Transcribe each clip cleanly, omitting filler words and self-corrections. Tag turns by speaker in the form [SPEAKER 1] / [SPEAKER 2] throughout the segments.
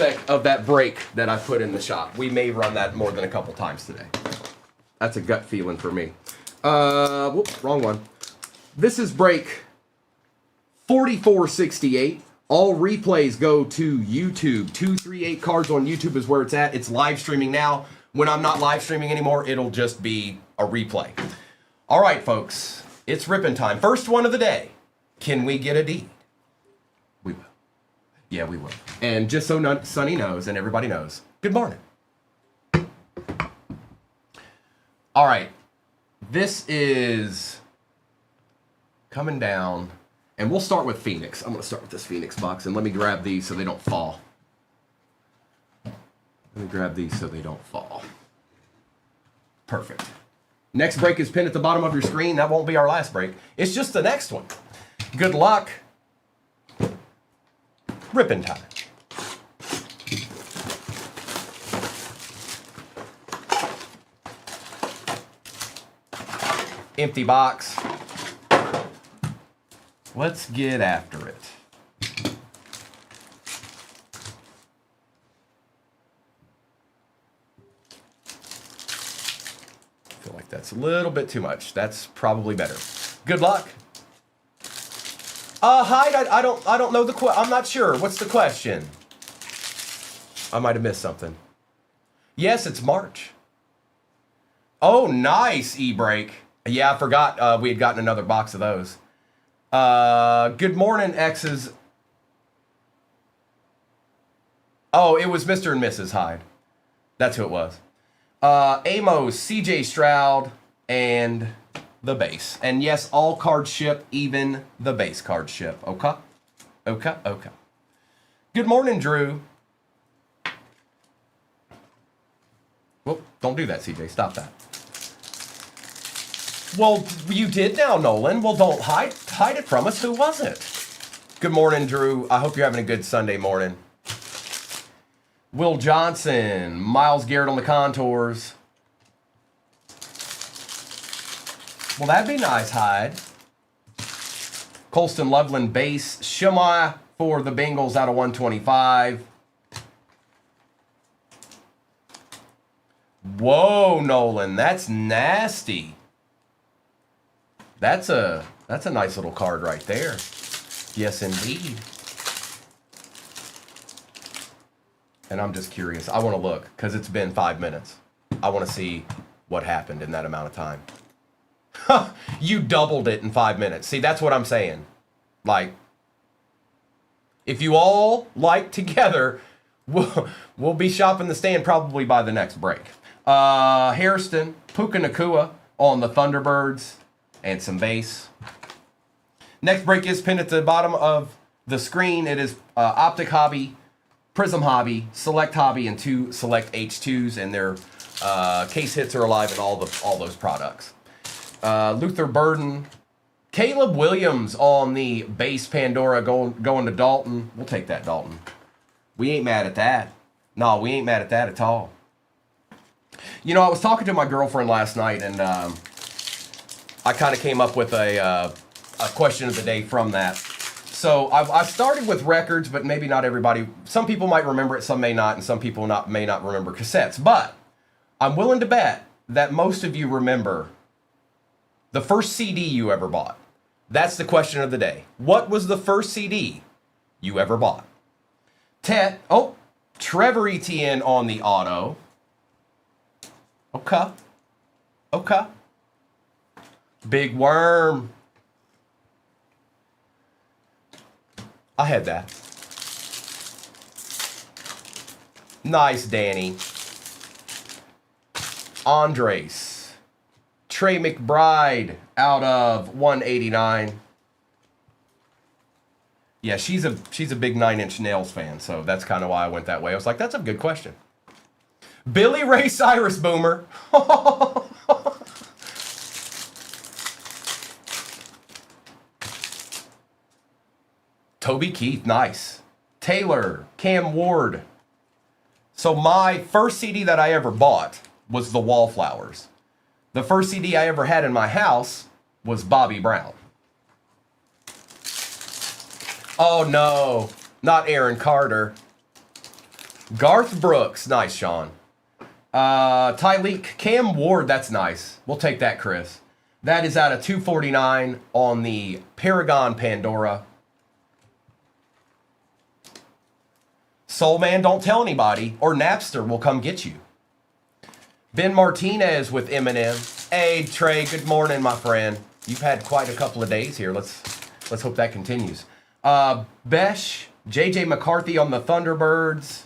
[SPEAKER 1] aspect of that break that I put in the shop. We may run that more than a couple times today. That's a gut feeling for me. Whoops, wrong one. This is break 4468. All replays go to YouTube. 238 Cards on YouTube is where it's at. It's live streaming now. When I'm not live streaming anymore, it'll just be a replay. All right, folks. It's ripping time. First one of the day. Can we get a D? We will. Yeah, we will. And just so Sonny knows and everybody knows, good morning. All right. This is coming down. And we'll start with Phoenix. I'm going to start with this Phoenix box. And let me grab these so they don't fall. Let me grab these so they don't fall. Perfect. Next break is pinned at the bottom of your screen. That won't be our last break. It's just the next one. Good luck. Ripping time. Empty box. Let's get after it. I feel like that's a little bit too much. That's probably better. Good luck. Hyde, I don't know the I'm not sure. What's the question? I might have missed something. Yes, it's March. Oh, nice, E-Break. Yeah, I forgot we had gotten another box of those. Good morning, X's. Oh, it was Mr. and Mrs. Hyde. That's who it was. Amos, CJ Stroud, and the base. And yes, all cards ship, even the base cards ship. Okay? Okay, okay. Good morning, Drew. Well, don't do that, CJ. Stop that. Well, you did now, Nolan. Well, don't hide it from us. Who was it? Good morning, Drew. I hope you're having a good Sunday morning. Will Johnson, Miles Garrett on the contours. Well, that'd be nice, Hyde. Colston Loveland base. Shema for the Bengals out of 125. Whoa, Nolan, that's nasty. That's a nice little card right there. Yes, indeed. And I'm just curious. I want to look because it's been 5 minutes. I want to see what happened in that amount of time. You doubled it in 5 minutes. See, that's what I'm saying. Like, if you all like together, we'll be shopping the stand probably by the next break. Hairston, Puka Nakua on the Thunderbirds. And some base. Next break is pinned at the bottom of the screen. It is Optic Hobby, Prism Hobby, Select Hobby, and 2 Select H2s, and their case hits are alive in all those products. Luther Burden, Caleb Williams on the base Pandora going to Dalton. We'll take that, Dalton. We ain't mad at that. No, we ain't mad at that at all. You know, I was talking to my girlfriend last night, and I kind of came up with a question of the day from that. So I started with records, but maybe not everybody. Some people might remember it, some may not, and some people may not remember cassettes. But I'm willing to bet that most of you remember the first CD you ever bought. That's the question of the day. What was the first CD you ever bought? Trevor Etienne on the auto. Okay. Okay. Big Worm. I had that. Nice, Danny. Andres. Trey McBride out of 189. Yeah, she's a big 9 Inch Nails fan, so that's kind of why I went that way. I was like, that's a good question. Billy Ray Cyrus, Boomer. Toby Keith, nice. Taylor, Cam Ward. So my first CD that I ever bought was The Wallflowers. The first CD I ever had in my house was Bobby Brown. Oh no, not Aaron Carter. Garth Brooks. Nice, Sean. Tyleek. Cam Ward. That's nice. We'll take that, Chris. That is out of 249 on the Paragon Pandora. Soul Man, don't tell anybody, or Napster will come get you. Ben Martinez with Eminem. Hey, Trey, good morning, my friend. You've had quite a couple of days here. Let's hope that continues. Besh, JJ McCarthy on the Thunderbirds.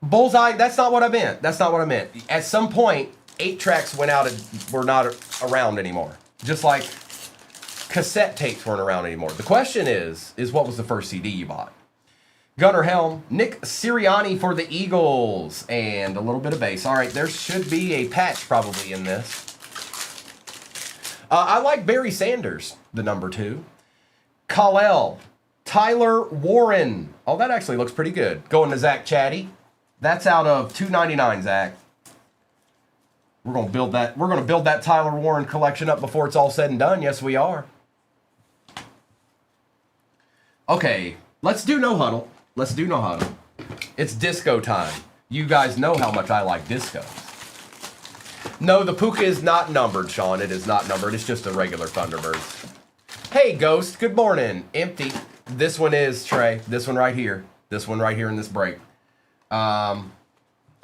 [SPEAKER 1] Bullseye, that's not what I meant. That's not what I meant. At some point, 8-tracks went out and were not around anymore. Just like cassette tapes weren't around anymore. The question is what was the first CD you bought? Gunnar Helm, Nick Sirianni for the Eagles, and a little bit of bass. All right, there should be a patch probably in this. I like Barry Sanders, the number 2. Kal-El, Tyler Warren. Oh, that actually looks pretty good. Going to Zach Chatty. That's out of $2.99, Zach. We're gonna build that. We're gonna build that Tyler Warren collection up before it's all said and done. Yes, we are. Okay, let's do no huddle. Let's do no huddle. It's disco time. You guys know how much I like disco. No, the Puka is not numbered, Sean. It is not numbered. It's just a regular Thunderbird. Hey, Ghost. Good morning. Empty. This one is, Trey. This one right here. This one right here in this break. I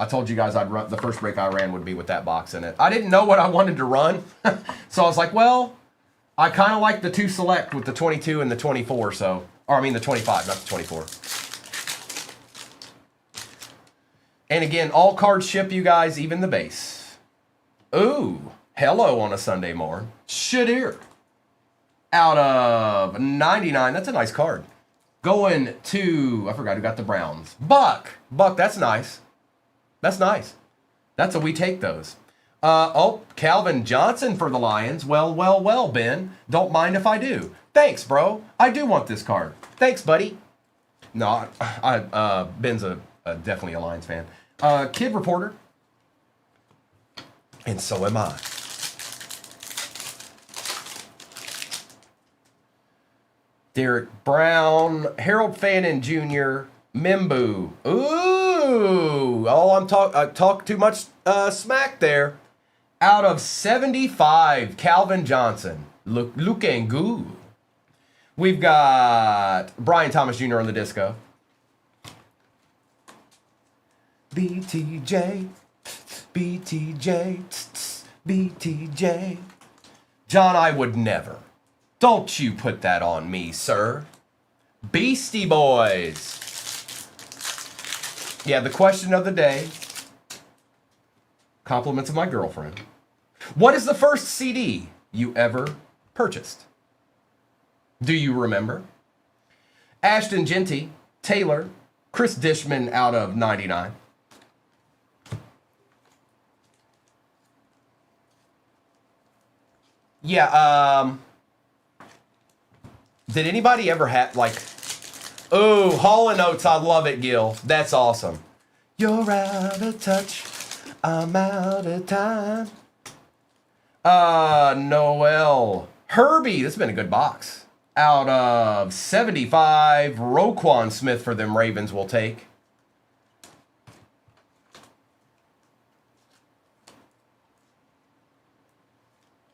[SPEAKER 1] told you guys I'd run the first break I ran would be with that box in it. I didn't know what I wanted to run, so I was like, well, I kind of like the 2 select with the 22 and the 24. So, or I mean the 25, not the 24. And again, all cards ship, you guys, even the base. Ooh, hello on a Sunday morning. Shadir out of 99. That's a nice card. Going to, I forgot who got the Browns. Buck, that's nice. That's nice. That's a we take those. Oh, Calvin Johnson for the Lions. Well, Ben. Don't mind if I do. Thanks, bro. I do want this card. Thanks, buddy. No, Ben's definitely a Lions fan. Kid Reporter. And so am I. Derek Brown, Harold Fannin Jr., Mimbu. Ooh, I talk too much smack there. Out of 75, Calvin Johnson. Looking good. We've got Brian Thomas Jr. on the disco. BTJ, BTJ, BTJ. John, I would never. Don't you put that on me, sir. Beastie Boys. Yeah, the question of the day. Compliments of my girlfriend. What is the first CD you ever purchased? Do you remember? Ashton Genty, Taylor, Chris Dishman out of 99. Yeah, did anybody ever have, like, oh, Hall & Oates, I love it, Gil. That's awesome. You're out of touch, I'm out of time. Noel. Herbie, this has been a good box. Out of 75, Roquan Smith for them Ravens will take.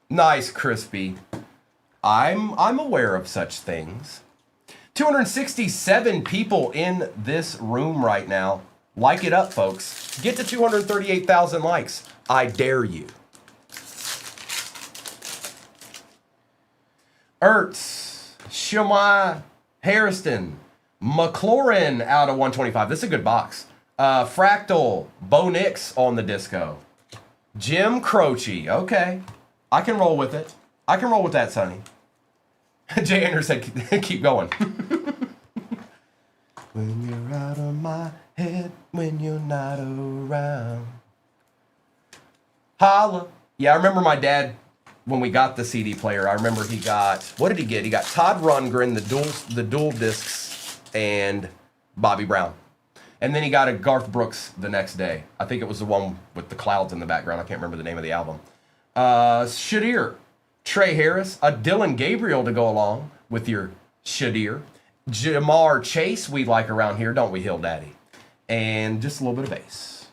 [SPEAKER 1] Nice, Crispy. I'm aware of such things. 267 people in this room right now. Like it up, folks. Get to 238,000 likes. I dare you. Ertz, Shamai, Harrison, McLaurin out of 125. This is a good box. Fractal, Bo Nix on the disco. Jim Croce. Okay. I can roll with it. I can roll with that, Sonny. Jay Anderson said, keep going. When you're out of my head, when you're not around. Holla. Yeah, I remember my dad, when we got the CD player, I remember he got, what did he get? He got Todd Rundgren, the dual discs, and Bobby Brown. And then he got a Garth Brooks the next day. I think it was the one with the clouds in the background. I can't remember the name of the album. Shadir, Trey Harris, a Dylan Gabriel to go along. with your Shadir. Jamar Chase, we like around here, don't we, Hill Daddy? And just a little bit of base.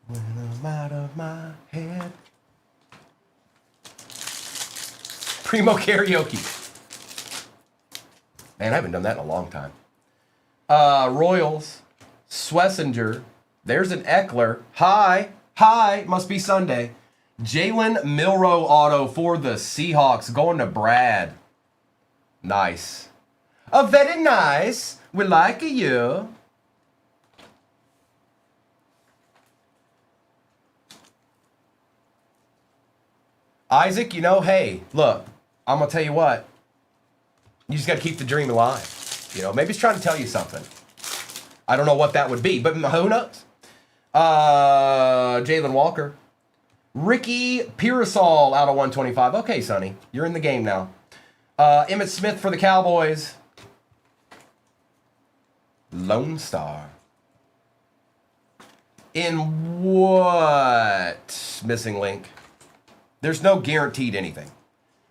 [SPEAKER 1] When I'm out of my head. Primo karaoke. Man, I haven't done that in a long time. Royals. Swessinger. There's an Eckler. Hi. Must be Sunday. Jalen Milroe auto for the Seahawks. Going to Brad. Nice. Very nice. We like you. Isaac, you know, hey, look, I'm going to tell you what. You just got to keep the dream alive. You know, maybe he's trying to tell you something. I don't know what that would be, but who knows? Jalen Walker. Ricky Pearsall out of 125. Okay, Sonny, you're in the game now. Emmitt Smith for the Cowboys. Lone Star. In what? Missing link. There's no guaranteed anything.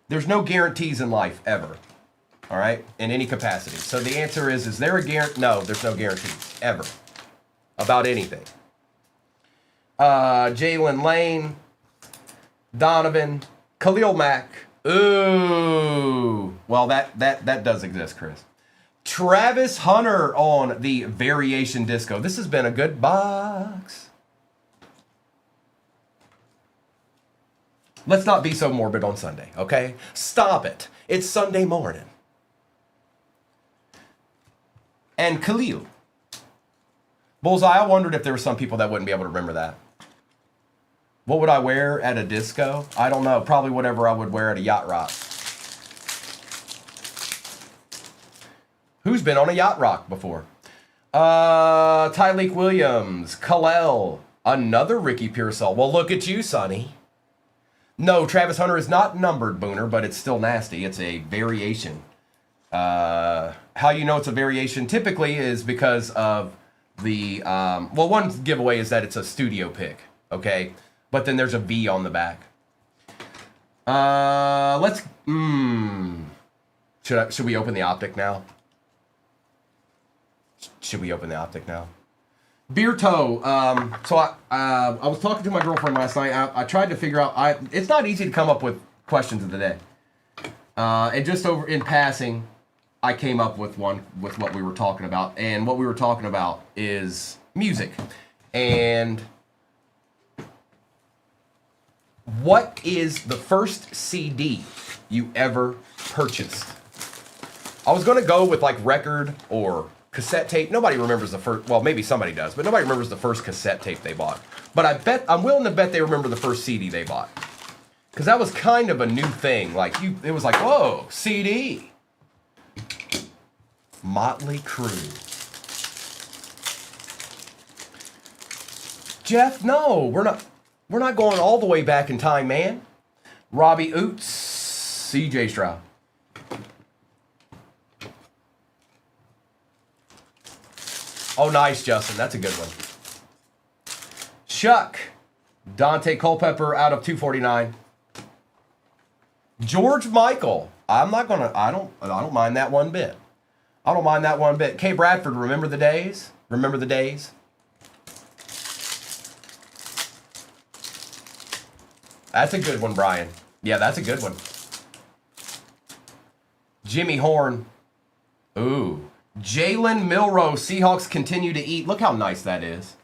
[SPEAKER 1] There's no guarantees in life ever. All right? In any capacity. So the answer is there a guarantee? No, there's no guarantees ever about anything. Jalen Lane, Donovan, Khalil Mack. Ooh. Well, that does exist, Chris. Travis Hunter on the variation disco. This has been a good box. Let's not be so morbid on Sunday, okay? Stop it. It's Sunday morning. And Khalil. Bullseye, I wondered if there were some people that wouldn't be able to remember that. What would I wear at a disco? I don't know. Probably whatever I would wear at a yacht rock. Who's been on a yacht rock before? Tyleek Williams. Kalel. Another Ricky Pearsall. Well, look at you, Sonny. No, Travis Hunter is not numbered, Booner, but it's still nasty. It's a variation. How you know it's a variation typically is because of the... well, one giveaway is that it's a studio pick, okay? But then there's a V on the back. Let's... Should we open the optic now? Should we open the optic now? Beer toe. So I was talking to my girlfriend last night. I tried to figure out. It's not easy to come up with questions of the day. And just over in passing, I came up with one with what we were talking about. And what we were talking about is music. And what is the first CD you ever purchased? I was going to go with like record or cassette tape. Nobody remembers the first, well, maybe somebody does, but nobody remembers the first cassette tape they bought. But I'm willing to bet they remember the first CD they bought. Because that was kind of a new thing. Like, it was like, whoa, CD. Motley Crue. Jeff, no, we're not going all the way back in time, man. Robbie Oots, CJ Stroud. Oh, nice, Justin. That's a good one. Chuck. Dante Culpepper out of 249. George Michael. I don't mind that one bit. I don't mind that one bit. K. Bradford, remember the days? Remember the days? That's a good one, Brian. Yeah, that's a good one. Jimmy Horn. Ooh. Jalen Milroe, Seahawks continue to eat. Look how nice that is.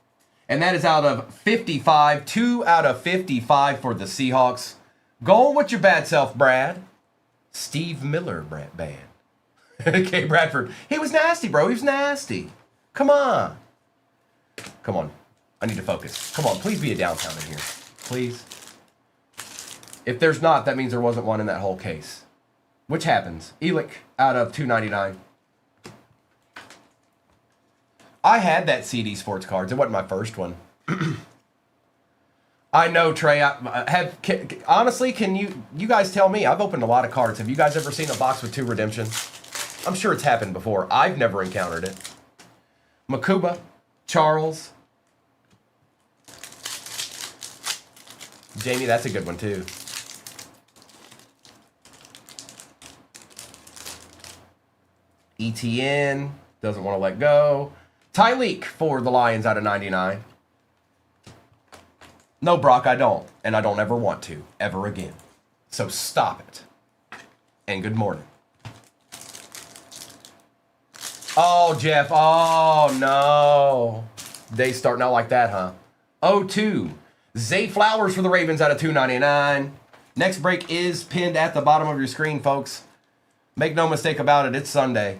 [SPEAKER 1] And that is out of 55. 2 out of 55 for the Seahawks. Going with your bad self, Brad. Steve Miller Band. Okay, Bradford. He was nasty, bro. He was nasty. Come on. Come on. I need to focus. Come on. Please be a downtown in here. Please. If there's not, that means there wasn't one in that whole case. Which happens. Elick out of 299. I had that CD Sports Cards. It wasn't my first one. I know, Trey. Honestly, can you guys tell me? I've opened a lot of cards. Have you guys ever seen a box with 2 redemptions? I'm sure it's happened before. I've never encountered it. Makuba, Charles. Jamie, that's a good one too. ETN doesn't want to let go. Tyleek for the Lions out of 99. No, Brock, I don't. And I don't ever want to, ever again. So stop it. And good morning. Oh, Jeff. Oh, no. They starting out like that, huh? 0-2. Zay Flowers for the Ravens out of 299. Next break is pinned at the bottom of your screen, folks. Make no mistake about it. It's Sunday.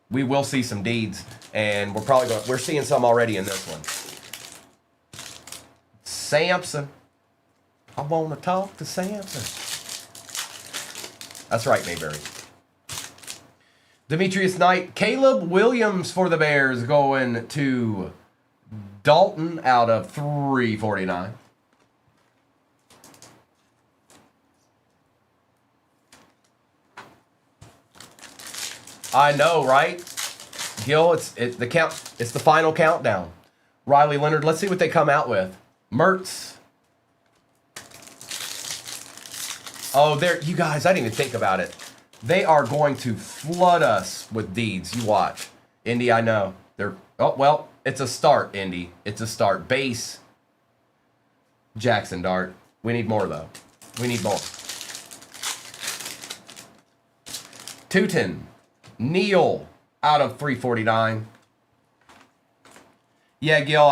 [SPEAKER 1] We will see some deeds. And we're seeing some already in this one. Samson. I want to talk to Samson. That's right, Mayberry. Demetrius Knight. Caleb Williams for the Bears going to Dalton out of 349. I know, right? Gil, it's the final countdown. Riley Leonard, let's see what they come out with. Mertz. Oh, you guys, I didn't even think about it. They are going to flood us with deeds. You watch. Indy, I know. Well, it's a start, Indy. It's a start. Base. Jackson Dart. We need more, though. We need more. Tootin. Neal out of 349. Yeah, Gil,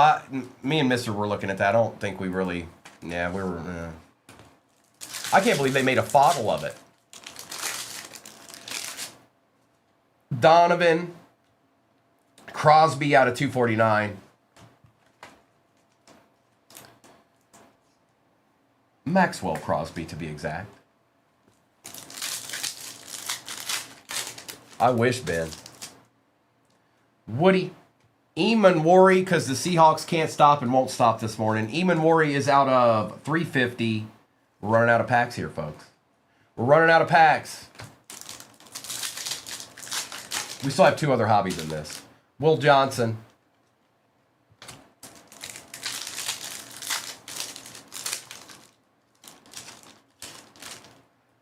[SPEAKER 1] me and Mister were looking at that. I don't think we really... Yeah, we were... I can't believe they made a fodder of it. Donovan. Crosby out of 249. Maxwell Crosby, to be exact. I wish, Ben. Woody. Eamon Worry, because the Seahawks can't stop and won't stop this morning. Eamon Worry is out of 350. We're running out of packs here, folks. We're running out of packs. We still have two other hobbies in this. Will Johnson.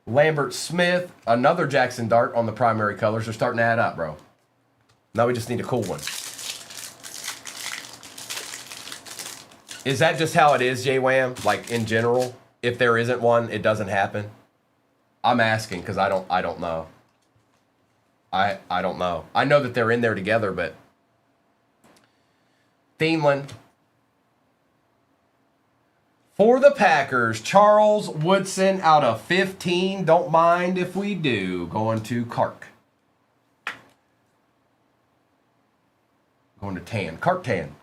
[SPEAKER 1] Lambert Smith. Another Jackson Dart on the primary colors. They're starting to add up, bro. Now we just need a cool one. Is that just how it is, J-Wham? Like, in general? If there isn't one, it doesn't happen? I'm asking because I don't know. I don't know. I know that they're in there together, but... Thielen. For the Packers, Charles Woodson out of 15. Don't mind if we do. Going to Kark. Going to Tan. Kark Tan.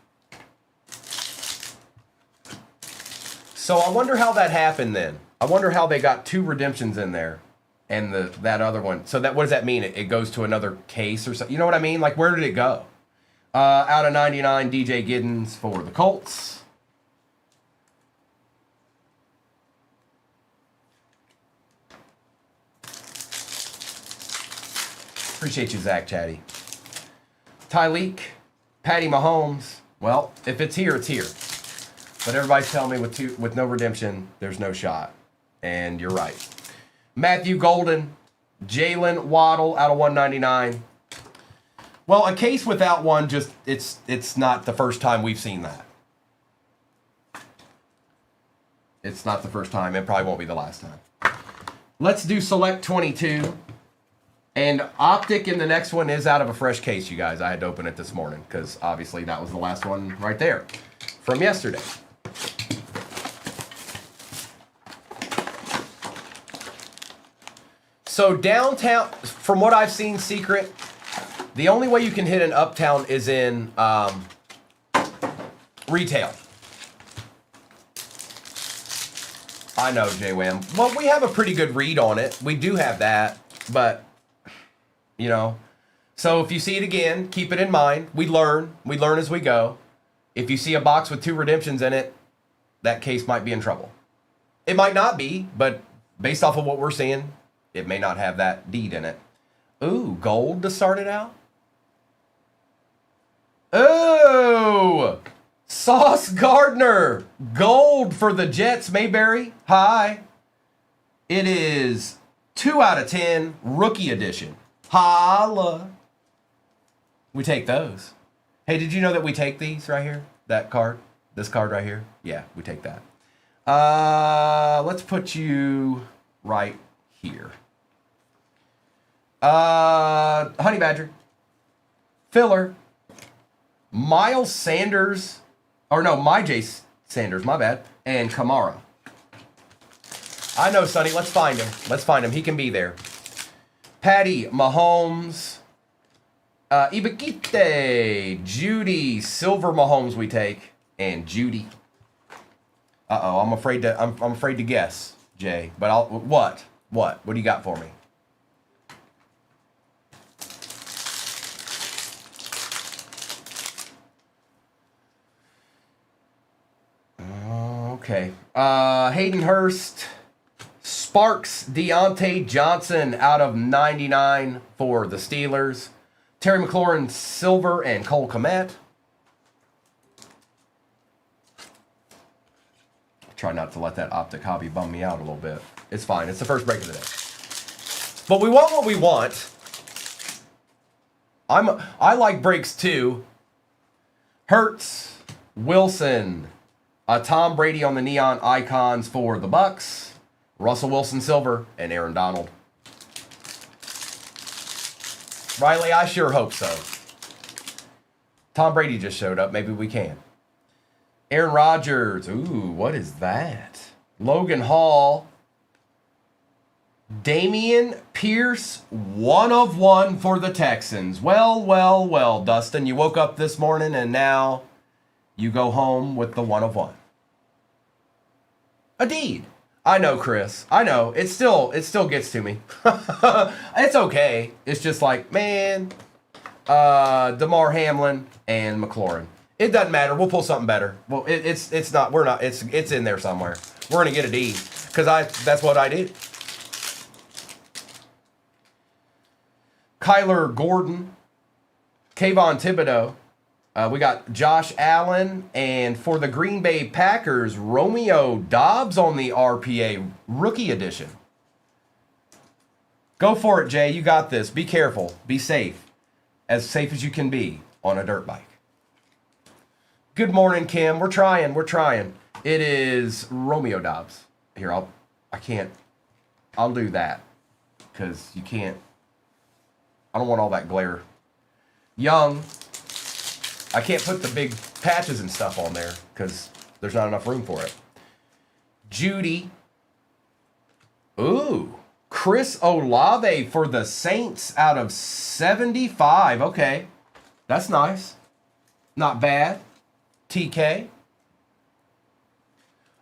[SPEAKER 1] So I wonder how that happened then. I wonder how they got two redemptions in there and that other one. So what does that mean? It goes to another case or something? You know what I mean? Like, where did it go? Out of 99, DJ Giddens for the Colts. Appreciate you, Zach Chatty. Tyleek, Patty Mahomes. Well, if it's here, it's here. But everybody's telling me with no redemption, there's no shot. And you're right. Matthew Golden, Jalen Waddle out of 199. Well, a case without one, just it's not the first time we've seen that. It's not the first time. It probably won't be the last time. Let's do Select 22. And Optic in the next one is out of a fresh case, you guys. I had to open it this morning because obviously that was the last one right there from yesterday. So downtown, from what I've seen, Secret, the only way you can hit an Uptown is in retail. I know, J-Wham. Well, we have a pretty good read on it. We do have that, but, you know. So if you see it again, keep it in mind. We learn. We learn as we go. If you see a box with two redemptions in it, that case might be in trouble. It might not be, but based off of what we're seeing, it may not have that deed in it. Ooh, gold to start it out? Oh! Sauce Gardner. Gold for the Jets. Mayberry. Hi. It is 2 out of 10. Rookie edition. Holla. We take those. Hey, did you know that we take these right here? That card? This card right here? Yeah, we take that. Let's put you right here. Honey Badger. Filler. Miles Sanders. Or no, Myjay Sanders, my bad. And Kamara. I know, Sonny. Let's find him. Let's find him. He can be there. Patty Mahomes. Ibakite. Judy. Silver Mahomes we take. And Judy. Uh-oh, I'm afraid to guess, Jay. But what? What do you got for me? Okay. Hayden Hurst. Sparks Deontay Johnson out of 99 for the Steelers. Terry McLaurin Silver and Cole Kmet. Try not to let that optic hobby bum me out a little bit. It's fine. It's the first break of the day. But we want what we want. I like breaks too. Hurts, Wilson, Tom Brady on the neon icons for the Bucks. Russell Wilson Silver and Aaron Donald. Riley, I sure hope so. Tom Brady just showed up. Maybe we can. Aaron Rodgers. Ooh, what is that? Logan Hall. Damian Pierce, 1 of 1 for the Texans. Well, Dustin, you woke up this morning and now you go home with the 1 of 1. A deed. I know, Chris. I know. It still gets to me. It's okay. It's just like, man, DeMar Hamlin and McLaurin. It doesn't matter. We'll pull something better. Well, it's in there somewhere. We're gonna get a D because that's what I did. Kyler Gordon, Kayvon Thibodeau. We got Josh Allen, and for the Green Bay Packers, Romeo Doubs on the RPA Rookie Edition. Go for it, Jay. You got this. Be careful. Be safe. As safe as you can be on a dirt bike. Good morning, Kim. We're trying. It is Romeo Doubs. Here, I'll do that. Because you can't. I don't want all that glare. Young. I can't put the big patches and stuff on there because there's not enough room for it. Judy. Ooh. Chris Olave for the Saints out of 75. Okay. That's nice. Not bad. TK.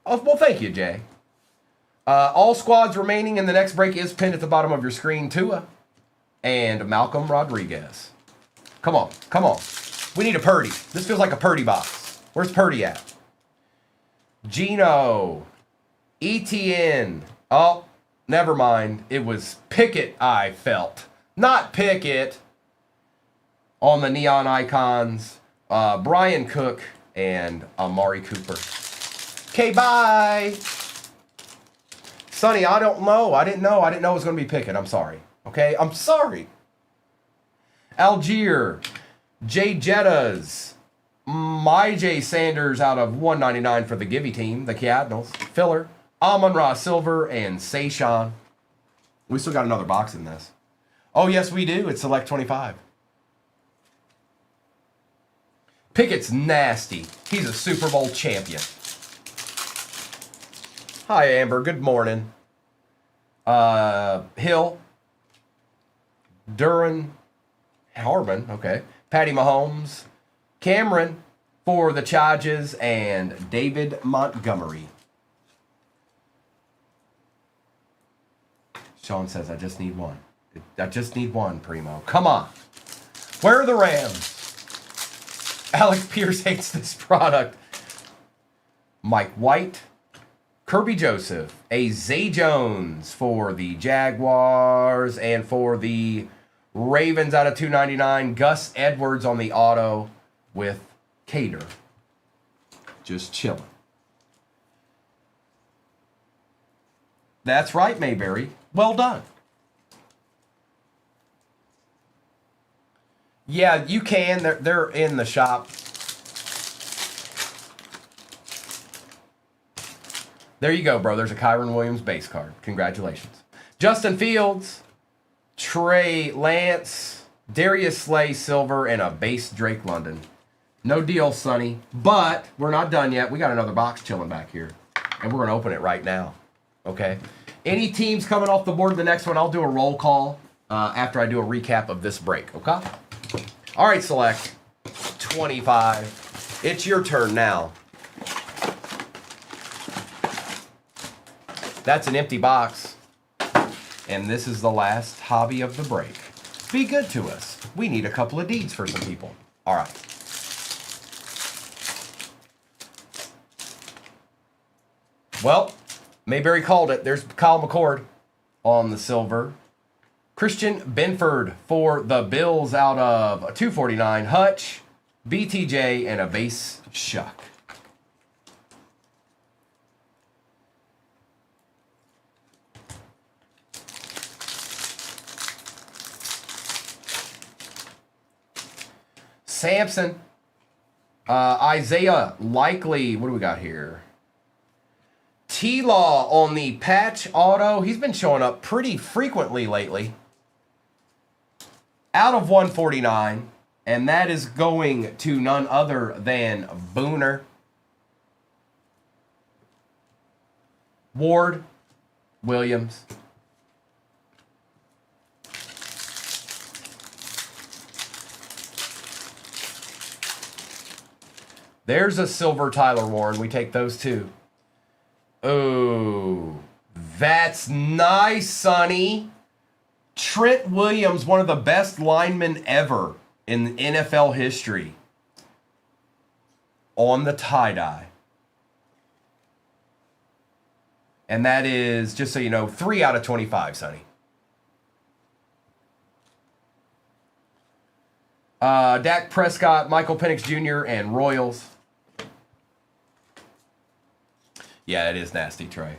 [SPEAKER 1] Oh, well, thank you, Jay. All squads remaining in the next break is pinned at the bottom of your screen. Tua and Malcolm Rodriguez. Come on. We need a Purdy. This feels like a Purdy box. Where's Purdy at? Gino. ETN. Oh, never mind. It was Pickett I felt. Not Pickett. On the neon icons. Brian Cook and Amari Cooper. Okay, bye. Sonny, I don't know. I didn't know it was going to be Pickett. I'm sorry. Okay, I'm sorry. Algier. Jay Jettas, Myjay Sanders out of 199 for the Givey team, the Cardinals. Filler, Amon-Ra Silver, and Sayshawn. We still got another box in this. Oh, yes, we do. It's Select 25. Pickett's nasty. He's a Super Bowl champion. Hi, Amber. Good morning. Hill. Duran Harmon. Okay. Patty Mahomes, Cameron for the Chargers, and David Montgomery. Sean says, I just need one. I just need one, Primo. Come on. Where are the Rams? Alex Pierce hates this product. Mike White, Kirby Joseph, a Zay Jones for the Jaguars, and for the Ravens out of 299, Gus Edwards on the auto with Cater. Just chilling. That's right, Mayberry. Well done. Yeah, you can. They're in the shop. There you go, bro. There's a Kyron Williams base card. Congratulations. Justin Fields, Trey Lance, Darius Slay Silver, and a base Drake London. No deal, Sonny. But we're not done yet. We got another box chilling back here. And we're going to open it right now. Okay? Any teams coming off the board, the next one, I'll do a roll call after I do a recap of this break. Okay? All right, Select. 25. It's your turn now. That's an empty box. And this is the last hobby of the break. Be good to us. We need a couple of deeds for some people. All right. Well, Mayberry called it. There's Kyle McCord on the silver. Christian Benford for the Bills out of a 249. Hutch, BTJ, and a base Shuck. Sampson, Isaiah Likely. What do we got here? T-Law on the patch auto. He's been showing up pretty frequently lately. Out of 149. And that is going to none other than Booner. Ward, Williams. There's a silver Tyler Warren. We take those two. Oh, that's nice, Sonny. Trent Williams, one of the best linemen ever in NFL history. On the tie-dye. And that is, just so you know, 3 out of 25, Sonny. Dak Prescott, Michael Penix Jr., and Royals. Yeah, it is nasty, Trey.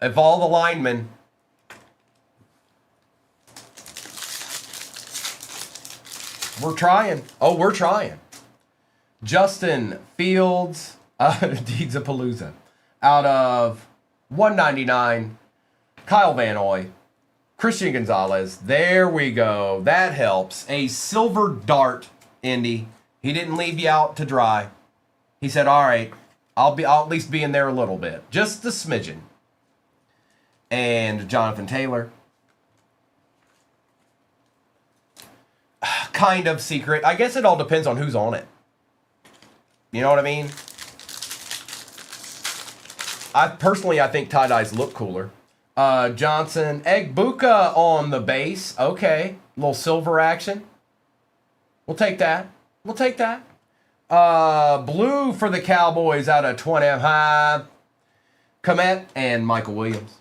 [SPEAKER 1] Of all the linemen, we're trying. Oh, we're trying. Justin Fields, Deeds of Palooza, out of 199. Kyle Van Noy, Christian Gonzalez. There we go. That helps. A silver dart, Indy. He didn't leave you out to dry. He said, all right, I'll at least be in there a little bit. Just a smidgen. And Jonathan Taylor. Kind of secret. I guess it all depends on who's on it. You know what I mean? I think tie-dyes look cooler. Johnson, Egbuka on the base. Okay. A little silver action. We'll take that. We'll take that. Blue for the Cowboys out of 20. Komet and Michael Williams.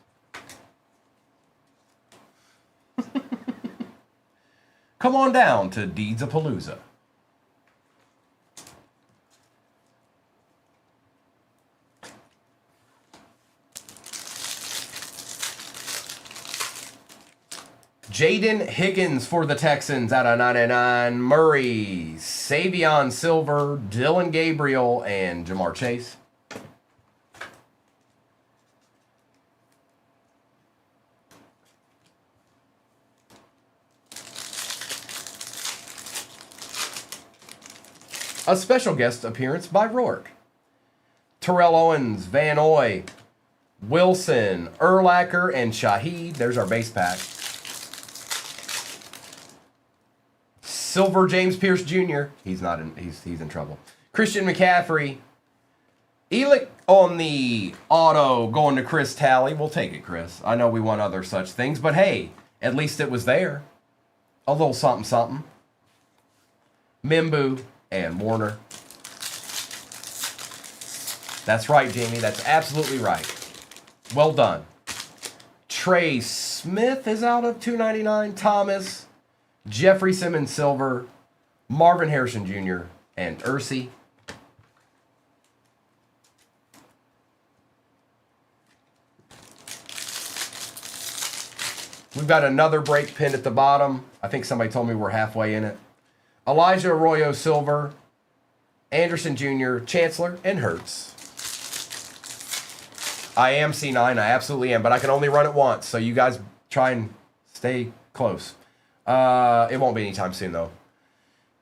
[SPEAKER 1] Come on down to Deeds of Palooza. Jaden Higgins for the Texans out of 99. Murray, Savion Silver, Dylan Gabriel, and Jamar Chase. A special guest appearance by Rourke. Terrell Owens, Van Noy, Wilson, Urlacher, and Shaheed. There's our base pack. Silver James Pierce Jr. He's not in. He's in trouble. Christian McCaffrey. Elick on the auto going to Chris Talley. We'll take it, Chris. I know we want other such things, but hey, at least it was there. A little something, something. Mimbu and Warner. That's right, Jamie. That's absolutely right. Well done. Trey Smith is out of 299. Thomas. Jeffrey Simmons Silver, Marvin Harrison Jr., and Ursi. We've got another break pinned at the bottom. I think somebody told me we're halfway in it. Elijah Arroyo Silver, Anderson Jr., Chancellor, and Hertz. I am C9. I absolutely am, but I can only run it once, so you guys try and stay close. It won't be anytime soon, though.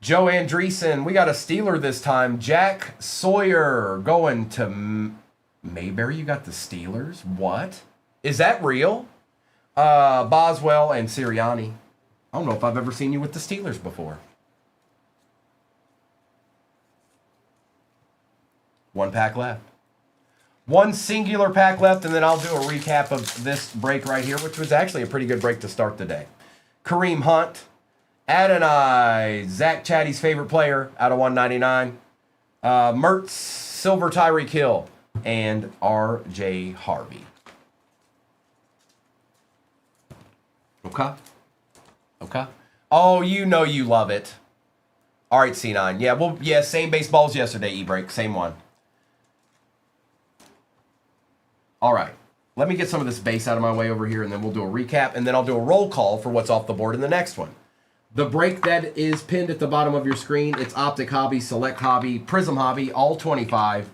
[SPEAKER 1] Joe Andreessen. We got a Steeler this time. Jack Sawyer going to Mayberry. You got the Steelers? What? Is that real? Boswell and Sirianni. I don't know if I've ever seen you with the Steelers before. One pack left. One singular pack left, and then I'll do a recap of this break right here, which was actually a pretty good break to start the day. Kareem Hunt, Adonai, Zach Chatty's favorite player out of 199, Mertz, Silver Tyreek Hill, and R.J. Harvey. Okay. Okay. Oh, you know you love it. All right, C9. Yeah, well, yeah, same baseballs yesterday, E-Break. Same one. All right. Let me get some of this base out of my way over here, and then we'll do a recap, and then I'll do a roll call for what's off the board in the next one. The break that is pinned at the bottom of your screen, it's Optic Hobby, Select Hobby, Prism Hobby, all 25.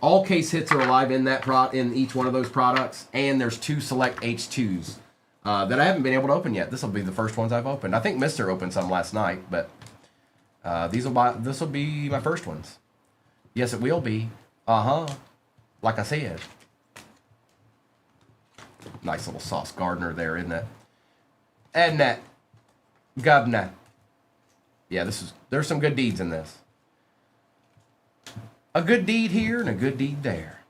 [SPEAKER 1] All case hits are alive in that in each one of those products, and there's 2 Select H2s that I haven't been able to open yet. This will be the first ones I've opened. I think Mr. opened some last night, but this will be my first ones. Yes, it will be. Like I said. Nice little Sauce Gardner there, isn't it? And that. Governor. Yeah, there's some good deeds in this. A good deed here and a good deed there.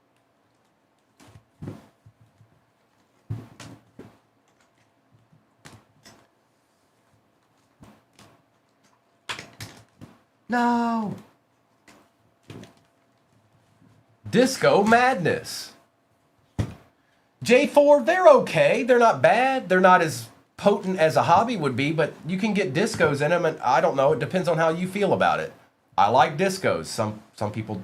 [SPEAKER 1] No. Disco Madness. J4, they're okay. They're not bad. They're not as potent as a hobby would be, but you can get discos in them, and I don't know. It depends on how you feel about it. I like discos. Some people,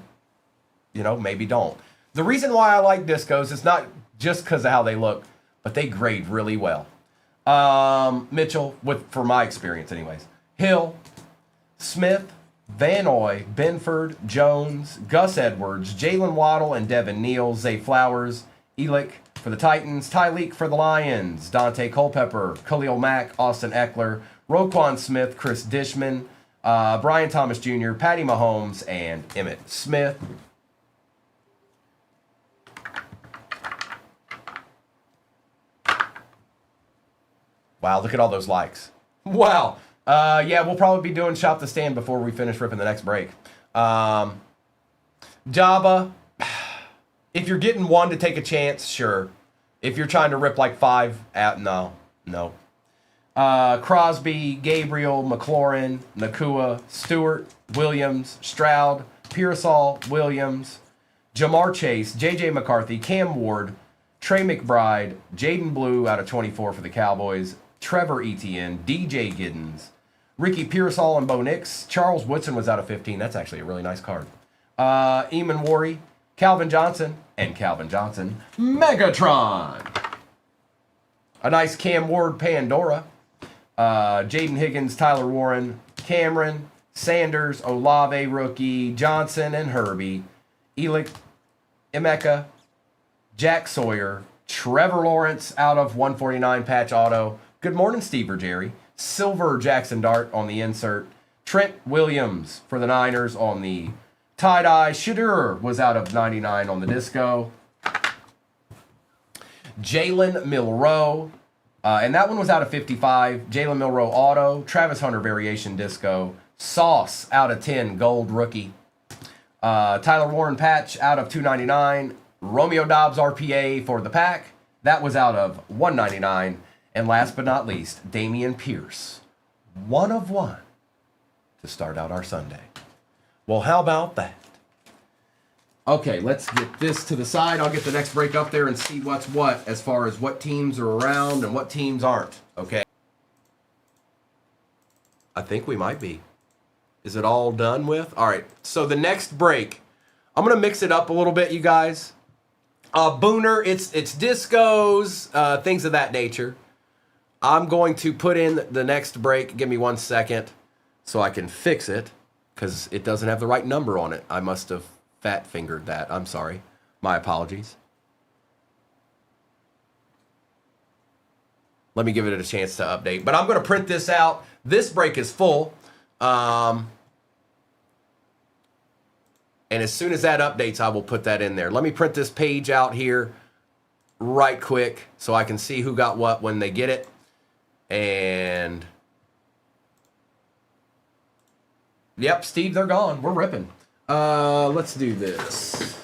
[SPEAKER 1] maybe don't. The reason why I like discos is not just because of how they look, but they grade really well. Mitchell, for my experience anyways. Hill, Smith, Van Noy, Benford, Jones, Gus Edwards, Jalen Waddle, and Devin Neal, Zay Flowers, Elick for the Titans, Tyleek for the Lions, Dante Culpepper, Khalil Mack, Austin Eckler, Roquan Smith, Chris Dishman, Brian Thomas Jr., Patty Mahomes, and Emmitt Smith. Wow, look at all those likes. Wow. Yeah, we'll probably be doing Shop the Stand before we finish ripping the next break. Jabba. If you're getting one to take a chance, sure. If you're trying to rip like 5, no. Crosby, Gabriel, McLaurin, Nakua, Stewart, Williams, Stroud, Pearsall, Williams, Jamar Chase, J.J. McCarthy, Cam Ward, Trey McBride, Jaden Blue out of 24 for the Cowboys, Trevor Etienne, DJ Giddens, Ricky Pearsall and Bo Nix, Charles Woodson was out of 15. That's actually a really nice card. Eamon Worry, Calvin Johnson, and Calvin Johnson, Megatron. A nice Cam Ward Pandora. Jaden Higgins, Tyler Warren, Cameron, Sanders, Olave rookie, Johnson, and Herbie. Elick, Emeka, Jack Sawyer, Trevor Lawrence out of 149 patch auto. Good morning, Steve or Jerry. Silver Jackson Dart on the insert. Trent Williams for the Niners on the tie-dye. Shadur was out of 99 on the disco. Jalen Milroe. And that one was out of 55. Jalen Milroe auto. Travis Hunter variation disco. Sauce out of 10 gold rookie. Tyler Warren patch out of 299. Romeo Dobbs RPA for the pack. That was out of 199. And last but not least, Damian Pierce. 1 of 1 to start out our Sunday. Well, how about that? Okay, let's get this to the side. I'll get the next break up there and see what's what as far as what teams are around and what teams aren't. Okay. I think we might be. Is it all done with? All right. So the next break, I'm going to mix it up a little bit, you guys. Booner, it's discos, things of that nature. I'm going to put in the next break. Give me 1 second so I can fix it because it doesn't have the right number on it. I must have fat fingered that. I'm sorry. My apologies. Let me give it a chance to update. But I'm going to print this out. This break is full. And as soon as that updates, I will put that in there. Let me print this page out here right quick so I can see who got what when they get it. And yep, Steve, they're gone. We're ripping. Let's do this.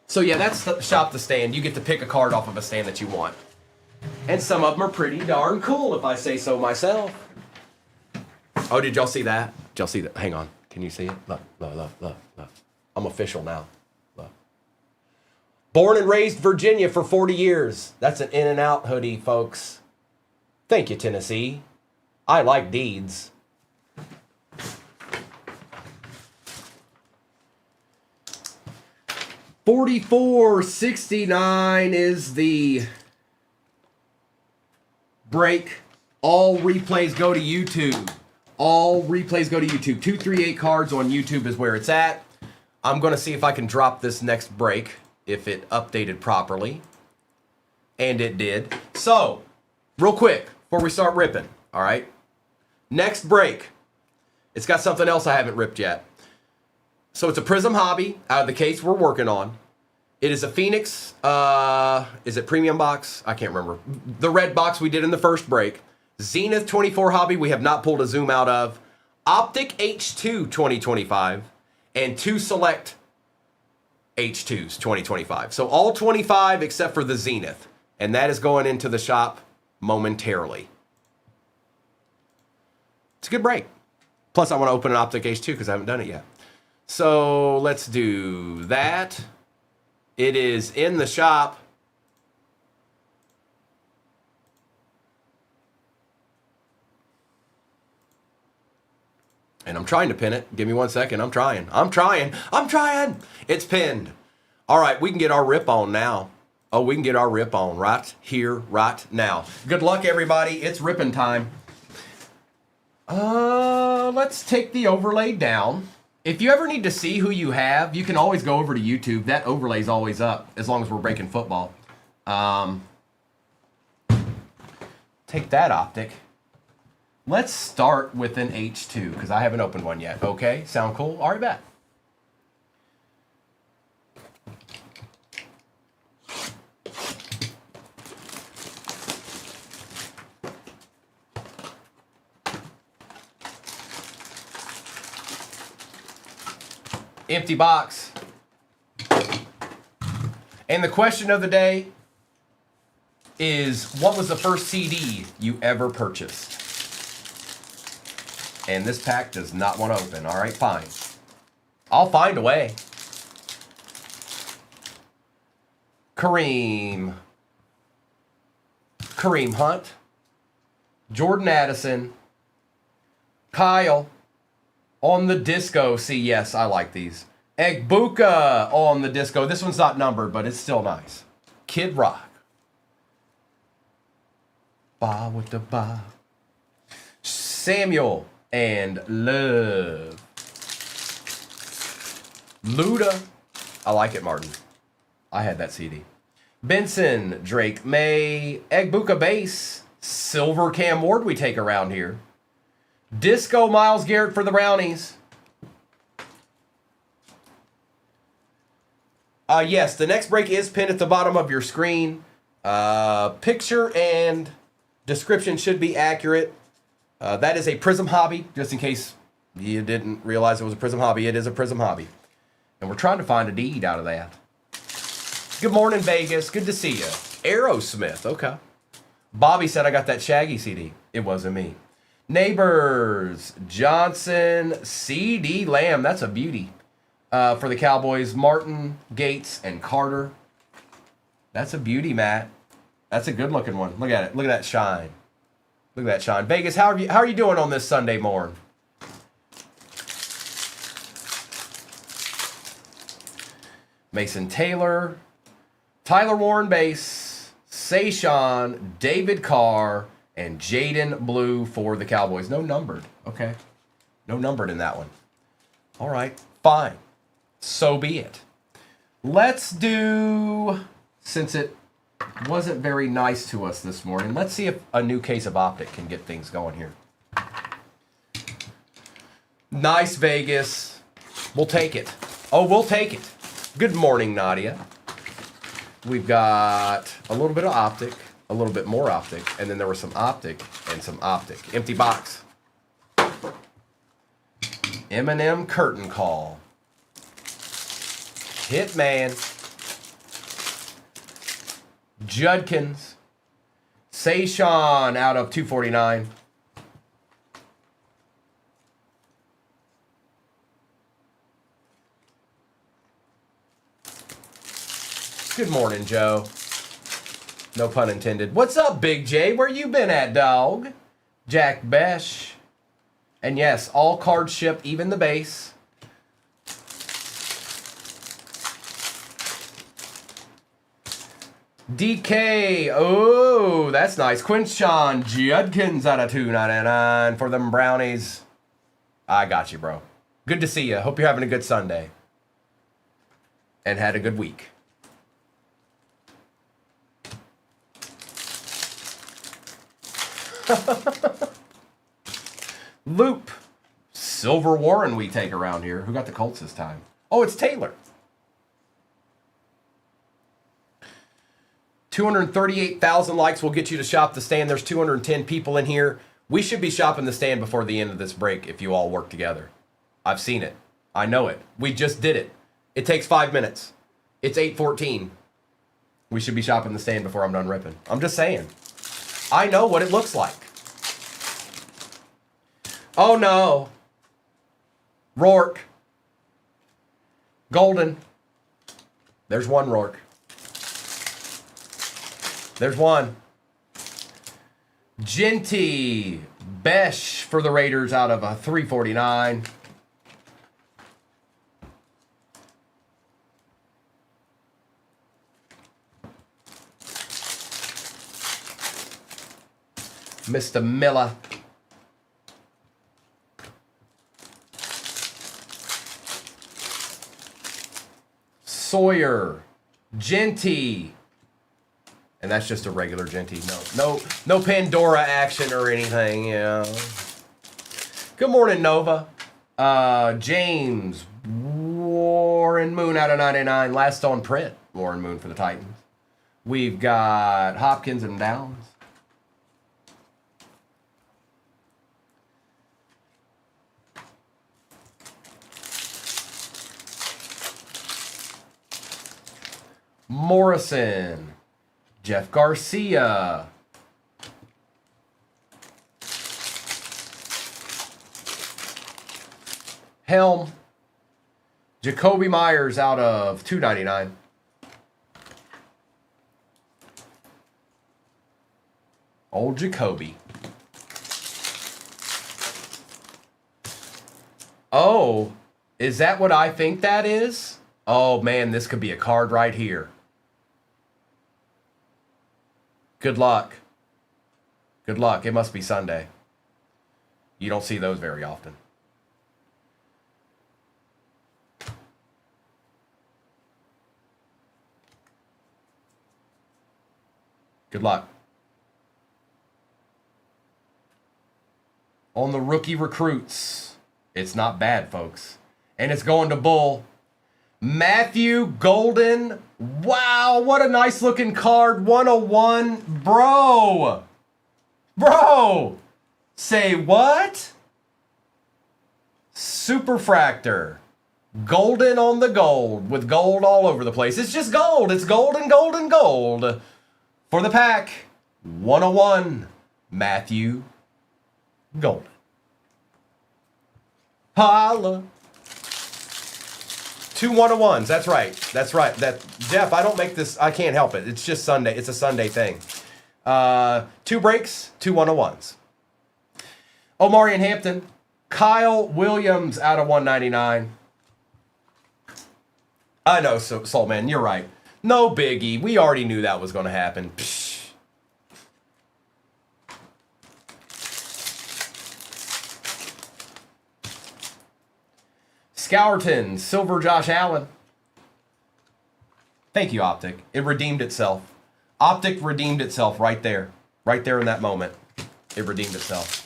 [SPEAKER 1] So yeah, that's the shop the stand. You get to pick a card off of a stand that you want. And some of them are pretty darn cool, if I say so myself. Oh, did y'all see that? Did y'all see that? Hang on. Can you see it? Look, look, look, look, look. I'm official now. Look. Born and raised Virginia for 40 years. That's an In-N-Out hoodie, folks. Thank you, Tennessee. I like deeds. $44.69 is the break. All replays go to YouTube. All replays go to YouTube. 238 cards on YouTube is where it's at. I'm going to see if I can drop this next break if it updated properly. And it did. So, real quick, before we start ripping, all right? Next break. It's got something else I haven't ripped yet. So it's a Prism Hobby out of the case we're working on. It is a Phoenix, is it premium box? I can't remember. The red box we did in the first break. Zenith 24 Hobby we have not pulled a zoom out of. Optic H2 2025. And 2 select H2s 2025. So all 25 except for the Zenith. And that is going into the shop momentarily. It's a good break. Plus I want to open an Optic H2 because I haven't done it yet. So let's do that. It is in the shop. And I'm trying to pin it. Give me 1 second. I'm trying. It's pinned. All right, we can get our rip on now. Oh, we can get our rip on right here, right now. Good luck, everybody. It's ripping time. Let's take the overlay down. If you ever need to see who you have, you can always go over to YouTube. That overlay's always up, as long as we're breaking football. Take that optic. Let's start with an H2, because I haven't opened one yet. Okay, sound cool? All right, bet. Empty box. And the question of the day is, what was the first CD you ever purchased? And this pack does not want to open. All right, fine. I'll find a way. Kareem Hunt. Jordan Addison. Kyle. On the disco. See, yes, I like these. Egbuka on the disco. This one's not numbered, but it's still nice. Kid Rock. Ba with the ba. Samuel and Love. Luda. I like it, Martin. I had that CD. Benson, Drake May, Egbuka Base, Silver Cam Ward we take around here. Disco Miles Garrett for the Brownies. Yes, the next break is pinned at the bottom of your screen. Picture and description should be accurate. That is a Prism Hobby, just in case you didn't realize it was a Prism Hobby. It is a Prism Hobby. And we're trying to find a deed out of that. Good morning, Vegas. Good to see you. Aerosmith, okay. Bobby said I got that Shaggy CD. It wasn't me. Neighbors, Johnson, C.D. Lamb. That's a beauty. For the Cowboys, Martin, Gates, and Carter. That's a beauty, Matt. That's a good-looking one. Look at it. Look at that shine. Look at that shine. Vegas, how are you doing on this Sunday morn? Mason Taylor, Tyler Warren base, Sayshawn, David Carr, And Jaden Blue for the Cowboys. No numbered. Okay. No numbered in that one. All right. Fine. So be it. Let's do, since it wasn't very nice to us this morning, let's see if a new case of Optic can get things going here. Nice Vegas. We'll take it. Oh, we'll take it. Good morning, Nadia. We've got a little bit of Optic, a little bit more Optic, and then there was some Optic and some Optic. Empty box. M&M curtain call. Hitman. Judkins. Sayshawn out of 249. Good morning, Joe. No pun intended. What's up, Big J? Where you been at, dog? Jack Besh. And yes, all cards ship, even the base. DK. Oh, that's nice. Quinshawn Judkins out of 299 for them brownies. I got you, bro. Good to see you. Hope you're having a good Sunday. And had a good week. Loop. Silver Warren we take around here. Who got the Colts this time? Oh, it's Taylor. 238,000 likes will get you to shop the stand. There's 210 people in here. We should be shopping the stand before the end of this break if you all work together. I've seen it. I know it. We just did it. It takes 5 minutes. It's 8:14. We should be shopping the stand before I'm done ripping. I'm just saying. I know what it looks like. Oh no. Rourke. Golden. There's one Rourke. There's one. Genty. Besh for the Raiders out of a 349. Mr. Miller. Sawyer. Genty. And that's just a regular Genty. No Pandora action or anything, you know. Good morning, Nova. James. Warren Moon out of 99. Last on print. Warren Moon for the Titans. We've got Hopkins and Downs. Morrison. Jeff Garcia. Helm. Jacoby Myers out of 299. Old Jacoby. Oh, is that what I think that is? Oh man, this could be a card right here. Good luck. Good luck. It must be Sunday. You don't see those very often. Good luck. On the rookie recruits. It's not bad, folks. And it's going to Bull. Matthew Golden. Wow, what a nice looking card. 101. Bro. Bro. Say what? Superfractor. Golden on the gold with gold all over the place. It's just gold. It's gold and gold and gold. For the pack, 101. Matthew Golden. Holla. 2 101s. That's right. That's right. Jeff, I don't make this. I can't help it. It's just Sunday. It's a Sunday thing. 2 breaks, 2 101s. Omari and Hampton. Kyle Williams out of 199. I know, Soul Man. You're right. No biggie. We already knew that was going to happen. Psh. Scourton, silver Josh Allen. Thank you, Optic. It redeemed itself. Optic redeemed itself right there. Right there in that moment. It redeemed itself.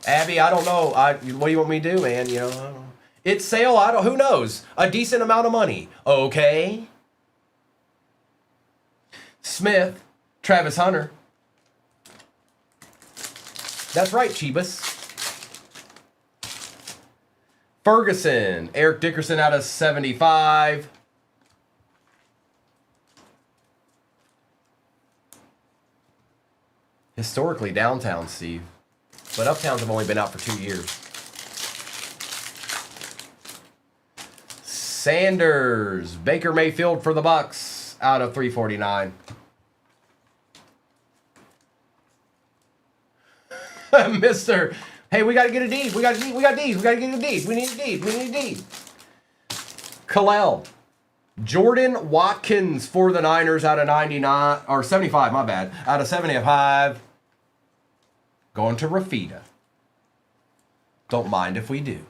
[SPEAKER 1] Abby, I don't know. What do you want me to do, man? You know, I don't know. It's sale. Who knows? A decent amount of money. Okay. Smith, Travis Hunter. That's right, Chibas. Ferguson, Eric Dickerson out of 75. Historically downtown, Steve. But uptowns have only been out for 2 years. Sanders, Baker Mayfield for the Bucks out of 349. Mr. Hey, we got to get a deed. We got to get a deed. We need a deed. Kalel. Jordan Watkins for the Niners out of 99, or 75, my bad. Out of 75. Going to Rafita. Don't mind if we do.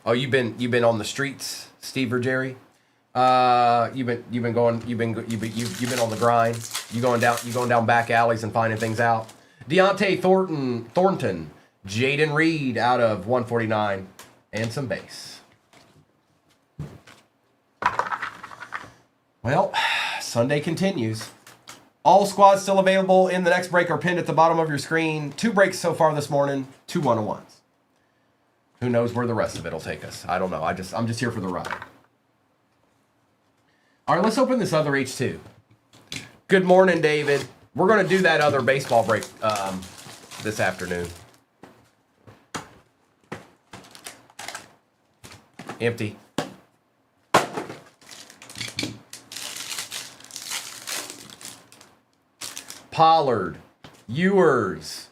[SPEAKER 1] Oh, you've been on the streets, Steve or Jerry? You've been on the grind. You going down back alleys and finding things out. Deontay Thornton, Jaden Reed out of 149, and some base. Well, Sunday continues. All squads still available in the next break are pinned at the bottom of your screen. 2 breaks so far this morning, 2 1-on-1s. Who knows where the rest of it will take us? I don't know. I'm just here for the ride. All right, let's open this other H2. Good morning, David. We're going to do that other baseball break this afternoon. Empty. Pollard, Ewers,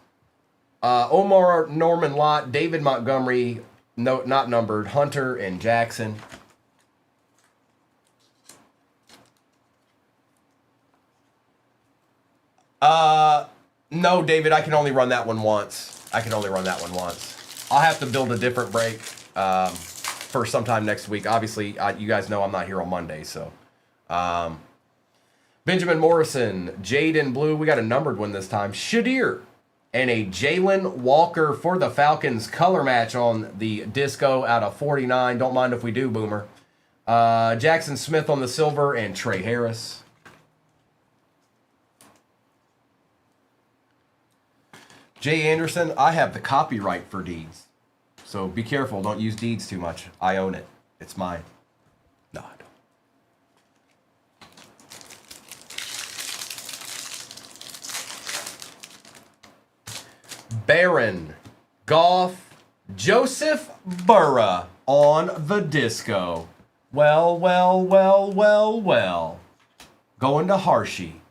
[SPEAKER 1] Omar Norman Lott, David Montgomery, no, not numbered, Hunter, and Jackson. No, David, I can only run that one once. I'll have to build a different break for sometime next week. Obviously, you guys know I'm not here on Monday, so. Benjamin Morrison, Jaden Blue, we got a numbered one this time. Shadir, and a Jalen Walker for the Falcons color match on the disco out of 49. Don't mind if we do, Boomer. Jackson Smith on the silver, and Trey Harris. Jay Anderson, I have the copyright for deeds. So be careful, don't use deeds too much. I own it. It's mine. No, I don't. Barron, Goff, Joseph Burra on the disco. Well. Going to Hershey.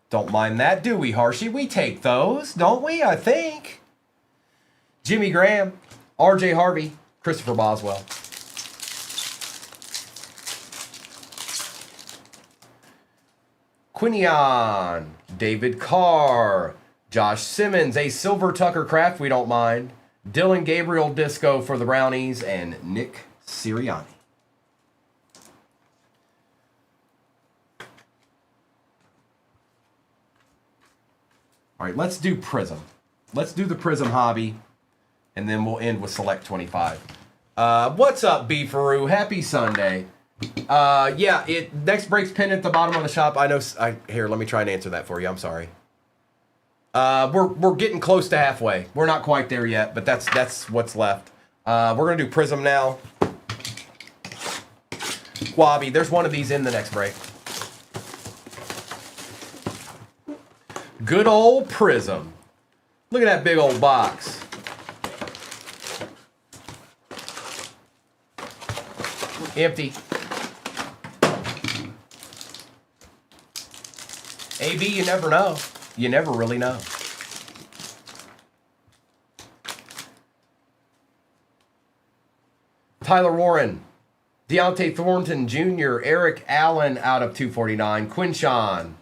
[SPEAKER 1] Don't mind that, do we, Hershey? We take those, don't we? I think. Jimmy Graham, R.J. Harvey, Christopher Boswell. Quinion, David Carr, Josh Simmons, a Silver Tucker Craft, we don't mind. Dylan Gabriel Disco for the Brownies, and Nick Sirianni. All right, let's do Prism. Let's do the Prism hobby, and then we'll end with Select 25. What's up, Beefaroo? Happy Sunday. Next break's pinned at the bottom of the shop. I know. Here, let me try and answer that for you. I'm sorry. We're getting close to halfway. We're not quite there yet, but that's what's left. We're gonna do Prism now. Wabi, there's one of these in the next break. Good old Prism. Look at that big old box. Empty. AB, you never know. You never really know. Tyler Warren, Deontay Thornton Jr., Eric Allen out of 249, Quinshawn.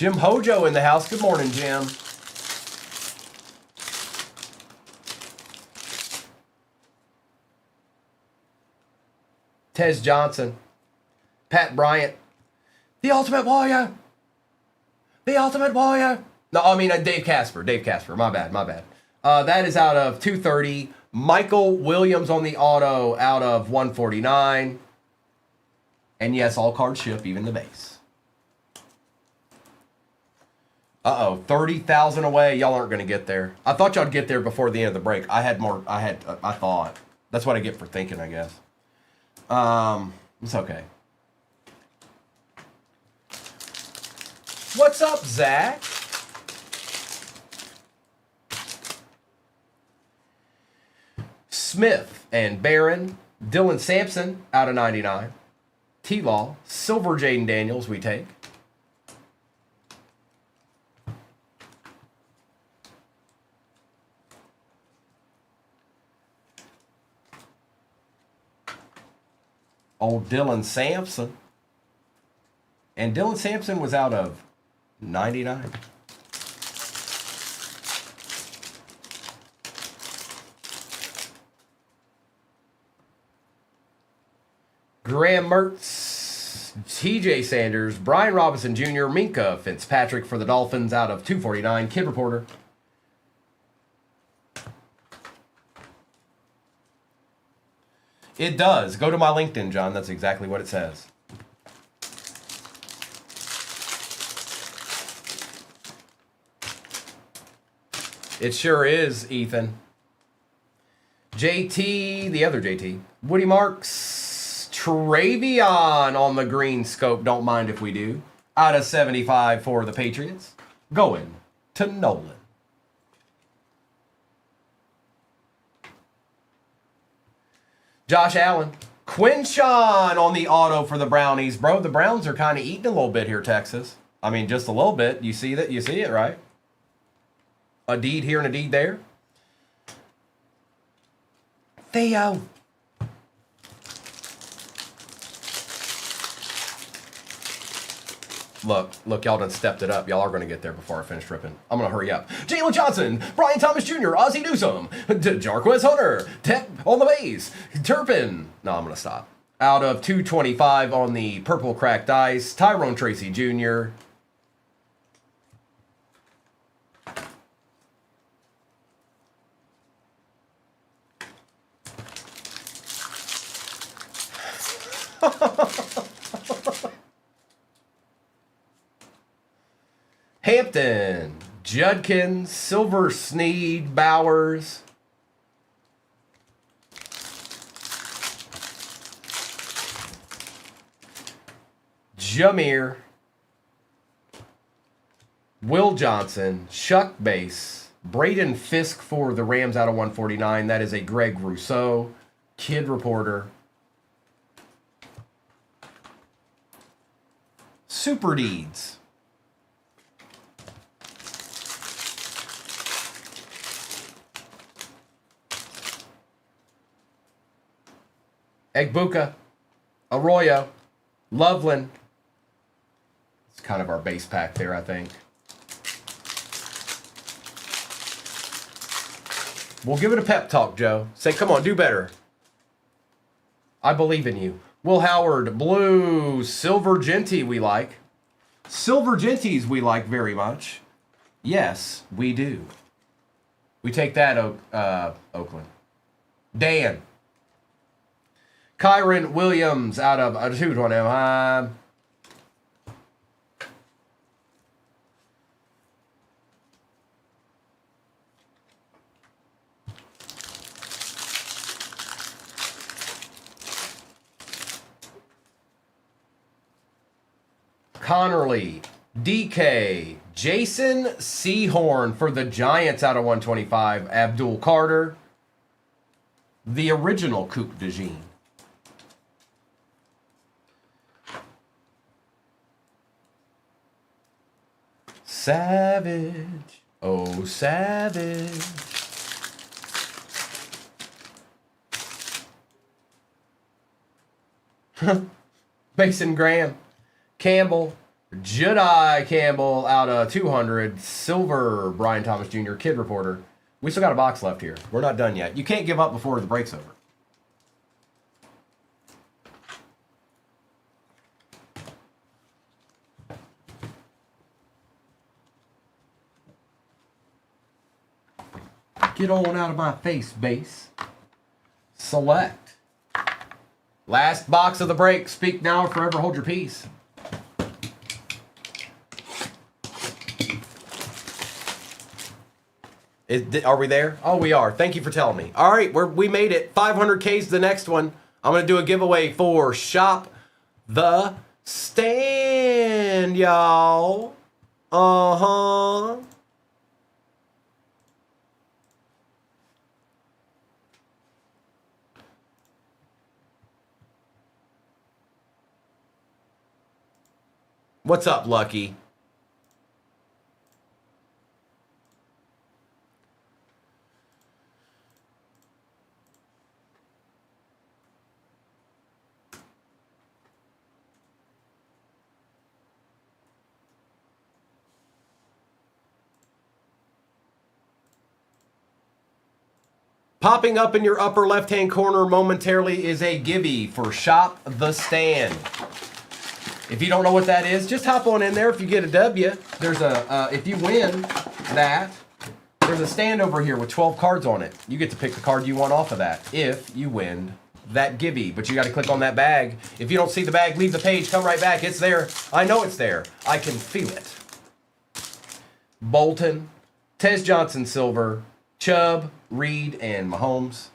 [SPEAKER 1] Jim Hojo in the house. Good morning, Jim. Tez Johnson. Pat Bryant. The Ultimate Warrior. The Ultimate Warrior. No, I mean Dave Casper. Dave Casper. My bad. That is out of 230. Michael Williams on the auto out of 149. And yes, all cards ship, even the base. Uh-oh, 30,000 away. Y'all aren't going to get there. I thought y'all'd get there before the end of the break. I thought. That's what I get for thinking, I guess. It's okay. What's up, Zach? Smith and Barron. Dylan Sampson out of 99. T-Law. Silver Jaden Daniels we take. Old Dylan Sampson. And Dylan Sampson was out of 99. Graham Mertz, TJ Sanders, Brian Robinson Jr., Minka Fitzpatrick for the Dolphins out of 249. Kid Reporter. It does. Go to my LinkedIn, John. That's exactly what it says. It sure is, Ethan. JT, the other JT. Woody Marks, Travion on the green scope. Don't mind if we do. Out of 75 for the Patriots. Going to Nolan. Josh Allen. Quinshawn on the auto for the Brownies. Bro, the Browns are kind of eating a little bit here, Texas. I mean, just a little bit. You see that? You see it, right? A deed here and a deed there. Theo. Look, y'all done stepped it up. Y'all are going to get there before I finish tripping. I'm going to hurry up. Jalen Johnson, Brian Thomas Jr., Ozzie Newsome, Jarquez Hunter, Tech on the base, Turpin. No, I'm going to stop. Out of 225 on the purple cracked ice, Tyrone Tracy Jr., Hampton, Judkins, Silver Sneed, Bowers. Jameer, Will Johnson, Shuck Base, Braden Fisk for the Rams out of 149. That is a Greg Rousseau, Kid Reporter. Super Deeds. Egbuka, Arroyo, Loveland. It's kind of our base pack there, I think. We'll give it a pep talk, Joe. Say, come on, do better. I believe in you. Will Howard, blue, Silver Genty we like. Silver Genties we like very much. Yes, we do. We take that, Oakland. Dan. Kyron Williams out of 220. Connerly, DK, Jason Sehorn for the Giants out of 125. Abdul Carter, the original Coupe de Jean. Savage, oh savage. Mason Graham, Campbell, Jedi Campbell out of 200. Silver Brian Thomas Jr. Kid Reporter. We still got a box left here. We're not done yet. You can't give up before the break's over. Get on out of my face, base. Select. Last box of the break. Speak now or forever hold your peace. Are we there? Oh, we are. Thank you for telling me. All right, we made it. 500K's the next one. I'm going to do a giveaway for Shop the Stand, y'all. Uh-huh. What's up, Lucky? Popping up in your upper left-hand corner momentarily is a givey for Shop the Stand. If you don't know what that is, just hop on in there. If you get a W, there's if you win that, there's a stand over here with 12 cards on it. You get to pick the card you want off of that if you win that givey. But you got to click on that bag. If you don't see the bag, leave the page, come right back. It's there. I know it's there. I can feel it. Bolton, Tez Johnson Silver, Chubb, Reed, and Mahomes.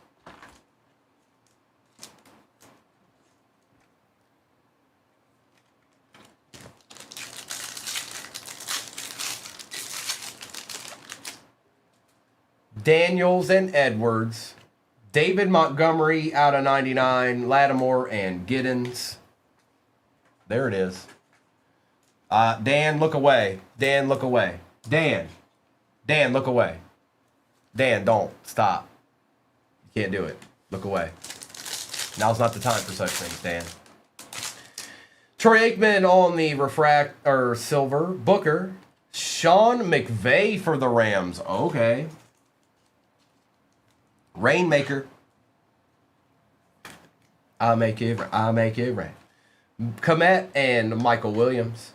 [SPEAKER 1] Daniels and Edwards. David Montgomery out of 99. Lattimore and Giddens. There it is. Dan, look away. Dan, look away. Dan, look away. Dan, don't. Stop. You can't do it. Look away. Now's not the time for such things, Dan. Troy Aikman on the silver. Booker. Sean McVay for the Rams. Okay. Rainmaker. I make it rain. Komet and Michael Williams.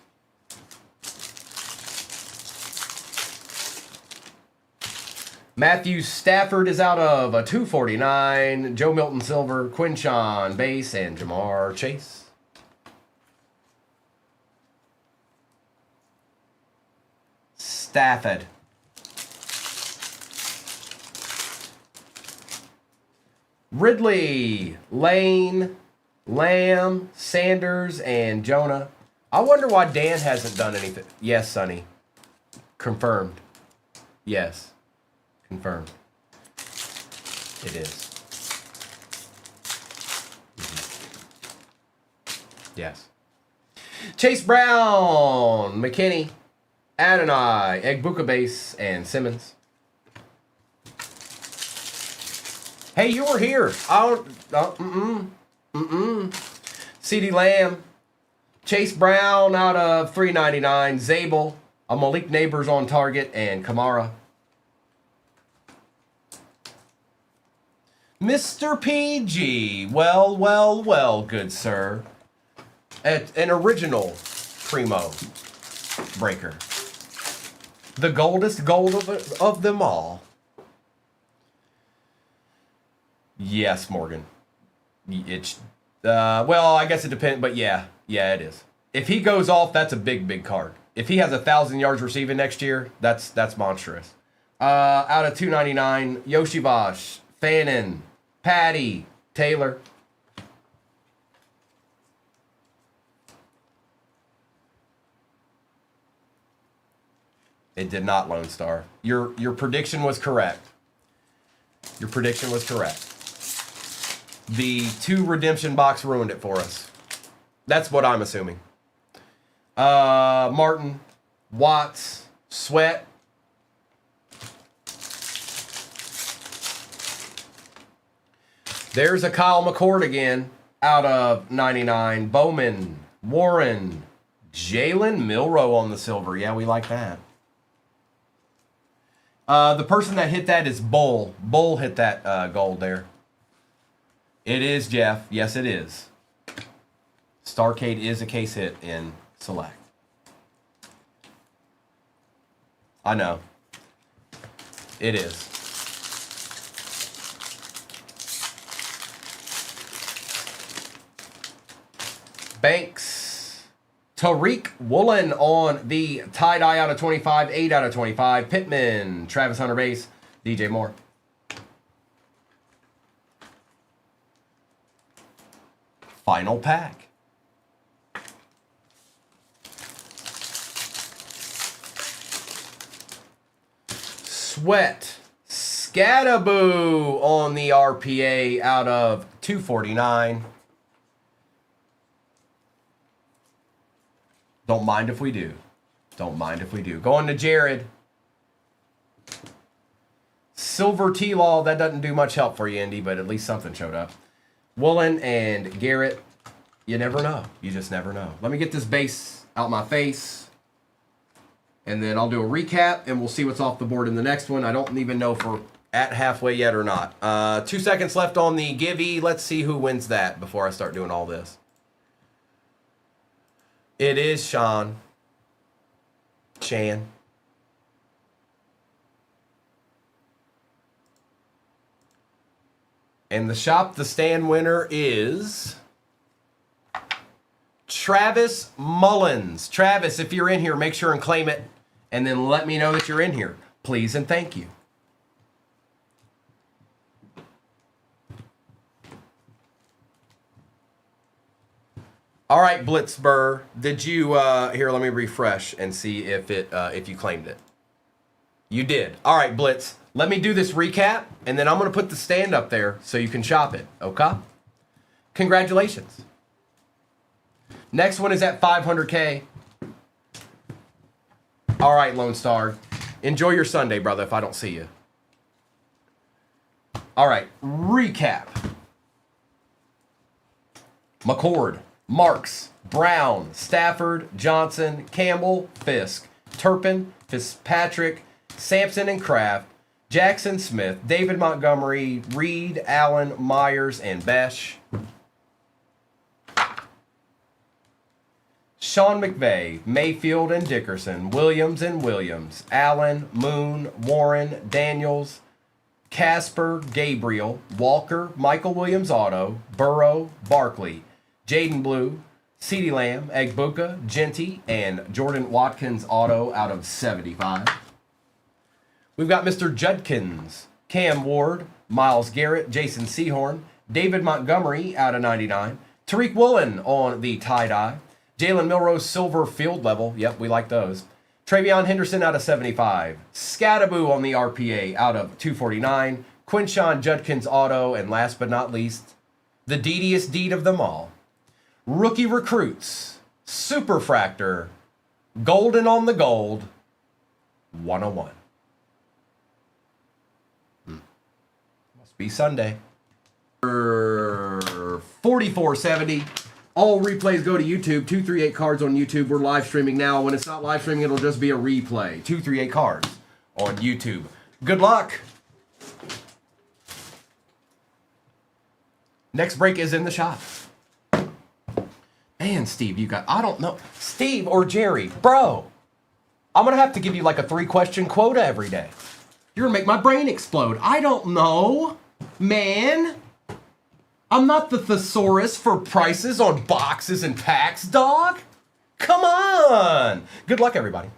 [SPEAKER 1] Matthew Stafford is out of a 249. Joe Milton Silver, Quinshawn base, and Jamar Chase. Stafford. Ridley, Lane, Lamb, Sanders, and Jonah. I wonder why Dan hasn't done anything. Yes, Sonny. Confirmed. Yes. Confirmed. It is. Yes. Chase Brown, McKinney, Adonai, Egbuka base, and Simmons. Hey, you were here. CeeDee Lamb. Chase Brown out of 399. Zabel. A Malik Neighbors on target. And Kamara. Mr. PG. Well, good sir. An original Primo breaker. The goldest gold of them all. Yes, Morgan. It's well, I guess it depends, but yeah, it is. If he goes off, that's a big card. If he has 1,000 yards receiving next year, that's monstrous. Out of 299, Yoshi Bosch, Fannin, Patty, Taylor. It did not, Lone Star. Your prediction was correct. Your prediction was correct. The 2 redemption box ruined it for us. That's what I'm assuming. Martin, Watts, Sweat. There's a Kyle McCord again out of 99. Bowman, Warren, Jalen Milroe on the silver. Yeah, we like that. The person that hit that is Bull. Bull hit that gold there. It is, Jeff. Yes, it is. Starcade is a case hit in Select. I know. It is. Banks. Tariq Woolen on the tie-dye out of 25. 8 out of 25. Pittman. Travis Hunter base. DJ Moore. Final pack. Sweat. Scattaboo on the RPA out of 249. Don't mind if we do. Don't mind if we do. Going to Jared. Silver T-Law. That doesn't do much help for you, Indy, but at least something showed up. Woolen and Garrett. You never know. You just never know. Let me get this base out my face. And then I'll do a recap, and we'll see what's off the board in the next one. I don't even know if we're at halfway yet or not. 2 seconds left on the Givey. Let's see who wins that before I start doing all this. It is Sean. Chan. And the Shop the Stand winner is Travis Mullins. Travis, if you're in here, make sure and claim it. And then let me know that you're in here. Please and thank you. All right, Blitzburr. Did you, here, let me refresh and see if you claimed it. You did. All right, Blitz. Let me do this recap, and then I'm going to put the stand up there so you can shop it, okay? Congratulations. Next one is at 500K. All right, Lone Star. Enjoy your Sunday, brother, if I don't see you. All right, recap. McCord, Marks, Brown, Stafford, Johnson, Campbell, Fisk, Turpin, Fitzpatrick, Sampson and Kraft, Jackson Smith, David Montgomery, Reed, Allen, Myers, and Besh. Sean McVay, Mayfield and Dickerson, Williams and Williams, Allen, Moon, Warren, Daniels, Casper, Gabriel, Walker, Michael Williams Auto, Burrow, Barkley, Jaden Blue, CeeDee Lamb, Egbuka, Genty, and Jordan Watkins Auto out of 75. We've got Mr. Judkins, Cam Ward, Myles Garrett, Jason Sehorn, David Montgomery out of 99, Tariq Woolen on the tie-dye, Jalen Milroe silver field level. Yep, we like those. Travion Henderson out of 75. Scattaboo on the RPA out of 249. Quinshawn Judkins auto. And last but not least, the deediest deed of them all. Rookie recruits. Superfractor. Golden on the gold. 101. Must be Sunday. 4470. All replays go to YouTube. 238 cards on YouTube. We're live streaming now. When it's not live streaming, it'll just be a replay. 238 cards on YouTube. Good luck. Next break is in the shop. Man, Steve, you got, I don't know. Steve or Jerry, bro, I'm going to have to give you like a 3-question quota every day. You're going to make my brain explode. I don't know, man. I'm not the thesaurus for prices on boxes and packs, dog. Come on. Good luck, everybody.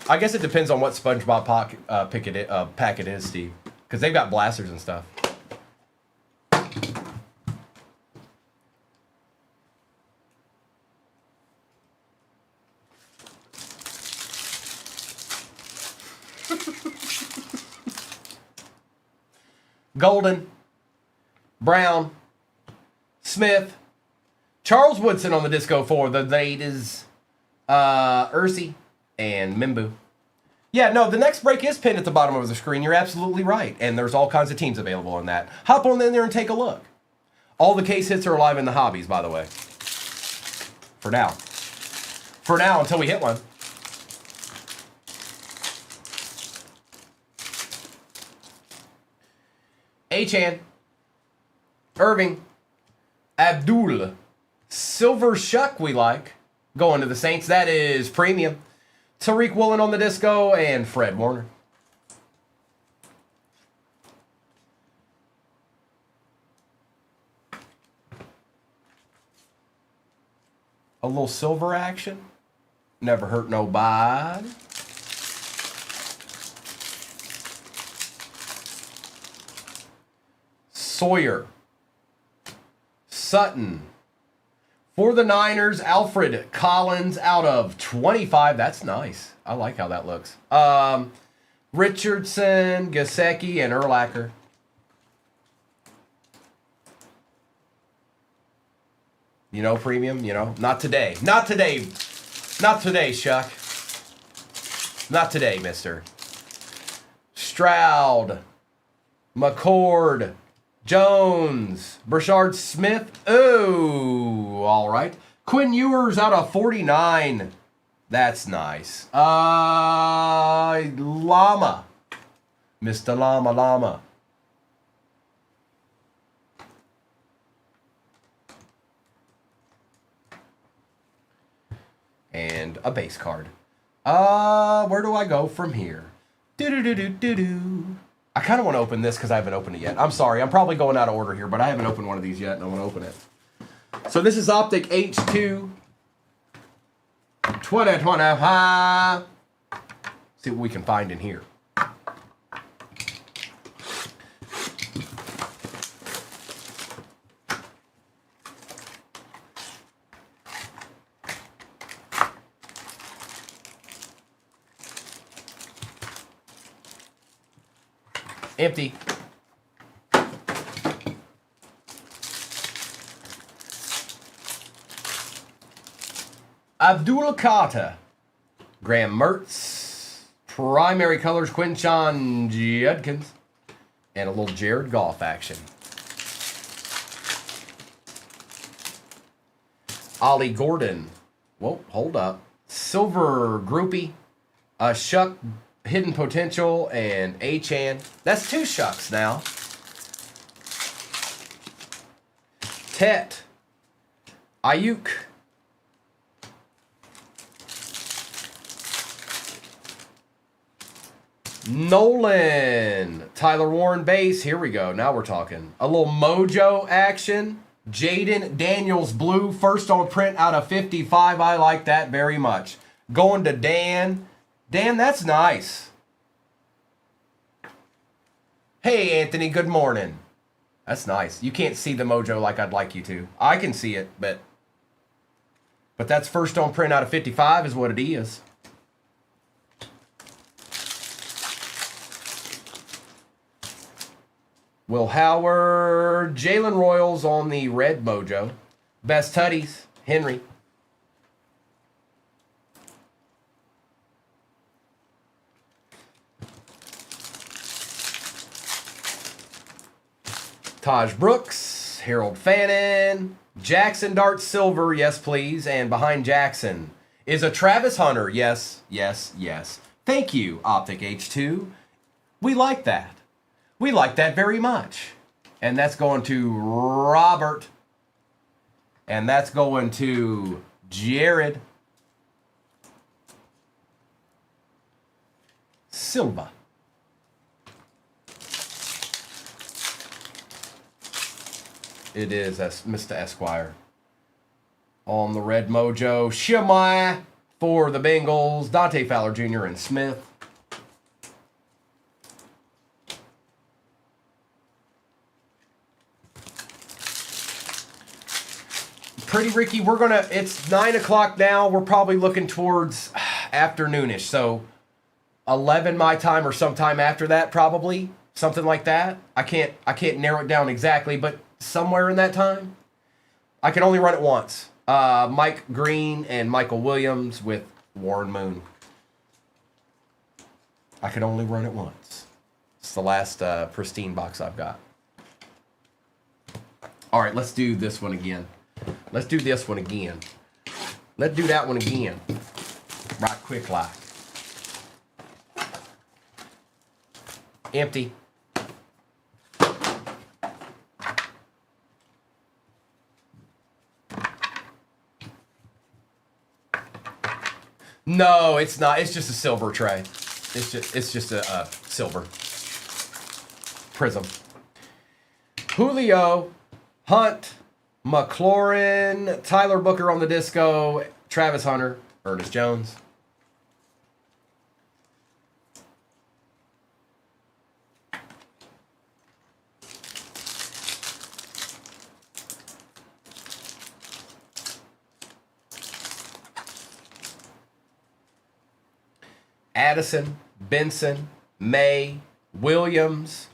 [SPEAKER 1] I guess it depends on what SpongeBob pack it is, Steve. Because they've got blasters and stuff. Golden, Brown, Smith, Charles Woodson on the disco for the ladies, Ursi, and Mimbu. Yeah, no, the next break is pinned at the bottom of the screen. You're absolutely right. And there's all kinds of teams available in that. Hop on in there and take a look. All the case hits are alive in the hobbies, by the way. For now. For now, until we hit one. Achan. Irving. Abdul. Silver Shuck we like. Going to the Saints. That is premium. Tariq Woolen on the disco and Fred Warner. A little silver action. Never hurt nobody. Sawyer. Sutton. For the Niners, Alfred Collins out of 25. That's nice. I like how that looks. Richardson, Gesicki, and Urlacher. You know, premium, you know. Not today. Not today. Not today, Shuck. Not today, mister. Stroud. McCord. Jones. Brashard Smith. Oh, all right. Quinn Ewers out of 49. That's nice. Llama. Mr. Llama. And a base card. Where do I go from here? I kind of want to open this because I haven't opened it yet. I'm sorry. I'm probably going out of order here, but I haven't opened one of these yet, and I want to open it. So this is Optic H2 2025. See what we can find in here. Empty. Abdul Carter. Graham Mertz. Primary colors, Quinshon Judkins. And a little Jared Goff action. Ollie Gordon. Whoa, hold up. Silver Groupie. Shuck Hidden Potential and Achan. That's two Shucks now. Tet. Ayuk. Nolan. Tyler Warren base. Here we go. Now we're talking. A little mojo action. Jaden Daniels blue. First on print out of 55. I like that very much. Going to Dan. Dan, that's nice. Hey, Anthony, good morning. That's nice. You can't see the mojo like I'd like you to. I can see it, but that's first on print out of 55 is what it is. Will Howard, Jalen Royals on the red mojo. Best Tutties, Henry. Taj Brooks, Harold Fannin, Jackson Dart Silver, yes please, and behind Jackson is a Travis Hunter, yes. Thank you, Optic H2. We like that. We like that very much. And that's going to Robert. And that's going to Jared Silva. It is Mr. Esquire. On the red mojo, Shemai for the Bengals, Dante Fowler Jr. and Smith. Pretty Ricky, it's 9 o'clock now. We're probably looking towards afternoonish. So 11 my time or sometime after that, probably. Something like that. I can't narrow it down exactly, but somewhere in that time. I can only run it once. Mike Green and Michael Williams with Warren Moon. I can only run it once. It's the last pristine box I've got. All right, let's do this one again. Let's do this one again. Let's do that one again. Right quick like. Empty. No, it's not. It's just a silver tray. It's just a silver prism. Julio, Hunt, McLaurin, Tyler Booker on the disco, Travis Hunter, Ernest Jones. Addison, Benson, May, Williams,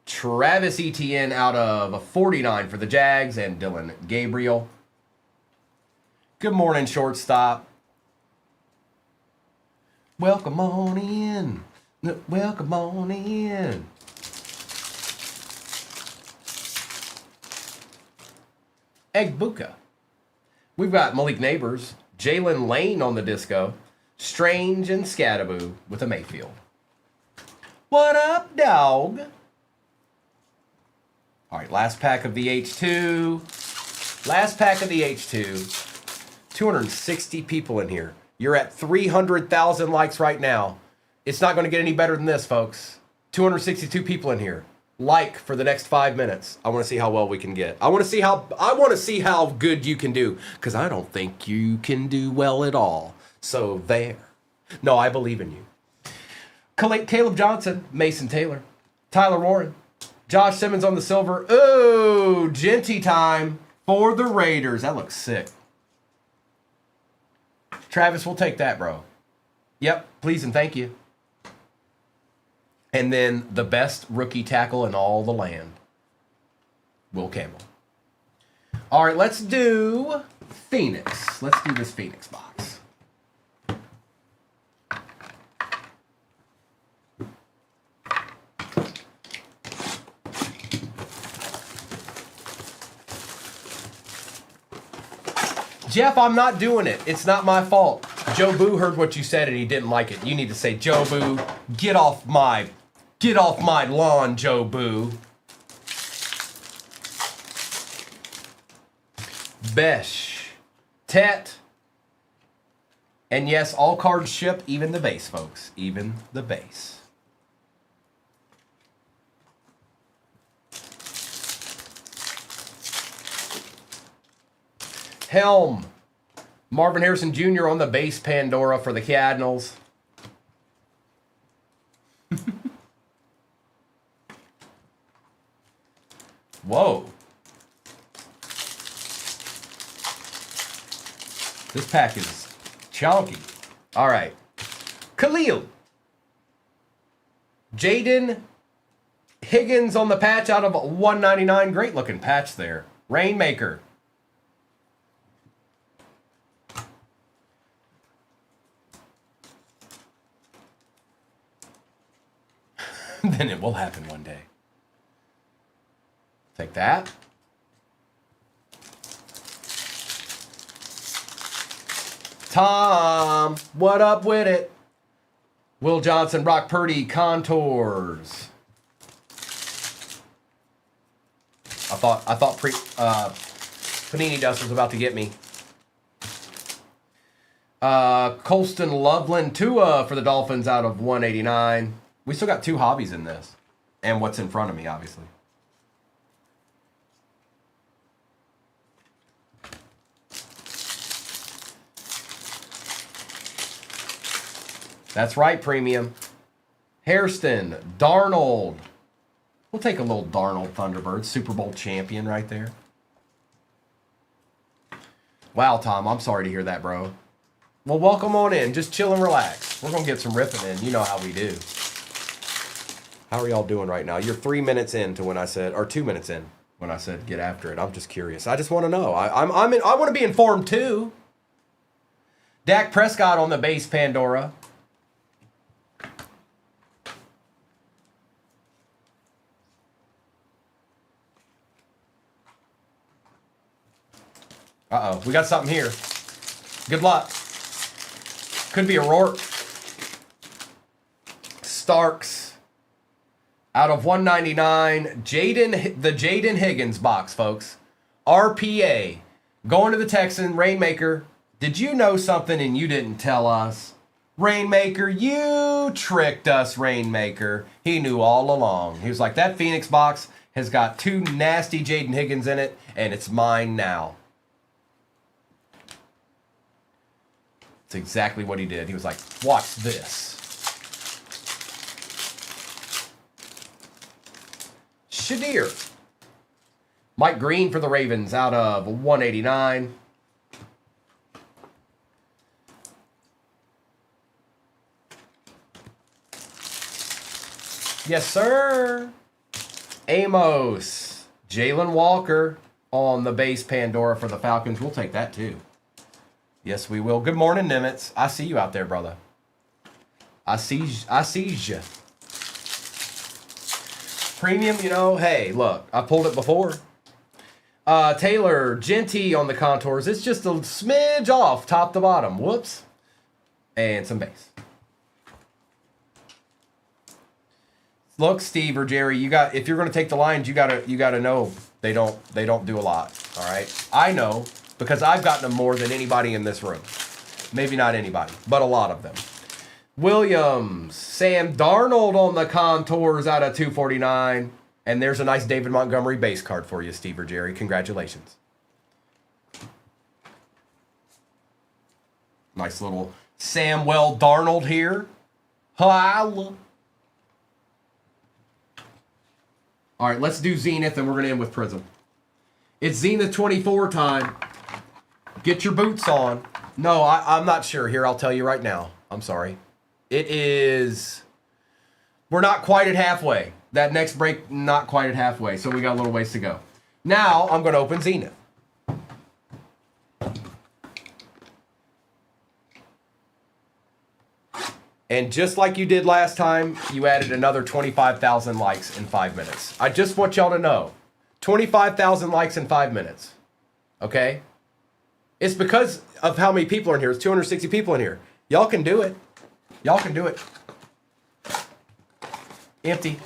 [SPEAKER 1] Travis Etienne out of a 49 for the Jags, and Dylan Gabriel. Good morning, shortstop. Welcome on in. Welcome on in. Egbuka. We've got Malik Neighbors, Jalen Lane on the disco, Strange and Scattaboo with a Mayfield. What up, dog? All right, last pack of the H2. Last pack of the H2. 260 people in here. You're at 300,000 likes right now. It's not going to get any better than this, folks. 262 people in here. Like for the next 5 minutes. I want to see how well we can get. I want to see how good you can do, because I don't think you can do well at all. So there. No, I believe in you. Caleb Johnson, Mason Taylor, Tyler Warren, Josh Simmons on the silver. Oh, Genty time for the Raiders. That looks sick. Travis, we'll take that, bro. Yep, please and thank you. And then the best rookie tackle in all the land, Will Campbell. All right, let's do Phoenix. Let's do this Phoenix box. Jeff, I'm not doing it. It's not my fault. Joe Boo heard what you said and he didn't like it. You need to say, Joe Boo, get off my lawn, Joe Boo. Besh, Tet, and yes, all cards ship, even the base, folks. Even the base. Helm, Marvin Harrison Jr. on the base Pandora for the Cardinals. Whoa. This pack is chunky. All right. Khalil. Jaden Higgins on the patch out of 199. Great looking patch there. Rainmaker. Then it will happen one day. Take that. Tom, what up with it? Will Johnson, Brock Purdy, Contours. I thought Panini Dust was about to get me. Colston Loveland Tua for the Dolphins out of 189. We still got two hobbies in this. And what's in front of me, obviously. That's right, Premium. Hairston, Darnold. We'll take a little Darnold Thunderbird. Super Bowl champion right there. Wow, Tom, I'm sorry to hear that, bro. Well, welcome on in. Just chill and relax. We're going to get some ripping in. You know how we do. How are y'all doing right now? You're 3 minutes into when I said, or 2 minutes in when I said get after it. I'm just curious. I just want to know. I want to be informed too. Dak Prescott on the base Pandora. Uh-oh. We got something here. Good luck. Could be a Rourke. Starks. Out of 199. The Jaden Higgins box, folks. RPA. Going to the Texan. Rainmaker. Did you know something and you didn't tell us? Rainmaker, you tricked us, Rainmaker. He knew all along. He was like, that Phoenix box has got 2 nasty Jaden Higgins in it, and it's mine now. It's exactly what he did. He was like, watch this. Shadir. Mike Green for the Ravens out of 189. Yes, sir. Amos. Jalen Walker on the base Pandora for the Falcons. We'll take that too. Yes, we will. Good morning, Nimitz. I see you out there, brother. I see you. Premium, you know, hey, look, I pulled it before. Taylor, Genty on the contours. It's just a smidge off top to bottom. Whoops. And some base. Look, Steve or Jerry, if you're going to take the Lions, you gotta know they don't do a lot. All right, I know because I've gotten them more than anybody in this room. Maybe not anybody, but a lot of them. Williams, Sam Darnold on the contours out of 249, and there's a nice David Montgomery base card for you, Steve or Jerry. Congratulations. Nice little Samwell Darnold here. Holla. All right, let's do Zenith, and we're going to end with Prism. It's Zenith 24 time. Get your boots on. No, I'm not sure. Here, I'll tell you right now. I'm sorry. It is... We're not quite at halfway. That next break, not quite at halfway, so we got a little ways to go. Now, I'm going to open Zenith. And just like you did last time, you added another 25,000 likes in 5 minutes. I just want y'all to know. 25,000 likes in 5 minutes. Okay? It's because of how many people are in here. It's 260 people in here. Y'all can do it. Y'all can do it. Empty.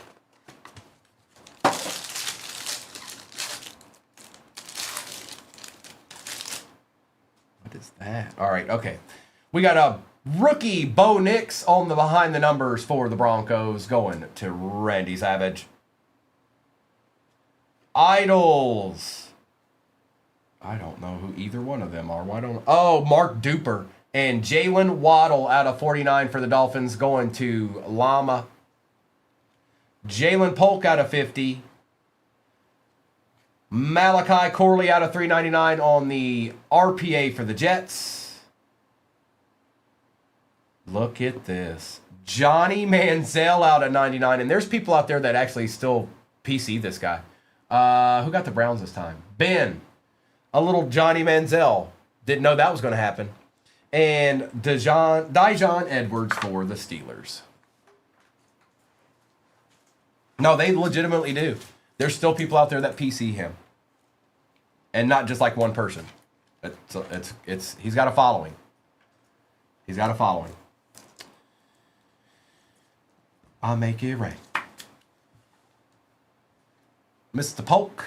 [SPEAKER 1] What is that? All right, okay. We got a rookie Bo Nix on the behind the numbers for the Broncos going to Randy Savage. Idols. I don't know who either one of them are. Why don't... Oh, Mark Duper and Jalen Waddle out of 49 for the Dolphins going to Llama. Jalen Polk out of 50. Malachi Corley out of 399 on the RPA for the Jets. Look at this. Johnny Manziel out of 99. And there's people out there that actually still PC this guy. Who got the Browns this time? Ben. A little Johnny Manziel. Didn't know that was going to happen. And Dijon Edwards for the Steelers. No, they legitimately do. There's still people out there that PC him. And not just like one person. He's got a following. He's got a following. I'll make it rain. Mr. Polk.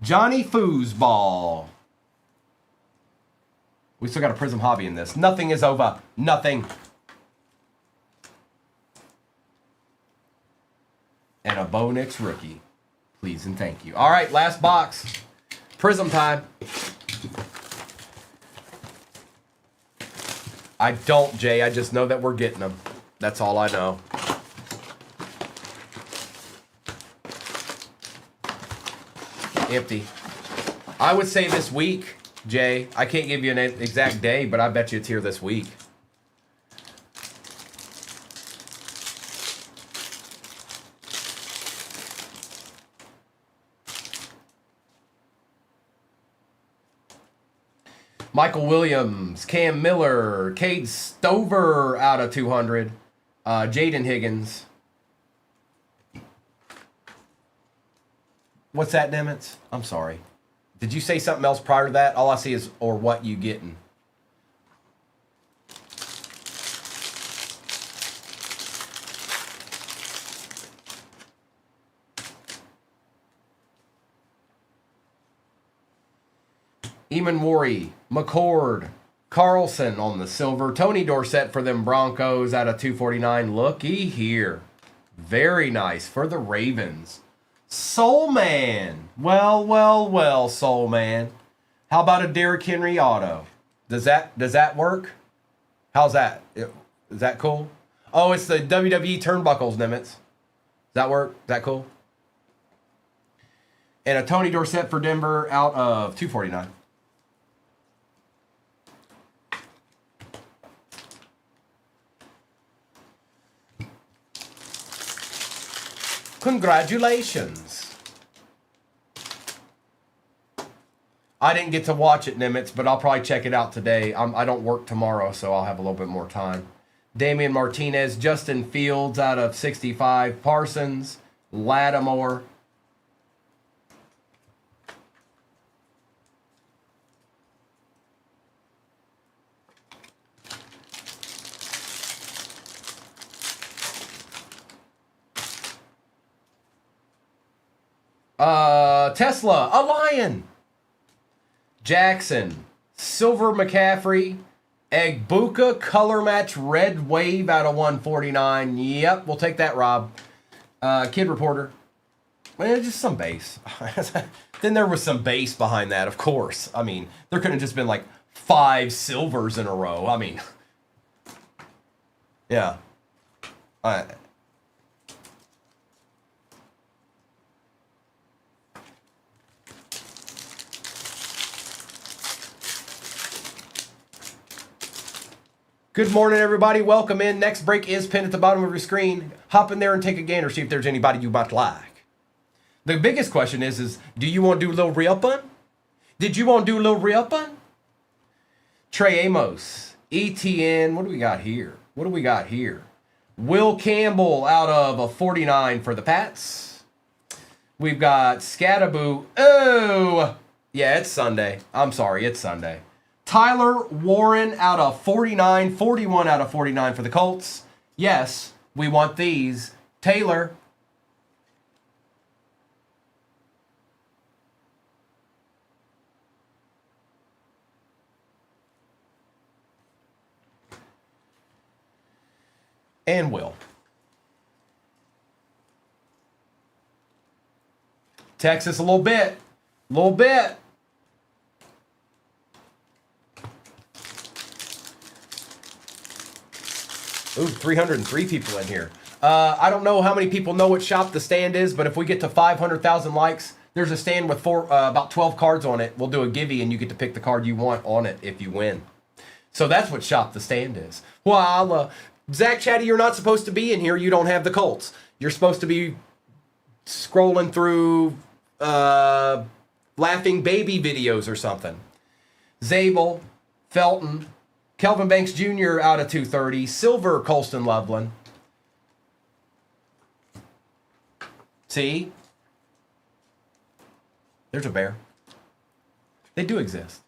[SPEAKER 1] Johnny Foosball. We still got a Prism hobby in this. Nothing is over. Nothing. And a Bo Nix rookie. Please and thank you. All right, last box. Prism time. I don't, Jay. I just know that we're getting them. That's all I know. Empty. I would say this week, Jay. I can't give you an exact day, but I bet you it's here this week. Michael Williams, Cam Miller, Cade Stover out of 200. Jaden Higgins. What's that, Nimitz? I'm sorry. Did you say something else prior to that? All I see is, or what you getting? Eamon Worry, McCord, Carlson on the silver. Tony Dorsett for them Broncos out of 249. Looky here. Very nice for the Ravens. Soul Man. Well, Soul Man. How about a Derrick Henry auto? Does that work? How's that? Is that cool? Oh, it's the WWE turnbuckles, Nimitz. Does that work? Is that cool? And a Tony Dorsett for Denver out of 249. Congratulations. I didn't get to watch it, Nimitz, but I'll probably check it out today. I don't work tomorrow, so I'll have a little bit more time. Damian Martinez, Justin Fields out of 65. Parsons, Lattimore. Tesla, a Lion. Jackson, Silver McCaffrey, Egbuka, color match, red wave out of 149. Yep, we'll take that, Rob. Kid Reporter. Well, just some base. Then there was some base behind that, of course. I mean, there couldn't have just been like 5 silvers in a row. I mean, yeah. Good morning, everybody. Welcome in. Next break is pinned at the bottom of your screen. Hop in there and take a gander, see if there's anybody you might like. The biggest question is do you want to do a little ripping? Did you want to do a little ripping? Trey Amos, ETN. What do we got here? Will Campbell out of a 49 for the Pats. We've got Scattaboo. Oh, yeah, it's Sunday. I'm sorry, it's Sunday. Tyler Warren out of 49, 41 out of 49 for the Colts. Yes, we want these. Taylor. And Will. Texas a little bit. Ooh, 303 people in here. I don't know how many people know what Shop the Stand is, but if we get to 500,000 likes, there's a stand with about 12 cards on it. We'll do a givey, and you get to pick the card you want on it if you win. So that's what Shop the Stand is. Well, Zach Chatty, you're not supposed to be in here. You don't have the Colts. You're supposed to be scrolling through laughing baby videos or something. Zabel, Felton, Kelvin Banks Jr. out of 230. Silver, Colston Loveland. See? There's a bear. They do exist.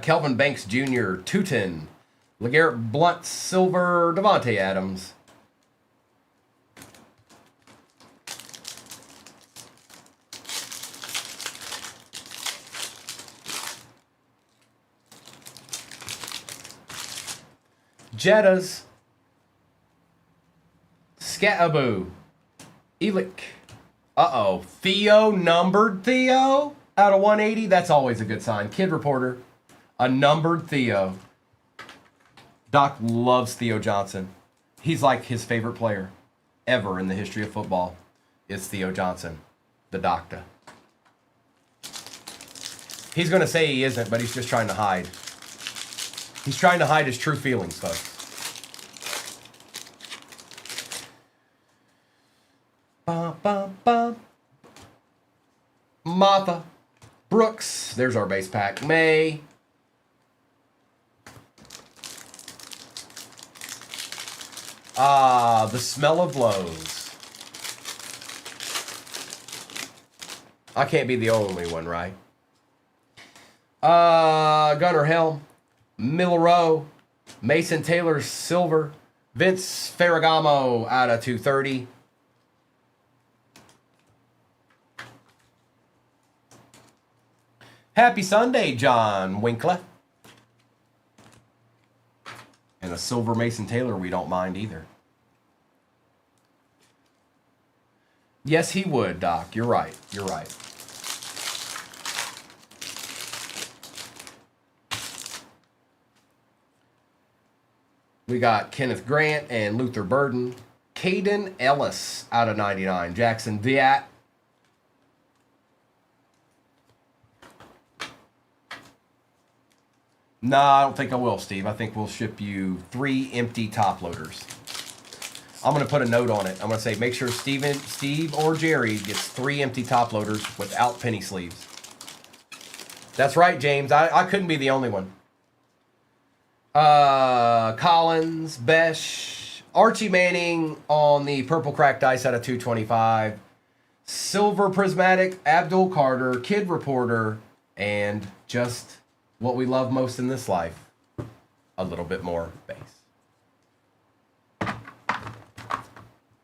[SPEAKER 1] Kelvin Banks Jr., Tootin, LeGarrette Blunt, Silver, Devontae Adams. Jettas, Scattaboo, Elick. Uh-oh, Theo, numbered Theo out of 180. That's always a good sign. Kid Reporter, a numbered Theo. Doc loves Theo Johnson. He's like his favorite player ever in the history of football is Theo Johnson, the doctor. He's going to say he isn't, but he's just trying to hide. He's trying to hide his true feelings, folks. Bum, bum, bum. Martha Brooks. There's our base pack. May. The smell of blows. I can't be the only one, right? Gunnar Helm, Milrow, Mason Taylor Silver, Vince Ferragamo out of 230. Happy Sunday, John Winkler. And a silver Mason Taylor we don't mind either. Yes, he would, Doc. You're right. You're right. We got Kenneth Grant and Luther Burden. Caden Ellis out of 99. Jackson Viat. No, I don't think I will, Steve. I think we'll ship you 3 empty top loaders. I'm going to put a note on it. I'm going to say make sure Steve or Jerry gets 3 empty top loaders without penny sleeves. That's right, James. I couldn't be the only one. Collins, Besh, Archie Manning on the purple cracked ice out of 225. Silver Prismatic, Abdul Carter, Kid Reporter, and just what we love most in this life, a little bit more base.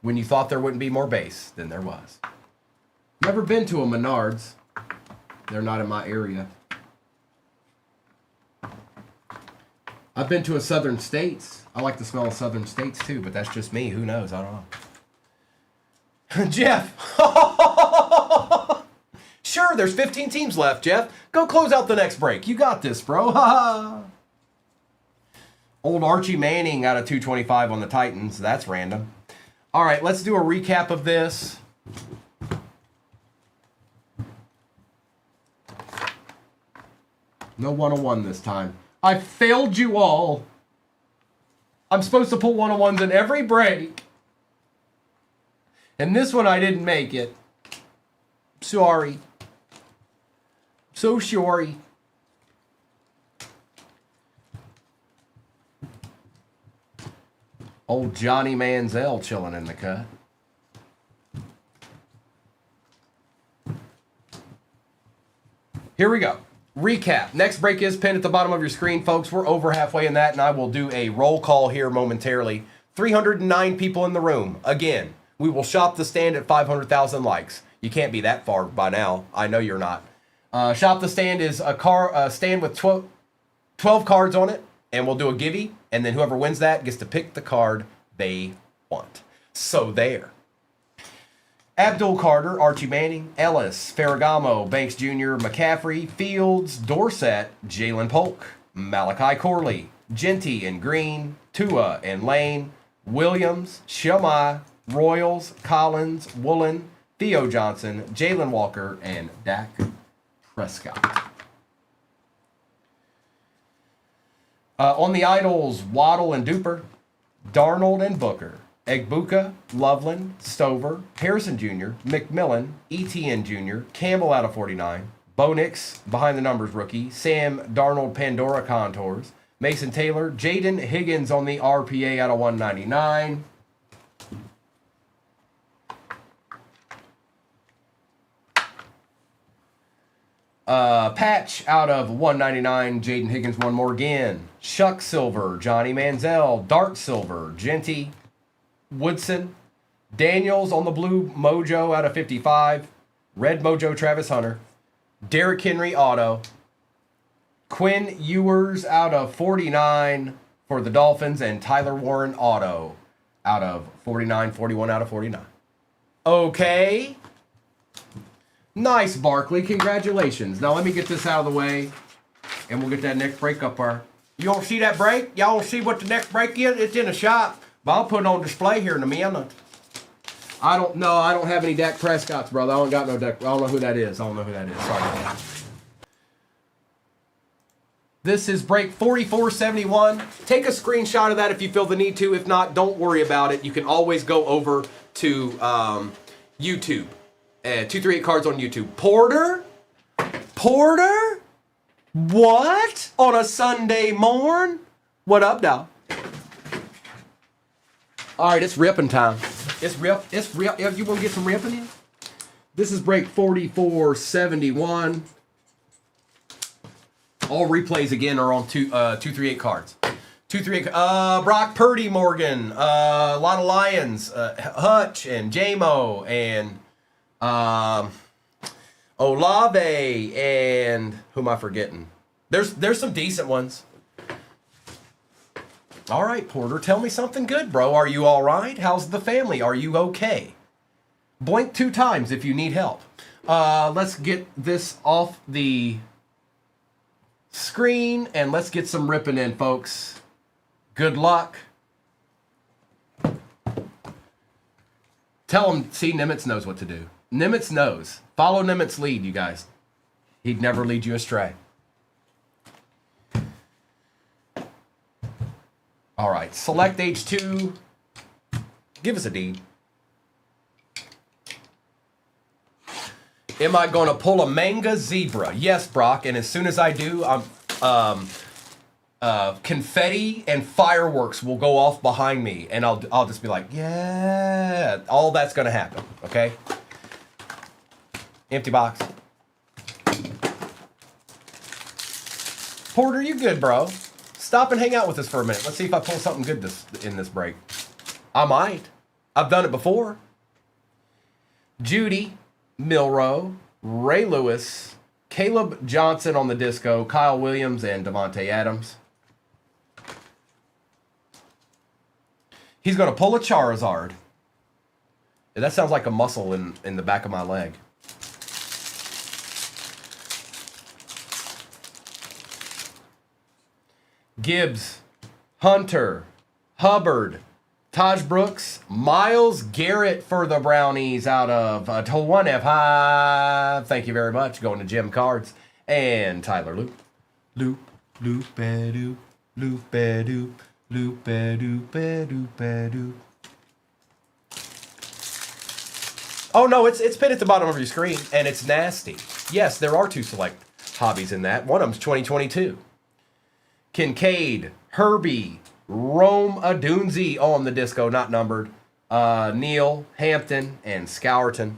[SPEAKER 1] When you thought there wouldn't be more base, then there was. Never been to a Menards. They're not in my area. I've been to a Southern States. I like the smell of Southern States too, but that's just me. Who knows? I don't know. Jeff. Sure, there's 15 teams left, Jeff. Go close out the next break. You got this, bro. Old Archie Manning out of 225 on the Titans. That's random. All right, let's do a recap of this. No 101 this time. I failed you all. I'm supposed to pull 101s in every break. And this one I didn't make it. Sorry. So sorry. Old Johnny Manziel chilling in the cut. Here we go. Recap. Next break is pinned at the bottom of your screen, folks. We're over halfway in that, and I will do a roll call here momentarily. 309 people in the room. Again, we will shop the stand at 500,000 likes. You can't be that far by now. I know you're not. Shop the stand is a stand with 12 cards on it, and we'll do a givey, and then whoever wins that gets to pick the card they want. So there. Abdul Carter, Archie Manning, Ellis, Ferragamo, Banks Jr., McCaffrey, Fields, Dorsett, Jalen Polk, Malachi Corley, Genty and Green, Tua and Lane, Williams, Shammai, Royals, Collins, Woolen, Theo Johnson, Jalen Walker, and Dak Prescott. On the Idols, Waddle and Duper, Darnold and Booker, Egbuka, Loveland, Stover, Harrison Jr., McMillan, ETN Jr., Campbell out of 49, Bo Nix, behind the numbers rookie, Sam Darnold Pandora Contours, Mason Taylor, Jaden Higgins on the RPA out of 199. Patch out of 199, Jaden Higgins one more again. Shuck Silver, Johnny Manziel, Dart Silver, Genty, Woodson, Daniels on the blue Mojo out of 55, Red Mojo Travis Hunter, Derrick Henry auto, Quinn Ewers out of 49 for the Dolphins, and Tyler Warren auto out of 49, 41 out of 49. Okay. Nice, Barkley. Congratulations. Now let me get this out of the way, and we'll get that next break up there. You don't see that break? Y'all don't see what the next break is? It's in the shop, but I'll put it on display here in a minute. I don't know. I don't have any Dak Prescotts, brother. I don't got no Dak. I don't know who that is. Sorry about that. This is break 4471. Take a screenshot of that if you feel the need to. If not, don't worry about it. You can always go over to YouTube. 238 cards on YouTube. Porter? Porter? What? On a Sunday morn? What up, dog? All right, it's ripping time. It's rip. It's rip. You want to get some ripping in? This is break 4471. All replays again are on 238 cards. 238. Brock Purdy, Morgan. A lot of Lions. Hutch and JMO and Olave and who am I forgetting? There's some decent ones. All right, Porter, tell me something good, bro. Are you all right? How's the family? Are you okay? Blink 2 times if you need help. Let's get this off the screen and let's get some ripping in, folks. Good luck. Tell him, see, Nimitz knows what to do. Nimitz knows. Follow Nimitz's lead, you guys. He'd never lead you astray. All right, select H2. Give us a D. Am I going to pull a manga zebra? Yes, Brock. And as soon as I do, confetti and fireworks will go off behind me, and I'll just be like, yeah. All that's going to happen. Okay. Empty box. Porter, you good, bro? Stop and hang out with us for a minute. Let's see if I pull something good in this break. I might. I've done it before. Judy, Milrow, Ray Lewis, Caleb Johnson on the disco, Kyle Williams, and Devontae Adams. He's going to pull a Charizard. That sounds like a muscle in the back of my leg. Gibbs, Hunter, Hubbard, Taj Brooks, Miles Garrett for the Brownies out of 1F5. Thank you very much. Going to Jim Cards. And Tyler Loop. Loop, loop-a-doop, loop-a-doop, loop-a-doop-a-doop-a-doop. Oh, no, it's pinned at the bottom of your screen, and it's nasty. Yes, there are 2 select hobbies in that. One of them's 2022. Kincaid, Herbie, Rome Adunzi on the disco, not numbered. Neil, Hampton, and Scourton.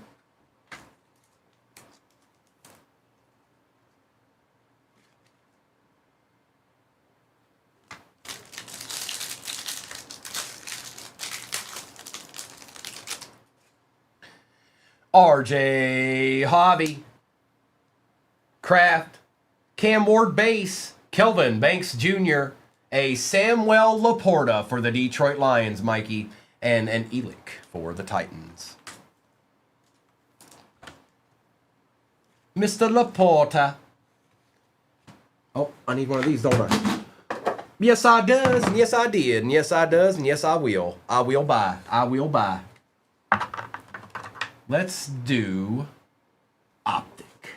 [SPEAKER 1] RJ Hobby, Kraft, Cam Ward Base, Kelvin Banks Jr., a Samuel Laporta for the Detroit Lions, Mikey, and an Elick for the Titans. Mr. Laporta. Oh, I need one of these, don't I? Yes, I does, and yes, I did, and yes, I does, and yes, I will. I will buy. I will buy. Let's do Optic.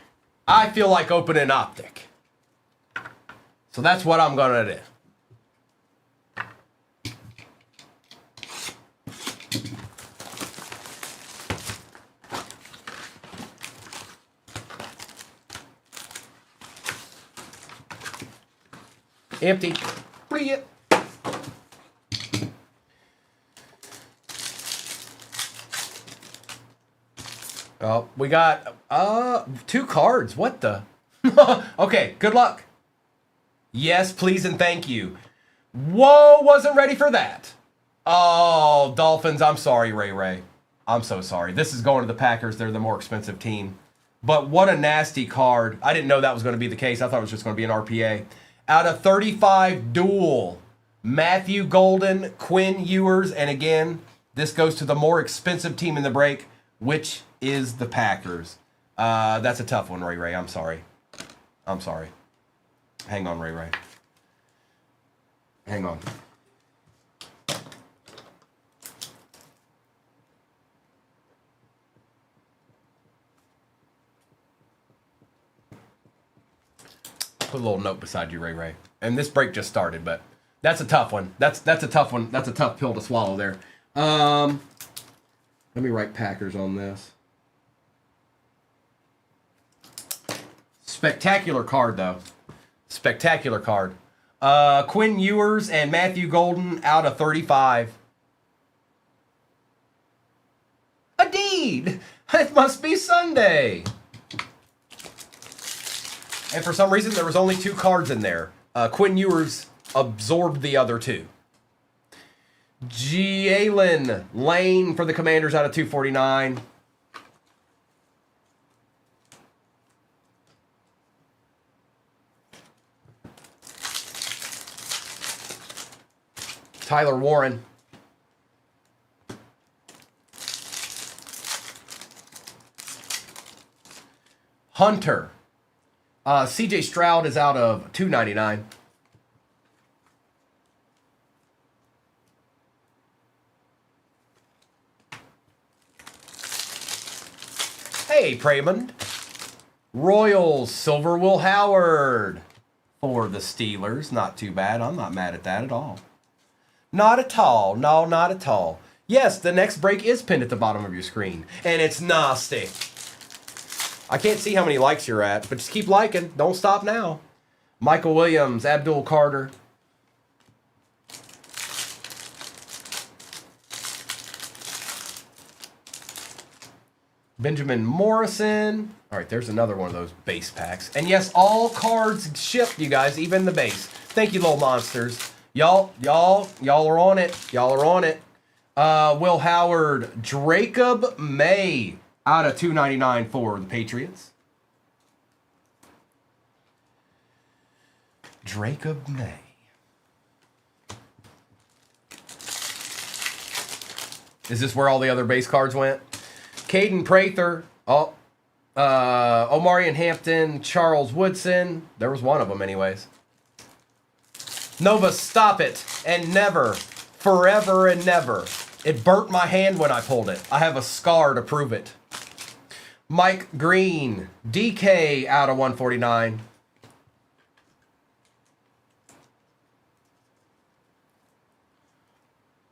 [SPEAKER 1] I feel like opening Optic. So that's what I'm going to do. Empty. Bring it. Oh, we got 2 cards. What the? Okay, good luck. Yes, please, and thank you. Whoa, wasn't ready for that. Oh, Dolphins, I'm sorry, Ray. I'm so sorry. This is going to the Packers. They're the more expensive team. But what a nasty card. I didn't know that was going to be the case. I thought it was just going to be an RPA. Out of 35 dual, Matthew Golden, Quinn Ewers, and again, this goes to the more expensive team in the break, which is the Packers. That's a tough one, Ray. I'm sorry. I'm sorry. Hang on, Ray. Hang on. Put a little note beside you, Ray. And this break just started, but that's a tough one. That's a tough one. That's a tough pill to swallow there. Let me write Packers on this. Spectacular card, though. Spectacular card. Quinn Ewers and Matthew Golden out of 35. A deed! It must be Sunday. And for some reason, there was only 2 cards in there. Quinn Ewers absorbed the other 2. Jalen Lane for the Commanders out of 249. Tyler Warren. Hunter. CJ Stroud is out of 299. Hey, Praymond. Royals, Silver Will Howard for the Steelers. Not too bad. I'm not mad at that at all. Not at all. No, not at all. Yes, the next break is pinned at the bottom of your screen. And it's nasty. I can't see how many likes you're at, but just keep liking. Don't stop now. Michael Williams, Abdul Carter. Benjamin Morrison. All right, there's another one of those base packs. And yes, all cards shipped, you guys, even the base. Thank you, little monsters. Y'all are on it. Y'all are on it. Will Howard, Jacob May out of 299 for the Patriots. Jacob May. Is this where all the other base cards went? Caden Prather. Oh, Omarion Hampton, Charles Woodson. There was one of them anyways. Nova, stop it. And never. Forever and never. It burnt my hand when I pulled it. I have a scar to prove it. Mike Green. DK out of 149.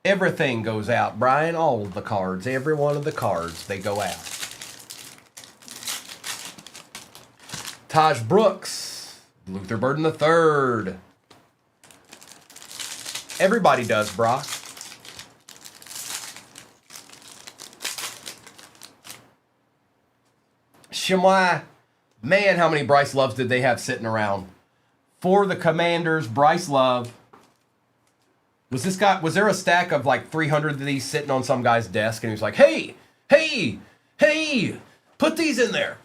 [SPEAKER 1] Everything goes out, Brian. All of the cards. Every one of the cards, they go out. Taj Brooks. Luther Burden III. Everybody does, Brock. Shemai. Man, how many Bryce Loves did they have sitting around? For the Commanders, Bryce Love. Was there a stack of like 300 of these sitting on some guy's desk and he was like, hey, put these in there.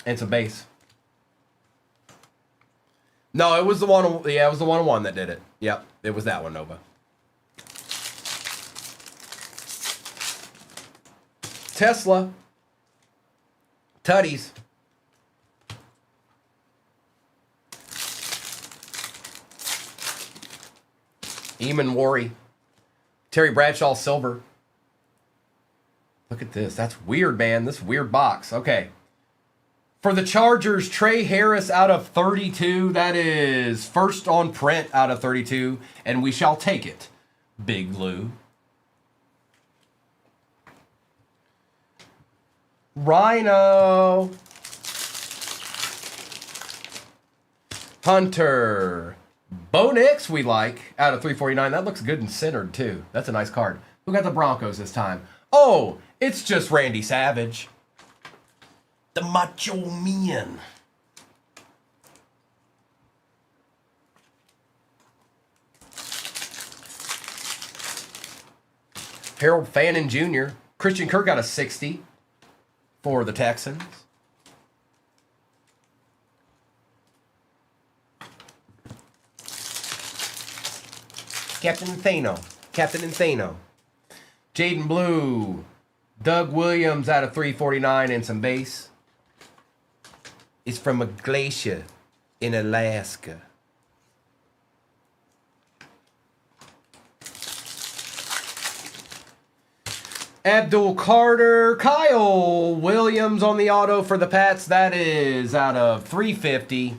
[SPEAKER 1] And it's a base. No, it was the one, yeah, it was the 1-1 that did it. Yep, it was that one, Nova. Tesla. Tutties. Eamon Worry. Terry Bradshaw Silver. Look at this. That's weird, man. This weird box. Okay. For the Chargers, Trey Harris out of 32. That is first on print out of 32. And we shall take it. Big Lou. Rhino. Hunter. Bo Nix we like out of 349. That looks good and centered too. That's a nice card. Who got the Broncos this time? Oh, it's just Randy Savage. The Macho Man. Harold Fannin Jr. Christian Kirk got a 60 for the Texans. Captain Thano. Jaden Blue. Doug Williams out of 349 and some base. It's from a glacier in Alaska. Abdul Carter. Kyle Williams on the auto for the Pats. That is out of 350.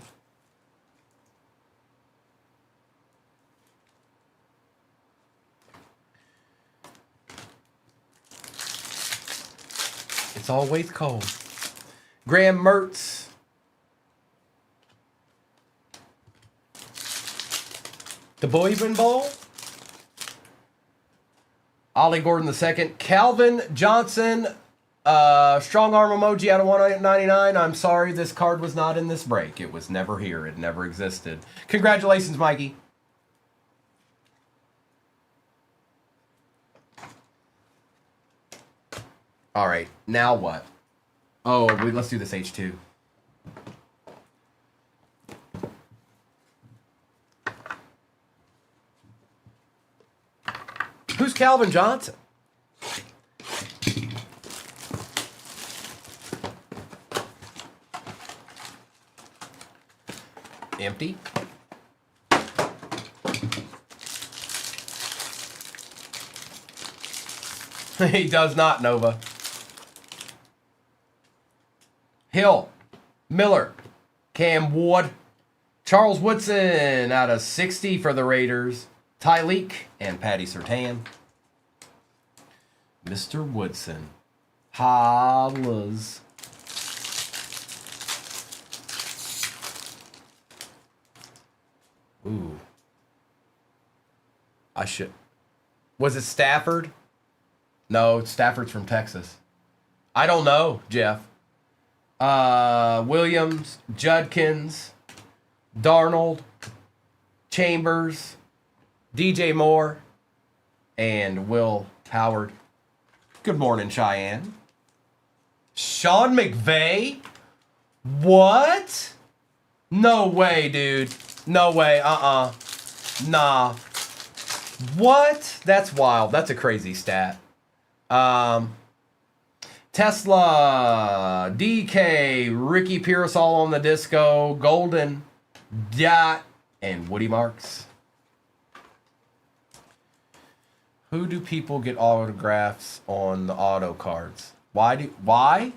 [SPEAKER 1] It's always cold. Graham Mertz. The Boyman Bowl. Ollie Gordon II. Calvin Johnson. Strong arm emoji out of 199. I'm sorry this card was not in this break. It was never here. It never existed. Congratulations, Mikey. All right, now what? Oh, let's do this H2. Who's Calvin Johnson? Empty. He does not, Nova. Hill, Miller, Cam Ward, Charles Woodson out of 60 for the Raiders. Tyleek and Patty Surtain. Mr. Woodson. Hollers. Ooh. I should. Was it Stafford? No, Stafford's from Texas. I don't know, Jeff. Williams, Judkins, Darnold, Chambers, DJ Moore, and Will Howard. Good morning, Cheyenne. Sean McVay? What? No way, dude. No way. Nah. What? That's wild. That's a crazy stat. Tesla, DK, Ricky Pearsall on the disco, Golden, Dot, and Woody Marks. Who do people get autographs on the auto cards? Why?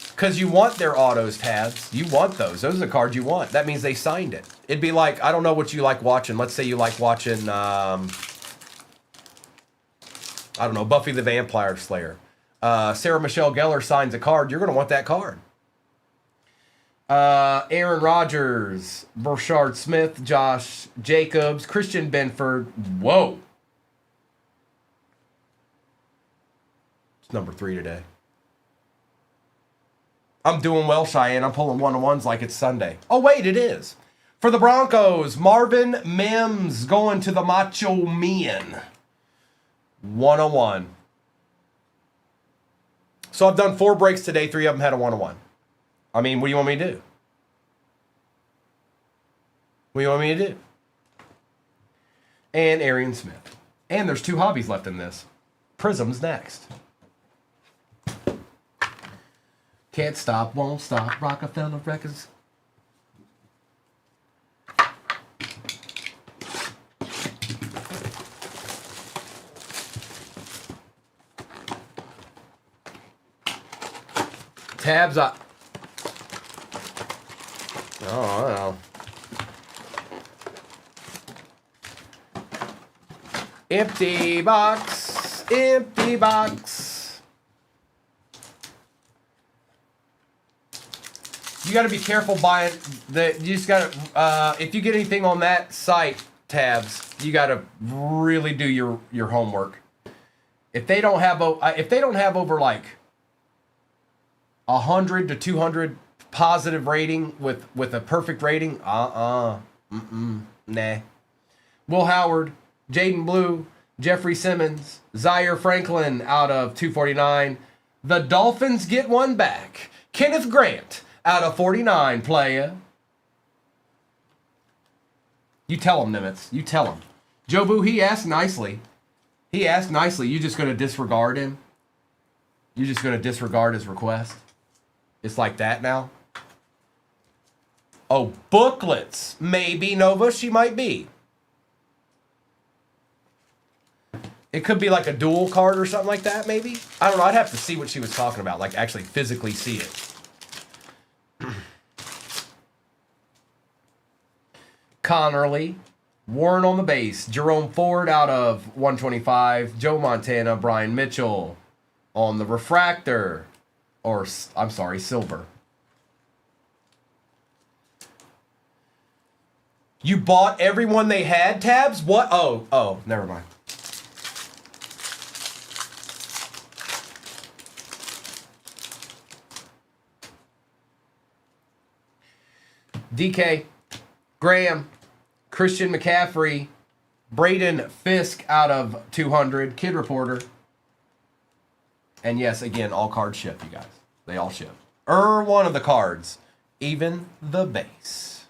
[SPEAKER 1] Because you want their autos tabs. You want those. Those are the cards you want. That means they signed it. It'd be like, I don't know what you like watching. Let's say you like watching, I don't know, Buffy the Vampire Slayer. Sarah Michelle Gellar signs a card. You're going to want that card. Aaron Rodgers, Burchard Smith, Josh Jacobs, Christian Benford. Whoa. It's number 3 today. I'm doing well, Cheyenne. I'm pulling one-on-ones like it's Sunday. Oh, wait, it is. For the Broncos, Marvin Mims going to the Macho Man. 101. So I've done 4 breaks today. 3 of them had a 101. I mean, what do you want me to do? What do you want me to do? And Arian Smith. And there's 2 hobbies left in this. Prism's next. Can't stop, won't stop. Rockefeller Records. Tabs up. Oh, empty box. Empty box. You got to be careful buying the. You just got to. If you get anything on that site, Tabs, you got to really do your homework. If they don't have over like 100 to 200 positive rating with a perfect rating, nah. Will Howard, Jaden Blue, Jeffrey Simmons, Zaire Franklin out of 249. The Dolphins get one back. Kenneth Grant out of 49, playa. You tell him, Nimitz. You tell him. Jobu, he asked nicely. You just going to disregard him? You're just going to disregard his request? It's like that now? Oh, booklets. Maybe, Nova, she might be. It could be like a dual card or something like that, maybe? I don't know. I'd have to see what she was talking about, like actually physically see it. Connerly. Warren on the base. Jerome Ford out of 125. Joe Montana. Brian Mitchell on the refractor. Or, I'm sorry, silver. You bought everyone they had, Tabs? What? Oh, never mind. DK, Graham, Christian McCaffrey, Braden Fisk out of 200, Kid Reporter. And yes, again, all cards ship, you guys. They all ship. One of the cards, even the base.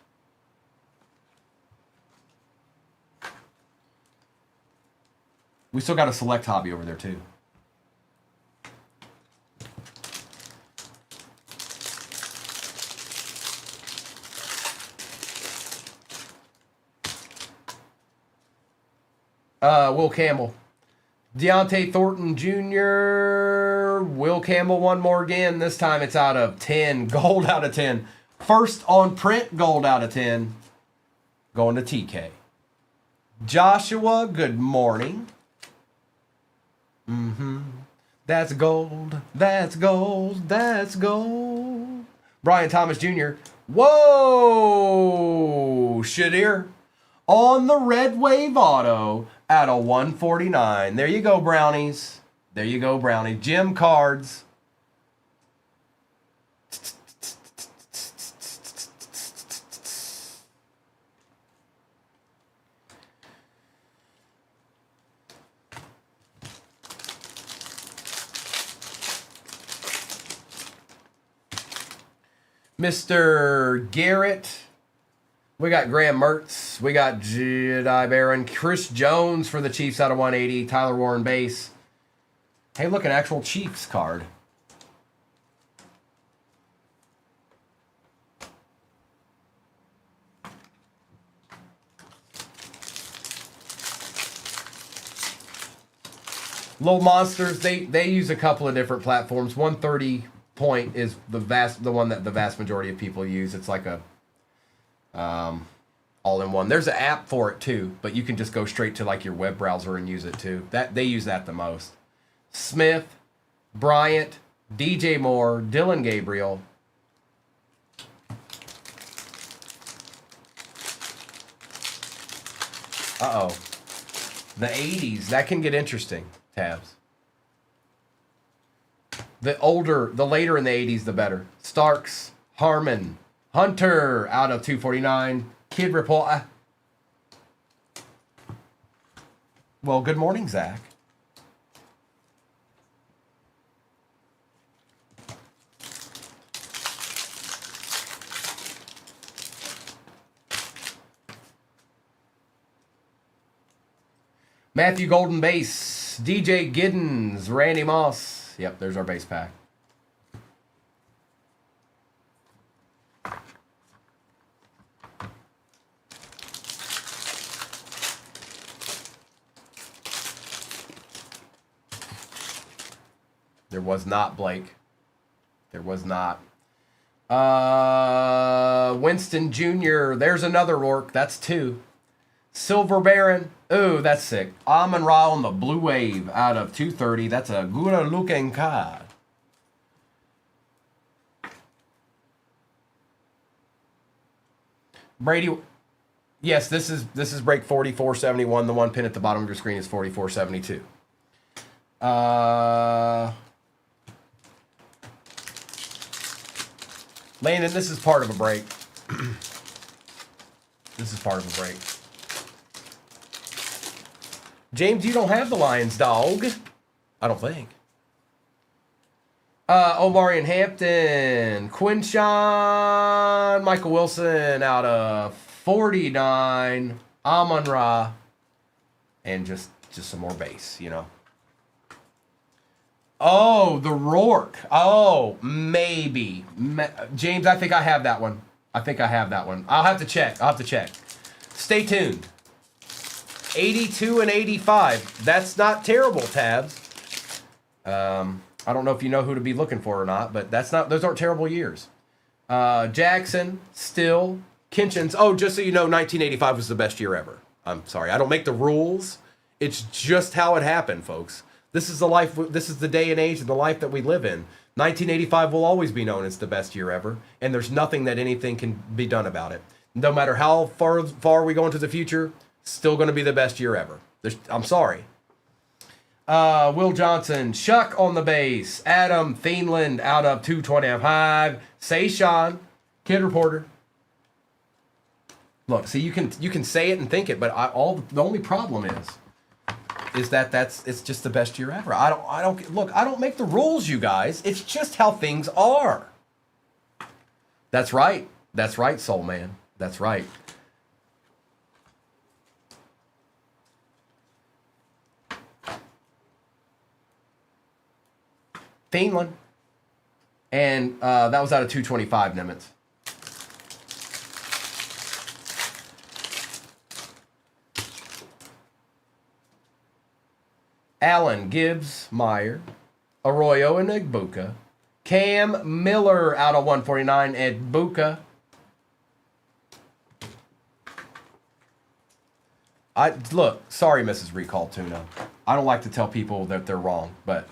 [SPEAKER 1] We still got a select hobby over there, too. Will Campbell. Deontay Thornton Jr. Will Campbell one more again. This time it's out of 10. Gold out of 10. First on print, gold out of 10. Going to TK. Joshua, good morning. That's gold. That's gold. That's gold. Brian Thomas Jr. Whoa! Shadir. On the Red Wave Auto at a 149. There you go, Brownies. There you go, Brownies. Gem cards. Mr. Garrett. We got Graham Mertz. We got Jedi Baron. Chris Jones for the Chiefs out of 180. Tyler Warren base. Hey, look, an actual Chiefs card. Little Monsters, they use a couple of different platforms. 130 point is the one that the vast majority of people use. It's like a all-in-one. There's an app for it too, but you can just go straight to like your web browser and use it too. They use that the most. Smith, Bryant, DJ Moore, Dylan Gabriel. The 80s, that can get interesting, Tabs. The later in the 80s, the better. Starks, Harmon, Hunter out of 249. Kid Report. Well, good morning, Zach. Matthew Golden base. DJ Giddens. Randy Moss. Yep, there's our base pack. There was not, Blake. There was not. Winston Jr. There's another Rourke. That's 2. Silver Baron. Ooh, that's sick. Amon-Ra on the Blue Wave out of 230. That's a good looking card. Brady. Yes, this is break 4471. The one pin at the bottom of your screen is 4472. Landon, this is part of a break. This is part of a break. James, you don't have the Lions, dog. I don't think. Omarion Hampton. Quinshawn. Michael Wilson out of 49. Amon-Ra. And just some more base, you know. Oh, the Rourke. Oh, maybe. James, I think I have that one. I'll have to check. Stay tuned. 82 and 85. That's not terrible, Tabs. I don't know if you know who to be looking for or not, but those aren't terrible years. Jackson, Still, Kinchins. Oh, just so you know, 1985 was the best year ever. I'm sorry. I don't make the rules. It's just how it happened, folks. This is the life. This is the day and age and the life that we live in. 1985 will always be known as the best year ever, and there's nothing that anything can be done about it. No matter how far we go into the future, still going to be the best year ever. I'm sorry. Will Johnson, Shuck on the base. Adam Thienland out of 225. Say Sean, Kid Reporter. Look, see, you can say it and think it, but the only problem is that it's just the best year ever. I don't make the rules, you guys. It's just how things are. That's right. That's right, Soul Man. That's right. Thienland. And that was out of 225 Nimitz. Allen, Gibbs, Meyer, Arroyo, and Egbuka. Cam Miller out of 149, Egbuka. Look, sorry, Mrs. Recall Tuna. I don't like to tell people that they're wrong, but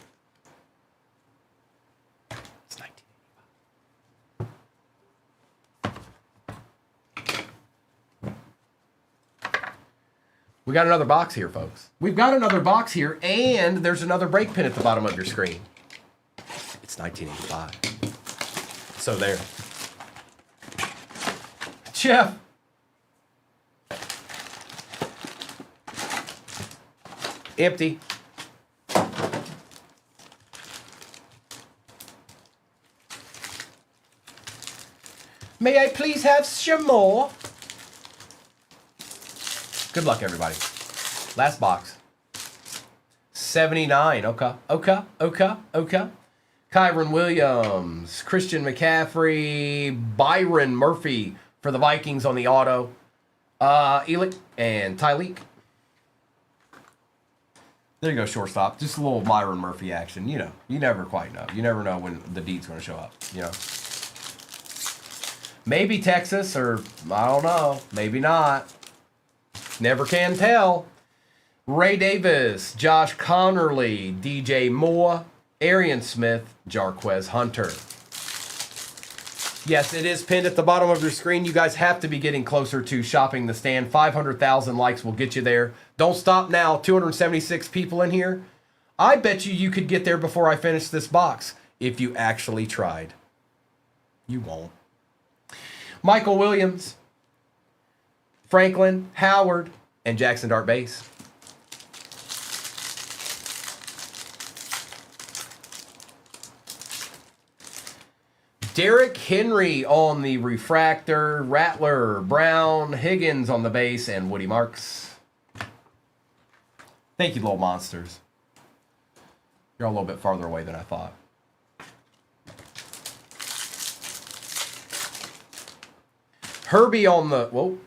[SPEAKER 1] it's 1985. We got another box here, folks. We've got another box here, and there's another break pin at the bottom of your screen. It's 1985. So there. Jeff. Empty. May I please have some more? Good luck, everybody. Last box. 79. Okay. Kyron Williams, Christian McCaffrey, Byron Murphy for the Vikings on the auto. Elick and Tyleek. There you go, shortstop. Just a little Byron Murphy action. You know, you never quite know. You never know when the D's going to show up, you know. Maybe Texas, or I don't know. Maybe not. Never can tell. Ray Davis, Josh Connerly, DJ Moore, Arian Smith, Jarquez Hunter. Yes, it is pinned at the bottom of your screen. You guys have to be getting closer to shopping the stand. 500,000 likes will get you there. Don't stop now. 276 people in here. I bet you could get there before I finish this box if you actually tried. You won't. Michael Williams, Franklin, Howard, and Jackson Dart Base. Derrick Henry on the refractor, Rattler, Brown, Higgins on the base, and Woody Marks. Thank you, little monsters. You're a little bit farther away than I thought. Herbie on the... Whoa.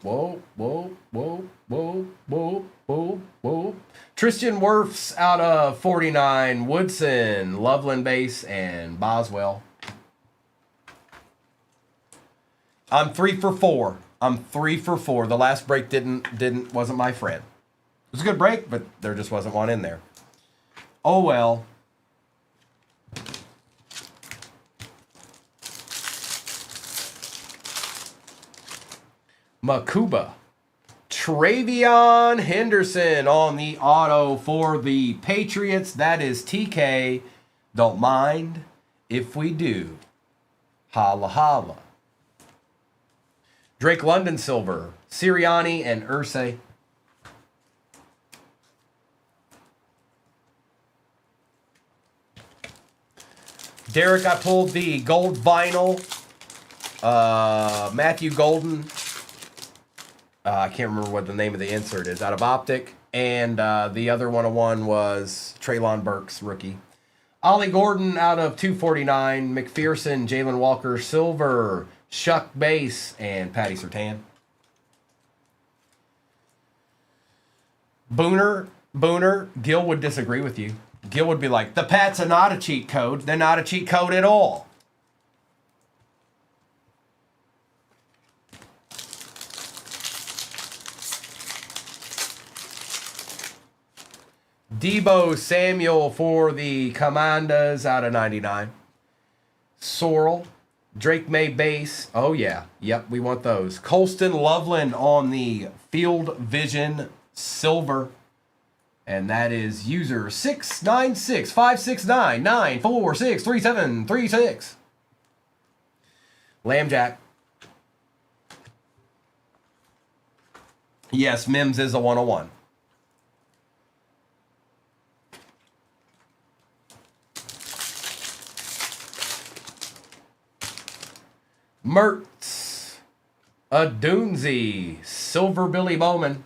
[SPEAKER 1] Tristan Wirfs out of 49. Woodson, Loveland base, and Boswell. I'm 3 for 4. I'm 3 for 4. The last break wasn't my friend. It was a good break, but there just wasn't one in there. Oh well. Makuba. Travion Henderson on the auto for the Patriots. That is TK. Don't mind if we do. Holla holla. Drake London Silver, Sirianni, and Irsay. Derek, I pulled the gold vinyl. Matthew Golden. I can't remember what the name of the insert is. Out of Optic. And the other 101 was Traylon Burks, rookie. Ollie Gordon out of 249. McPherson, Jalen Walker, Silver. Shuck Base, and Patty Surtain. Booner, Gil would disagree with you. Gil would be like, the Pats are not a cheat code. They're not a cheat code at all. Debo Samuel for the Commanders out of 99. Sorrell. Drake May base. Oh, yeah. Yep, we want those. Colston Loveland on the Field Vision silver. And that is user 696569994637336. Lambjack. Yes, Mims is a 101. Mertz, Adunzi, Silver Billy Bowman,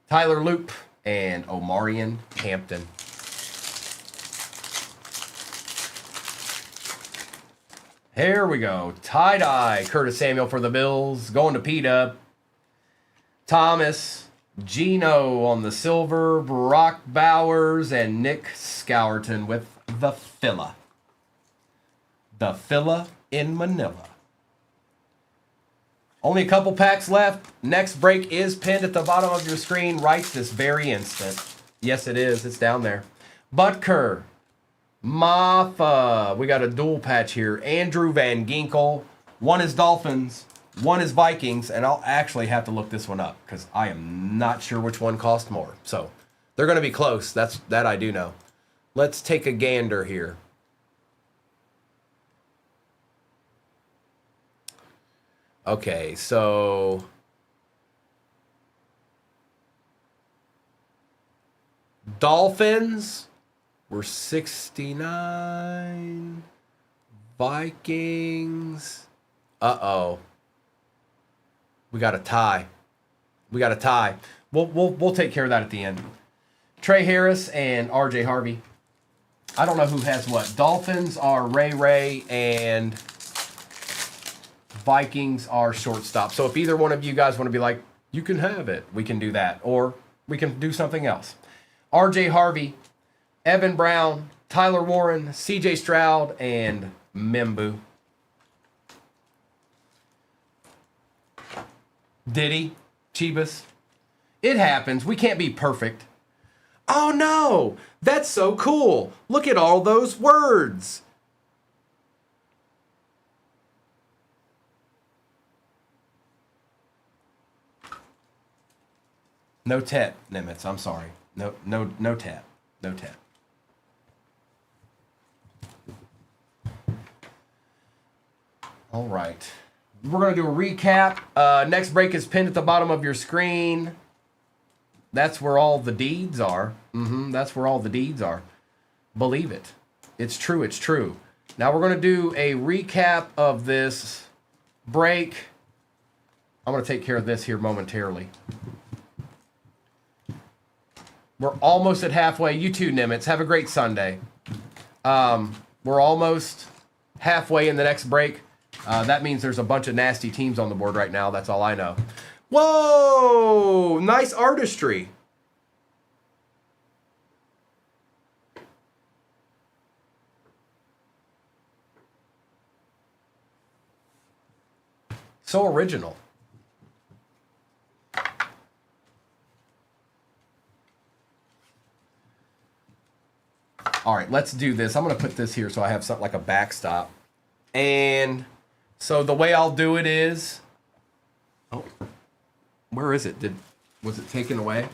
[SPEAKER 1] Tyler Loop, and Omarion Hampton. Here we go. Tie-dye, Curtis Samuel for the Bills. Going to P-Dub. Thomas, Gino on the silver. Brock Bowers and Nick Scourton with the Filla. The Filla in Manila. Only a couple packs left. Next break is pinned at the bottom of your screen right this very instant. Yes, it is. It's down there. Butker. Maffa. We got a dual patch here. Andrew Van Ginkel. One is Dolphins. One is Vikings. And I'll actually have to look this one up because I am not sure which one cost more. So they're going to be close. That I do know. Let's take a gander here. Okay, so Dolphins were 69. Vikings. Uh-oh. We got a tie. We got a tie. We'll take care of that at the end. Trey Harris and RJ Harvey. I don't know who has what. Dolphins are Ray and Vikings are shortstop. So if either one of you guys want to be like, you can have it, we can do that. Or we can do something else. RJ Harvey, Evan Brown, Tyler Warren, CJ Stroud, and Membu. Diddy, Chibas. It happens. We can't be perfect. Oh no, that's so cool. Look at all those words. No tap, Nimitz. I'm sorry. No tap. No tap. All right. We're going to do a recap. Next break is pinned at the bottom of your screen. That's where all the deeds are. That's where all the deeds are. Believe it. It's true. It's true. Now we're going to do a recap of this break. I'm going to take care of this here momentarily. We're almost at halfway. You too, Nimitz. Have a great Sunday. We're almost halfway in the next break. That means there's a bunch of nasty teams on the board right now. That's all I know. Whoa! Nice artistry. So original. All right, let's do this. I'm going to put this here so I have something like a backstop. And so the way I'll do it is... Oh, where is it? Was it taken away?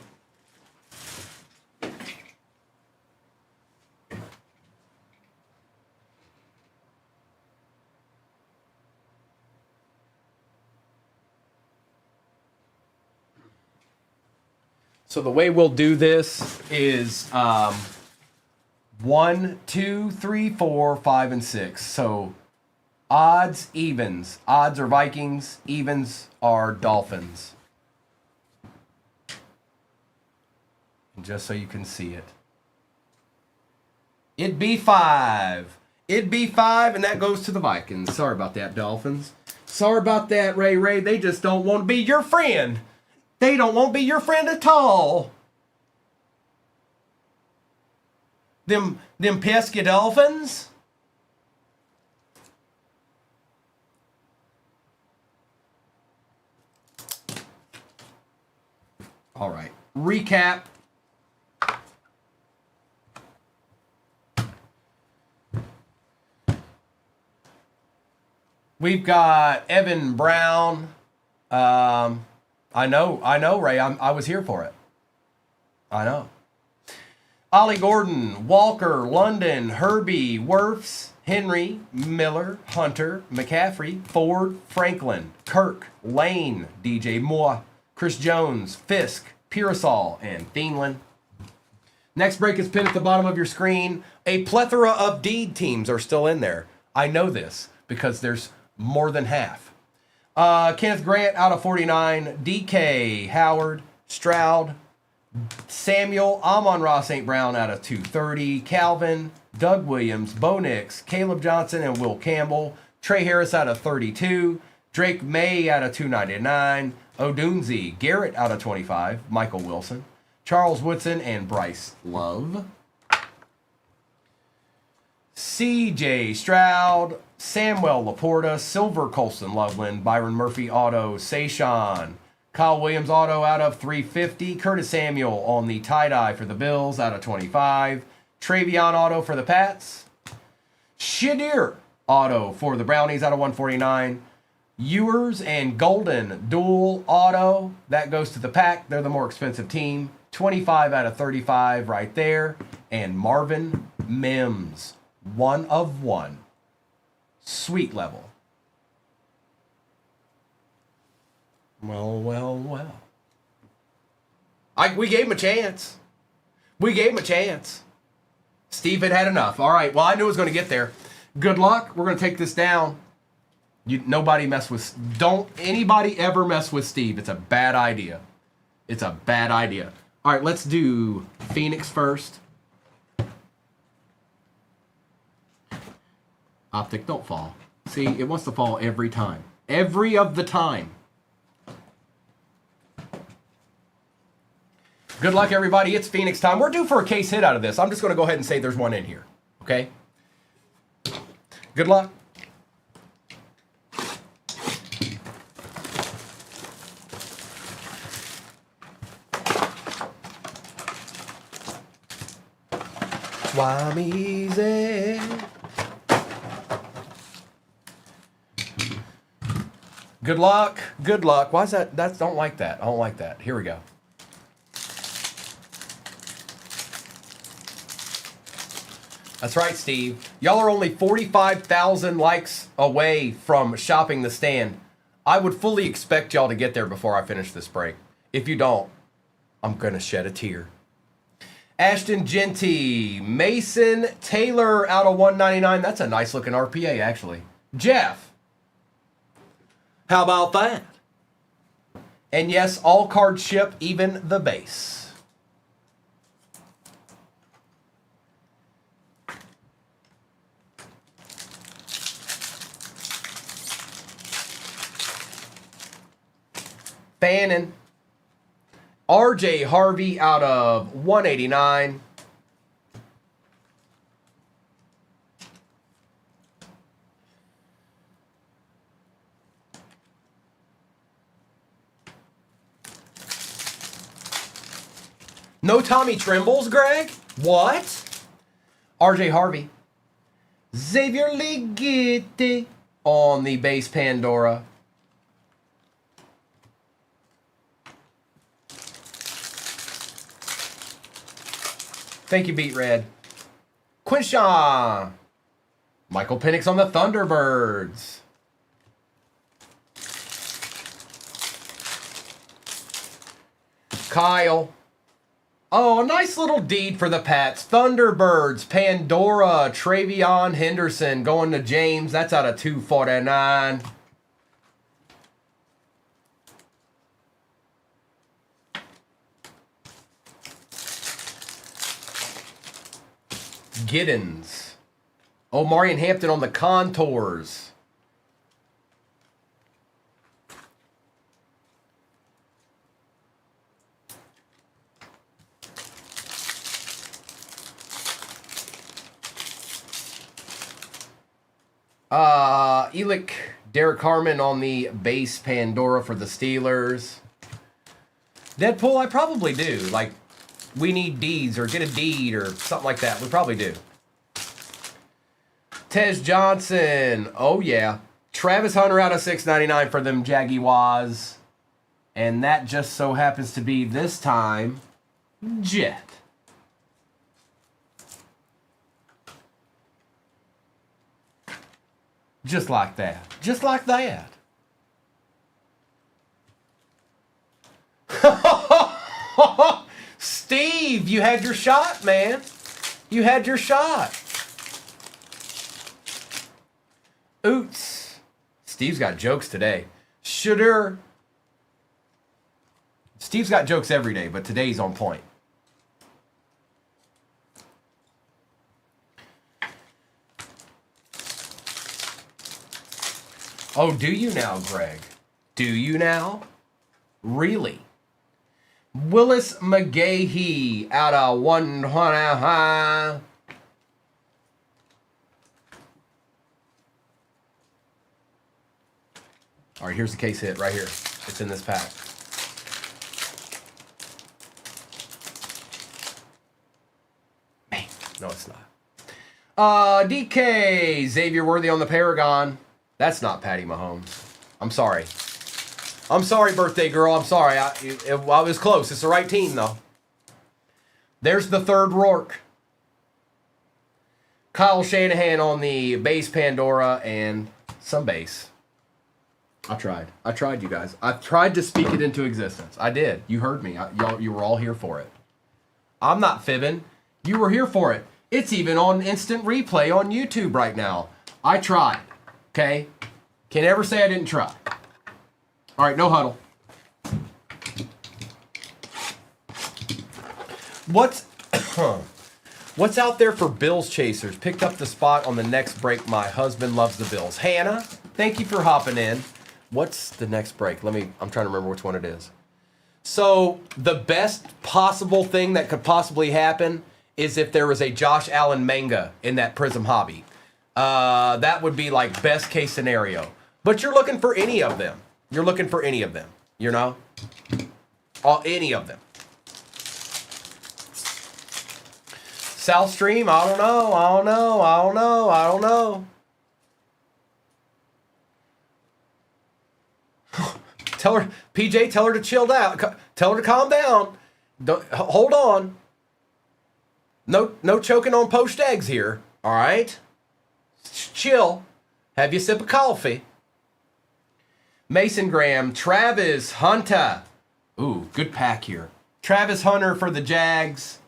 [SPEAKER 1] So the way we'll do this is 1, 2, 3, 4, 5, and 6. So odds, evens. Odds are Vikings, evens are Dolphins. And just so you can see it. It'd be 5. It'd be 5, and that goes to the Vikings. Sorry about that, Dolphins. Sorry about that, Ray. They just don't want to be your friend. They don't want to be your friend at all. Them pesky Dolphins. All right. Recap. We've got Evan Brown. I know, Ray. I was here for it. I know. Ollie Gordon, Walker, London, Herbie, Werfs, Henry, Miller, Hunter, McCaffrey, Ford, Franklin, Kirk, Lane, DJ Moore, Chris Jones, Fisk, Pearsall, and Thienlen. Next break is pinned at the bottom of your screen. A plethora of deed teams are still in there. I know this because there's more than half. Kenneth Grant out of 49, DK, Howard, Stroud, Samuel, Amon-Ra St. Brown out of 230, Calvin, Doug Williams, Bo Nix, Caleb Johnson, and Will Campbell, Trey Harris out of 32, Drake May out of 299, Odunzi, Garrett out of 25, Michael Wilson, Charles Woodson, and Bryce Love. CJ Stroud, Samuel Laporta, Silver Colson Loveland, Byron Murphy Auto, Sayshawn, Kyle Williams Auto out of 350, Curtis Samuel on the tie-dye for the Bills out of 25, Travion Auto for the Pats, Shadir Auto for the Brownies out of 149, Ewers and Golden Dual Auto, that goes to the Pack, they're the more expensive team, 25 out of 35 right there, and Marvin Mims, 1 of 1. Sweet level. Well. We gave him a chance. Steve had enough. All right, well, I knew it was going to get there. Good luck. We're going to take this down. Don't anybody ever mess with Steve. It's a bad idea. All right, let's do Phoenix first. Optic, don't fall. See, it wants to fall every time. Every of the time. Good luck, everybody. It's Phoenix time. We're due for a case hit out of this. I'm just going to go ahead and say there's one in here. Okay? Good luck. Swam easy. Good luck. Good luck. Why is that? Don't like that. I don't like that. Here we go. That's right, Steve. Y'all are only 45,000 likes away from shopping the stand. I would fully expect y'all to get there before I finish this break. If you don't, I'm going to shed a tear. Ashton Genty, Mason Taylor out of 199. That's a nice looking RPA, actually. Jeff. How about that? And yes, all cards ship, even the base. Fannin. RJ Harvey out of 189. No Tommy Trimbles, Greg? What? RJ Harvey. Xavier Ligeti on the base Pandora. Thank you, Beat Red. Quinshaw. Michael Penix on the Thunderbirds. Kyle. Oh, a nice little deed for the Pats. Thunderbirds, Pandora, Travion Henderson going to James. That's out of 249. Giddens. Oh, Marion Hampton on the contours. Elick, Derek Harmon on the base Pandora for the Steelers. Deadpool, I probably do. Like, we need deeds or get a deed or something like that. We probably do. Tej Johnson. Oh, yeah. Travis Hunter out of 699 for them Jaguars. And that just so happens to be this time Jet. Just like that. Just like that. Steve, you had your shot, man. You had your shot. Oots. Steve's got jokes today. Steve's got jokes every day, but today's on point. Oh, do you now, Greg? Do you now? Really? Willis McGahee out of 120. All right, here's the case hit right here. It's in this pack. Man, no, it's not. DK, Xavier Worthy on the Paragon. That's not Patty Mahomes. I'm sorry. I'm sorry, birthday girl. I'm sorry. I was close. It's the right team, though. There's the third Rourke. Kyle Shanahan on the base Pandora and some base. I tried. I tried, you guys. I tried to speak it into existence. I did. You heard me. You were all here for it. I'm not fibbing. You were here for it. It's even on instant replay on YouTube right now. I tried. Okay? Can't ever say I didn't try. All right, no huddle. What's out there for Bills chasers? Picked up the spot on the next break. My husband loves the Bills. Hannah, thank you for hopping in. What's the next break? I'm trying to remember which one it is. So the best possible thing that could possibly happen is if there was a Josh Allen manga in that Prism hobby. That would be like best case scenario. But you're looking for any of them. You're looking for any of them, you know? Any of them. South Stream, I don't know. Tell her, PJ, tell her to chill out. Tell her to calm down. Hold on. No choking on poached eggs here, all right? Chill. Have you a sip of coffee. Mason Graham, Travis Hunter. Ooh, good pack here. Travis Hunter for the Jags.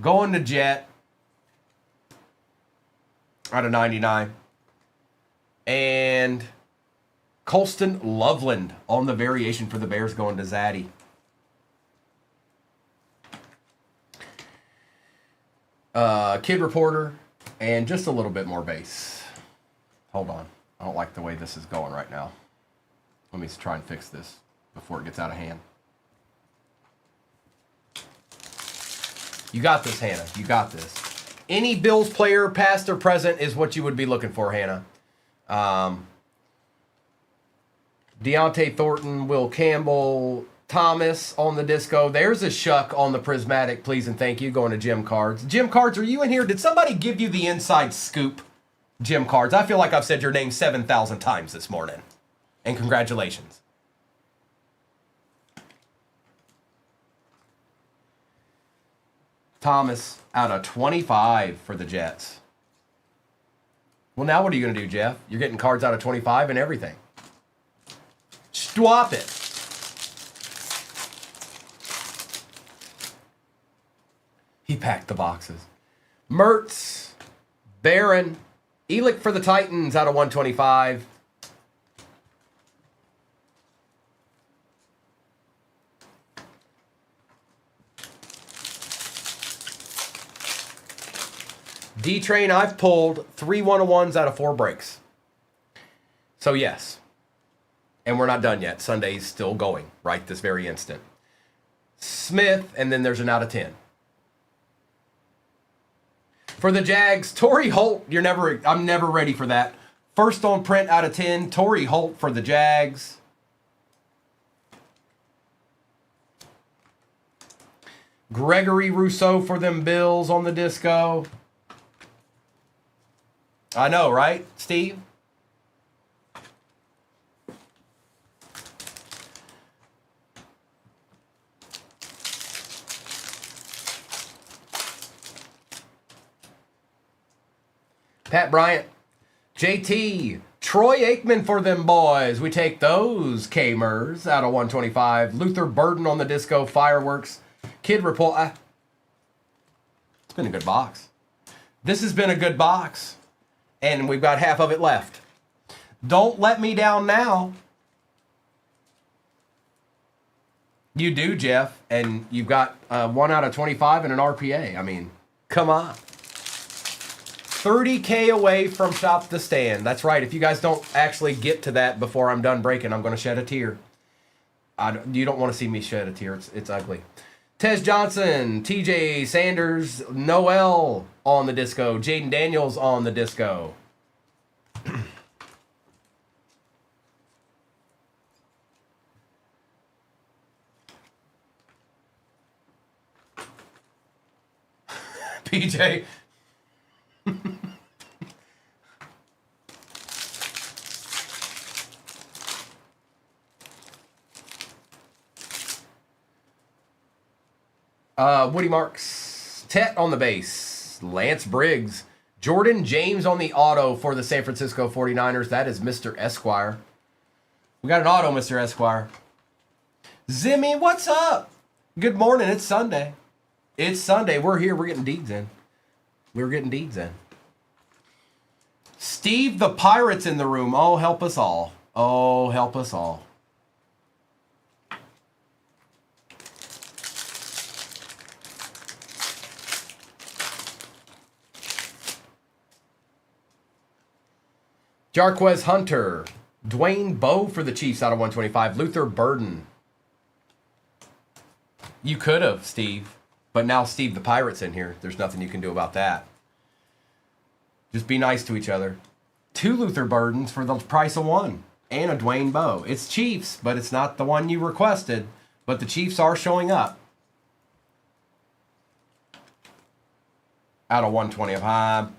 [SPEAKER 1] Going to Jet. Out of 99. And Colston Loveland on the variation for the Bears going to Zaddy. Kid Reporter. And just a little bit more base. Hold on. I don't like the way this is going right now. Let me try and fix this before it gets out of hand. You got this, Hannah. You got this. Any Bills player, past or present, is what you would be looking for, Hannah. Deontay Thornton, Will Campbell, Thomas on the disco. There's a Shuck on the Prismatic, please and thank you, going to Jim Cards. Jim Cards, are you in here? Did somebody give you the inside scoop, Jim Cards? I feel like I've said your name 7,000 times this morning. And congratulations. Thomas out of 25 for the Jets. Well, now what are you going to do, Jeff? You're getting cards out of 25 and everything. Swap it. He packed the boxes. Mertz, Barron, Elick for the Titans out of 125. D-Train, I've pulled 3 101s out of 4 breaks. So, yes. And we're not done yet. Sunday's still going right this very instant. Smith, and then there's an out of 10. For the Jags, Torrey Holt, I'm never ready for that. First on print out of 10, Torrey Holt for the Jags. Gregory Rousseau for them Bills on the disco. I know, right, Steve? Pat Bryant. JT. Troy Aikman for them boys. We take those Kamers out of 125. Luther Burden on the disco. Fireworks. Kid Report. It's been a good box. This has been a good box. And we've got half of it left. Don't let me down now. You do, Jeff. And you've got 1 out of 25 and an RPA. I mean, come on. 30K away from Shop the Stand. That's right. If you guys don't actually get to that before I'm done breaking, I'm going to shed a tear. You don't want to see me shed a tear. It's ugly. Tez Johnson, TJ Sanders, Noel on the disco. Jaden Daniels on the disco. PJ. Woody Marks, Tet on the base, Lance Briggs, Jordan James on the auto for the San Francisco 49ers. That is Mr. Esquire. We got an auto, Mr. Esquire. Zimmy, what's up? Good morning. It's Sunday. It's Sunday. We're here. We're getting deeds in. We're getting deeds in. Steve the Pirate's in the room. Oh, help us all. Oh, help us all. Jarquez Hunter. Dwayne Bowe for the Chiefs out of 125. Luther Burden. You could have, Steve. But now Steve the Pirate's in here. There's nothing you can do about that. Just be nice to each other. 2 Luther Burdens for the price of 1. And a Dwayne Bowe. It's Chiefs, but it's not the one you requested. But the Chiefs are showing up. Out of 125.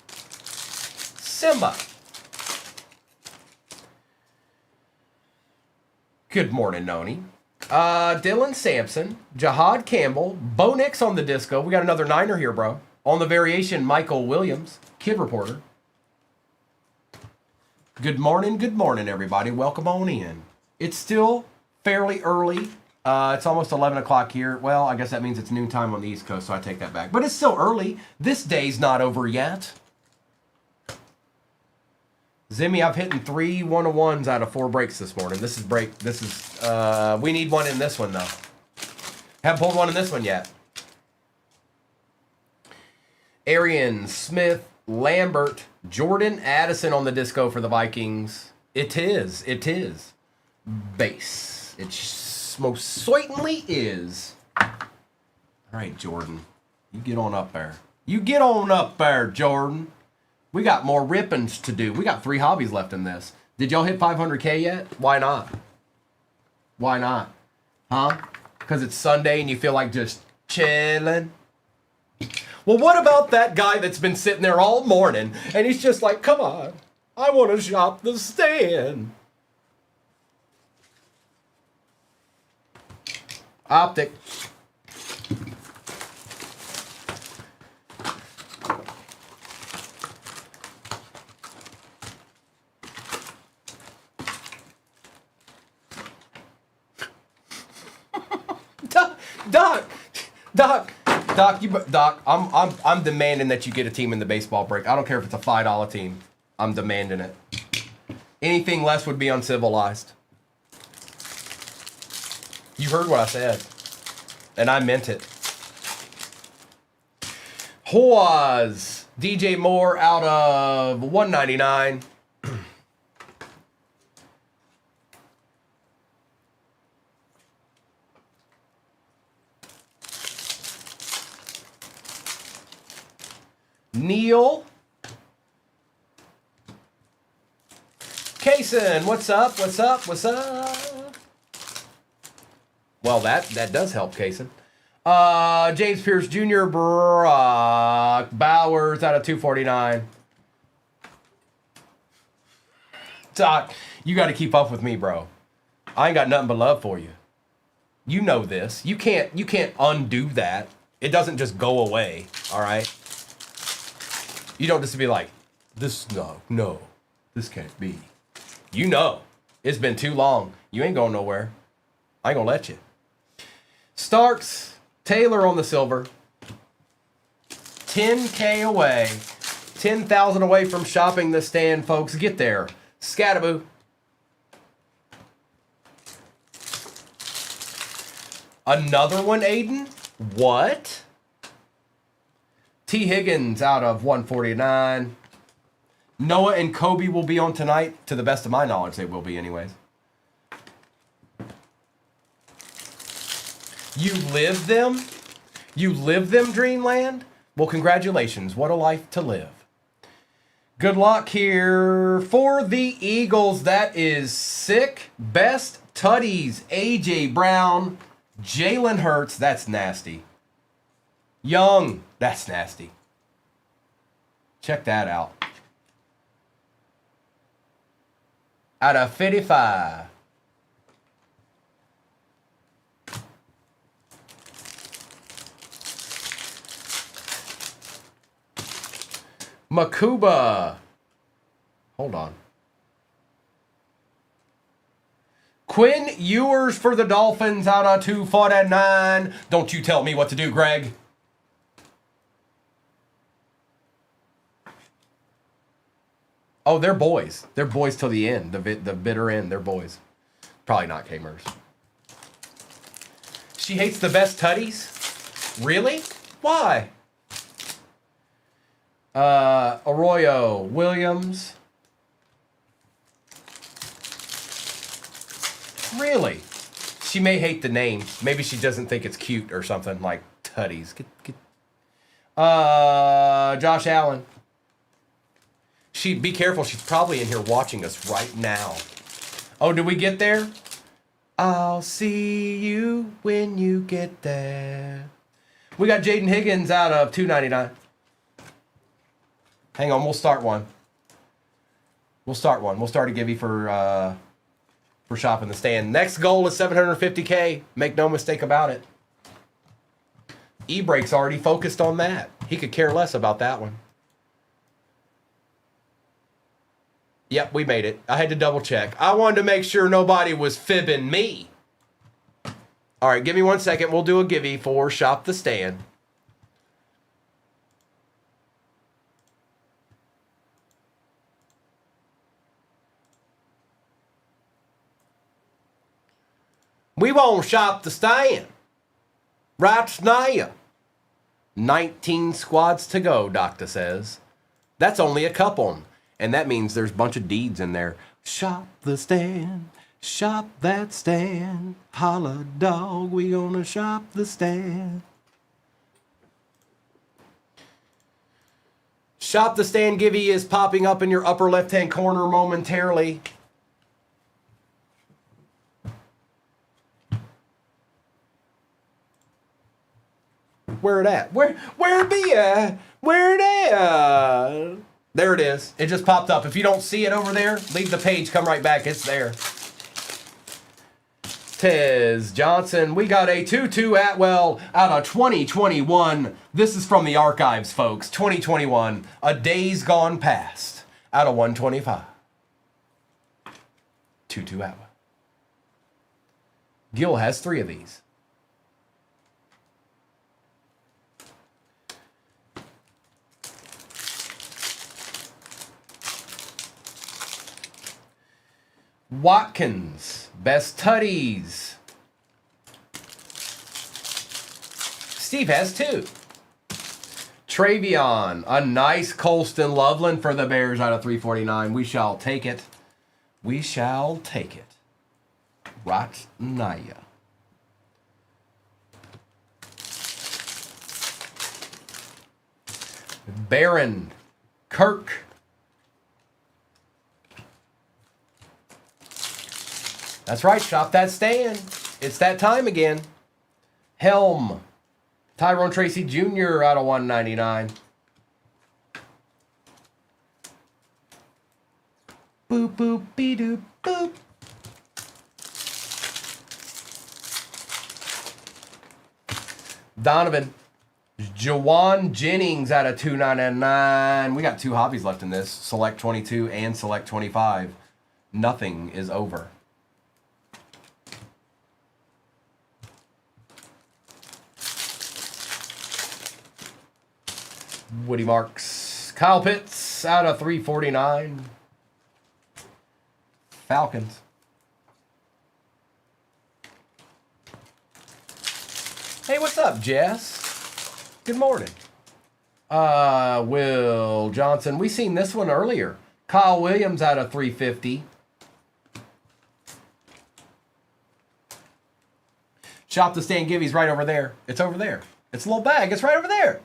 [SPEAKER 1] Simba. Good morning, Noni. Dylan Sampson, Jahad Campbell, Bo Nix on the disco. We got another Niner here, bro. On the variation, Michael Williams, Kid Reporter. Good morning, everybody. Welcome on in. It's still fairly early. It's almost 11 o'clock here. Well, I guess that means it's noontime on the East Coast, so I take that back. But it's still early. This day's not over yet. Zimmy, I've hit 3 1-on-1s out of 4 breaks this morning. This is we need one in this one, though. Haven't pulled one in this one yet. Arian, Smith, Lambert, Jordan Addison on the disco for the Vikings. It is. Base. It most certainly is. All right, Jordan. You get on up there. You get on up there, Jordan. We got more rippings to do. We got 3 hobbies left in this. Did y'all hit 500K yet? Why not? Why not? Huh? Because it's Sunday and you feel like just chilling? Well, what about that guy that's been sitting there all morning and he's just like, come on, I want to shop the stand. Optic. Doc, I'm demanding that you get a team in the baseball break. I don't care if it's a $5 team. I'm demanding it. Anything less would be uncivilized. You heard what I said, and I meant it. Hoaz, DJ Moore out of 199. Neil. Kaysen, what's up? What's up? What's up? Well, that does help, Kaysen. James Pierce Jr., Brock Bowers out of 249. Doc, you got to keep up with me, bro. I ain't got nothing but love for you. You know this. You can't undo that. It doesn't just go away, all right? You don't just be like, No. This can't be. You know. It's been too long. You ain't going nowhere. I ain't gonna let you. Starks, Taylor on the silver. 10K away. 10,000 away from shopping the stand, folks. Get there. Scataboo. Another one, Aiden? What? T. Higgins out of 149. Noah and Kobe will be on tonight. To the best of my knowledge, they will be anyways. You live them? You live them, Dreamland? Well, congratulations. What a life to live. Good luck here for the Eagles. That is sick. Best Tutties. A.J. Brown. Jalen Hurts. That's nasty. Young. That's nasty. Check that out. Out of 55. Makuba. Hold on. Quinn Ewers for the Dolphins out of 249. Don't you tell me what to do, Greg. Oh, they're boys. They're boys till the end. The bitter end. They're boys. Probably not K-Mers. She hates the best tutties? Really? Why? Arroyo Williams. Really? She may hate the name. Maybe she doesn't think it's cute or something like tutties. Josh Allen. Be careful. She's probably in here watching us right now. Oh, did we get there? I'll see you when you get there. We got Jaden Higgins out of 299. Hang on, we'll start one. We'll start a givey for shopping the stand. Next goal is 750K. Make no mistake about it. E-Break's already focused on that. He could care less about that one. Yep, we made it. I had to double check. I wanted to make sure nobody was fibbing me. All right, give me 1 second. We'll do a givey for Shop the Stand. We won't shop the stand. Right now. 19 squads to go, Doctor says. That's only a couple. And that means there's a bunch of deeds in there. Shop the stand. Shop that stand. Holla dog, we gonna shop the stand. Shop the stand givey is popping up in your upper left-hand corner momentarily. Where it at? Where it be at? Where it at? There it is. It just popped up. If you don't see it over there, leave the page, come right back. It's there. Tez Johnson. We got a 2-2 Atwell out of 2021. This is from the archives, folks. 2021. A days gone past out of 125. 2-2 Atwell. Gil has 3 of these. Watkins, best tutties. Steve has 2. Travion, a nice Colston Loveland for the Bears out of 349. We shall take it. We shall take it. Ratnaya. Baron, Kirk. That's right, shop that stand. It's that time again. Helm. Tyrone Tracy Jr. out of 199. Boop, boop, be-doop, boop. Donovan. Jawan Jennings out of 299. We got 2 hobbies left in this. Select 22 and Select 25. Nothing is over. Woody Marks. Kyle Pitts out of 349. Falcons. Hey, what's up, Jess? Good morning. Will Johnson. We seen this one earlier. Kyle Williams out of 350. Shop the Stand Givey's right over there. It's over there. It's a little bag. It's right over there.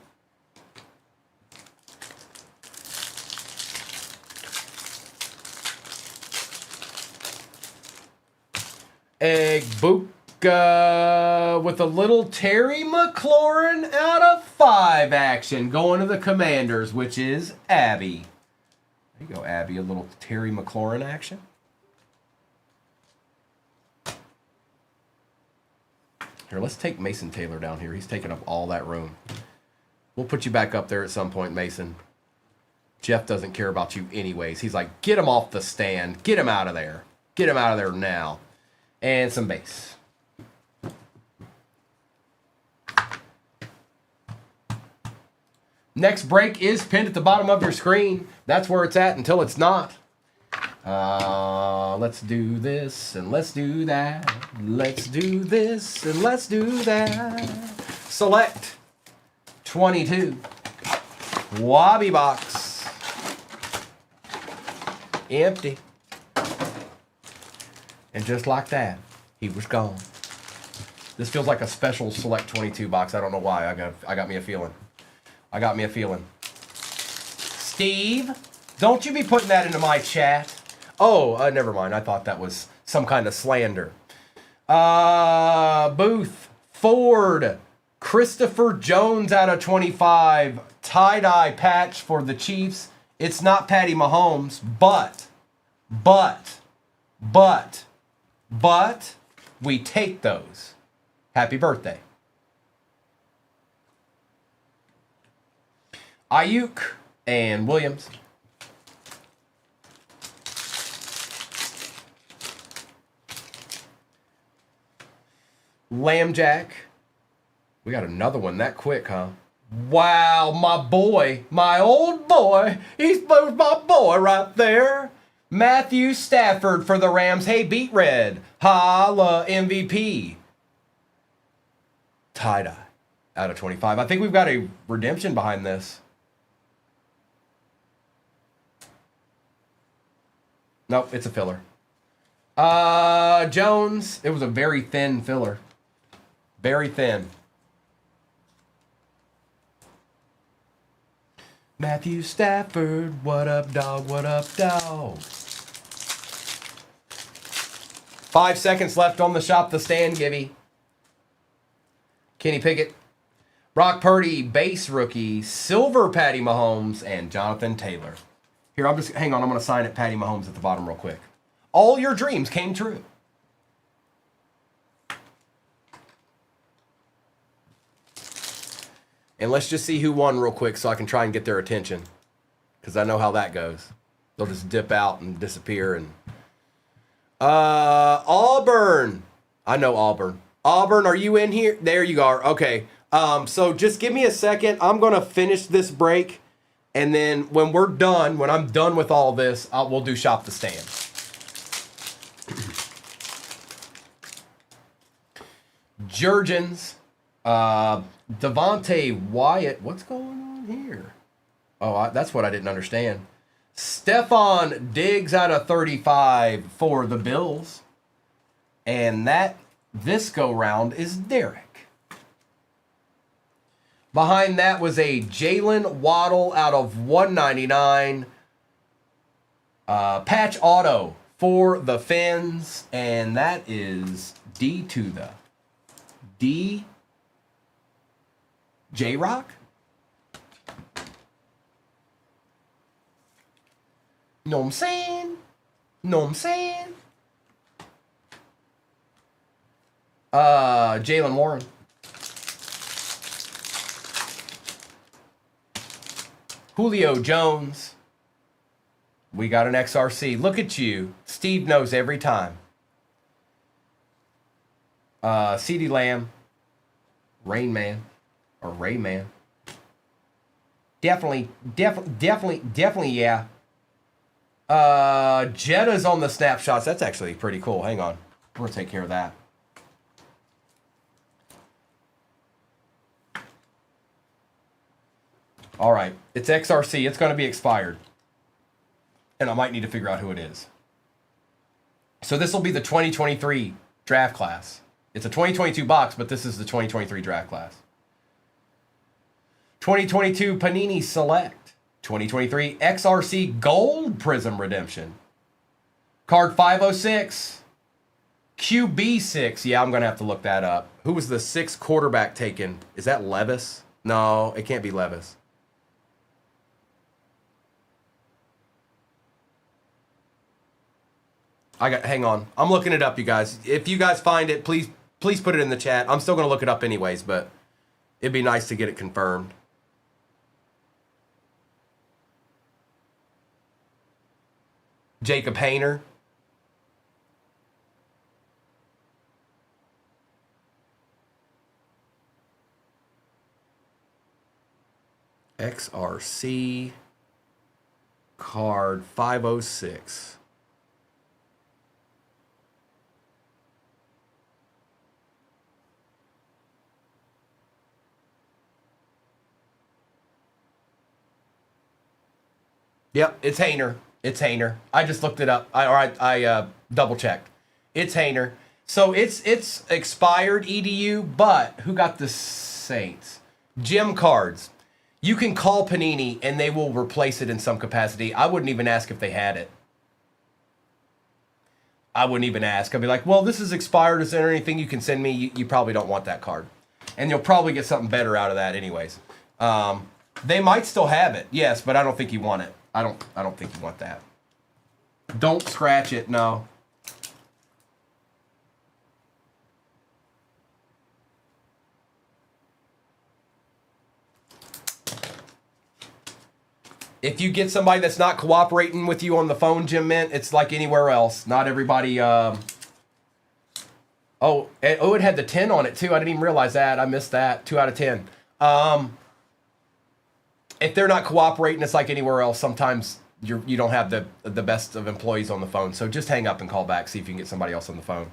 [SPEAKER 1] Egbuka with a little Terry McLaurin out of 5 action. Going to the Commanders, which is Abby. There you go, Abby. A little Terry McLaurin action. Here, let's take Mason Taylor down here. He's taking up all that room. We'll put you back up there at some point, Mason. Jeff doesn't care about you anyways. He's like, get him off the stand. Get him out of there. Get him out of there now. And some base. Next break is pinned at the bottom of your screen. That's where it's at until it's not. Let's do this and let's do that. Let's do this and let's do that. Select 22. Wobby box. Empty. And just like that, he was gone. This feels like a special Select 22 box. I don't know why. I got me a feeling. I got me a feeling. Steve, don't you be putting that into my chat. Oh, never mind. I thought that was some kind of slander. Booth, Ford, Christopher Jones out of 25. Tie-dye patch for the Chiefs. It's not Patty Mahomes, but we take those. Happy birthday. Ayuk and Williams. Lambjack. We got another one that quick, huh? Wow, my boy, my old boy. He's my boy right there. Matthew Stafford for the Rams. Hey, Beat Red. Holla, MVP. Tie-dye out of 25. I think we've got a redemption behind this. Nope, it's a filler. Jones. It was a very thin filler. Very thin. Matthew Stafford. What up, dog? What up, dog? 5 seconds left on the Shop the Stand Givey. Kenny Pickett. Brock Purdy, base rookie. Silver Patty Mahomes, and Jonathan Taylor. Here, hang on. I'm going to sign it Patty Mahomes at the bottom real quick. All your dreams came true. And let's just see who won real quick so I can try and get their attention. Because I know how that goes. They'll just dip out and disappear. And Auburn. I know Auburn. Auburn, are you in here? There you are. Okay. So just give me a second. I'm going to finish this break. And then when we're done, when I'm done with all this, we'll do Shop the Stand. Jurgens. Devontae Wyatt. What's going on here? Oh, that's what I didn't understand. Stephon Diggs out of 35 for the Bills. And this go-round is Derek. Behind that was a Jalen Waddle out of 199. Patch auto for the Fins. And that is D to the D. J-Rock? Know what I'm saying? Know what I'm saying? Jalen Warren. Julio Jones. We got an XRC. Look at you. Steve knows every time. CeeDee Lamb. Rain Man. Or Rayman. Definitely, yeah. Jetta's on the snapshots. That's actually pretty cool. Hang on. We're going to take care of that. All right. It's XRC. It's going to be expired. And I might need to figure out who it is. So this will be the 2023 draft class. It's a 2022 box, but this is the 2023 draft class. 2022 Panini Select. 2023 XRC Gold Prism Redemption. Card 506. QB6. Yeah, I'm going to have to look that up. Who was the 6th quarterback taken? Is that Levis? No, it can't be Levis. Hang on. I'm looking it up, you guys. If you guys find it, please put it in the chat. I'm still going to look it up anyways, but it'd be nice to get it confirmed. Jacob Hayner. XRC card 506. Yep, it's Hayner. It's Hayner. I just looked it up. I double checked. It's Hayner. So it's expired EDU, but who got the Saints? Gem cards. You can call Panini and they will replace it in some capacity. I wouldn't even ask if they had it. I wouldn't even ask. I'd be like, well, this is expired. Is there anything you can send me? You probably don't want that card. And you'll probably get something better out of that anyways. They might still have it, yes, but I don't think you want it. I don't think you want that. Don't scratch it, no. If you get somebody that's not cooperating with you on the phone, Jim Mint, it's like anywhere else. Not everybody. Oh, it had the 10 on it too. I didn't even realize that. I missed that. 2 out of 10. If they're not cooperating, it's like anywhere else. Sometimes you don't have the best of employees on the phone. So just hang up and call back. See if you can get somebody else on the phone.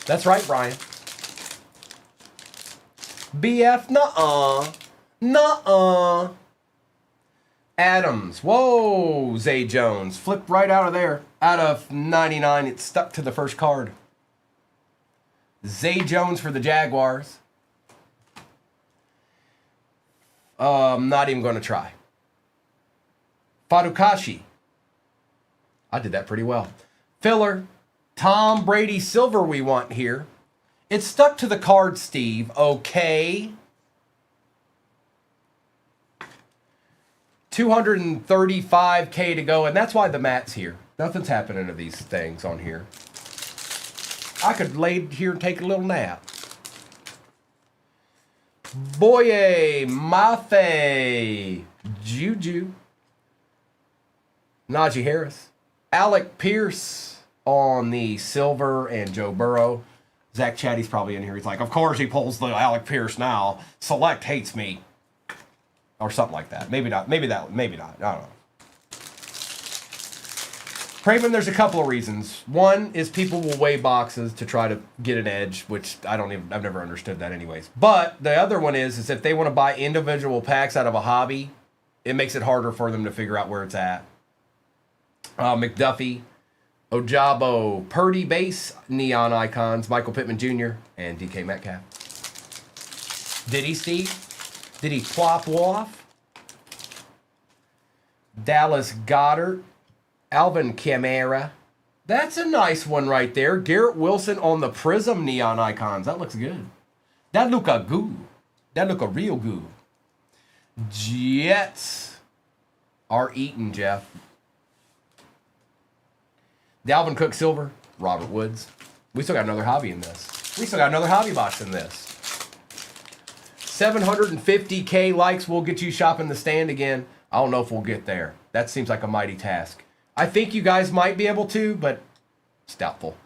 [SPEAKER 1] That's right, Brian. BF, nuh-uh. Nuh-uh. Adams. Whoa, Zay Jones. Flipped right out of there. Out of 99, it stuck to the first card. Zay Jones for the Jaguars. Not even going to try. Fadukashi. I did that pretty well. Filler. Tom Brady silver we want here. It's stuck to the card, Steve. Okay. 235K to go, and that's why the mat's here. Nothing's happening to these things on here. I could lay here and take a little nap. Boye, Mafe, Juju, Najee Harris, Alec Pierce on the silver, and Joe Burrow. Zach Chatty's probably in here. He's like, of course he pulls the Alec Pierce now. Select hates me. Or something like that. Maybe not. Maybe not. I don't know. Craven, there's a couple of reasons. One is people will weigh boxes to try to get an edge, which I've never understood that anyways. But the other one is if they want to buy individual packs out of a hobby, it makes it harder for them to figure out where it's at. McDuffie, Ojabo, Purdy base, neon icons, Michael Pittman Jr., and DK Metcalf. Did he, Steve? Did he plop off? Dallas Goddard, Alvin Kamara. That's a nice one right there. Garrett Wilson on the Prism neon icons. That looks good. That look a goo. That look a real goo. Jets are eating, Jeff. Dalvin Cook Silver, Robert Woods. We still got another hobby in this. We still got another hobby box in this. 750K likes will get you shopping the stand again. I don't know if we'll get there. That seems like a mighty task. I think you guys might be able to, but it's doubtful.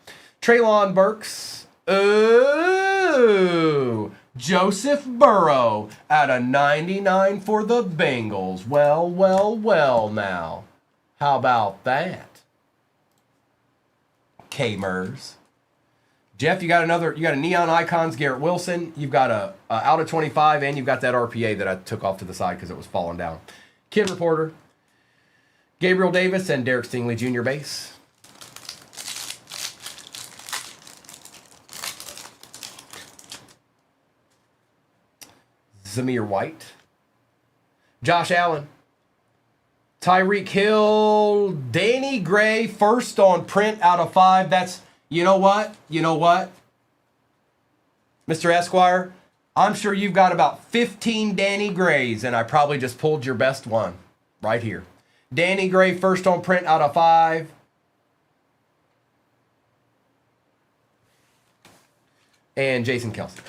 [SPEAKER 1] Treylon Burks. Ooh. Joseph Burrow out of 99 for the Bengals. Well, well, well now. How about that? K-Mers. Jeff, you got a Neon Icons, Garrett Wilson. You've got a out of 25, and you've got that RPA that I took off to the side because it was falling down. Kid Reporter. Gabriel Davis and Derek Stingley Jr. base. Zamir White. Josh Allen. Tyreek Hill. Danny Gray, first on print out of 5. That's, you know what? Mr. Esquire, I'm sure you've got about 15 Danny Grays, and I probably just pulled your best one right here. Danny Gray, first on print out of 5. And Jason Kelsey.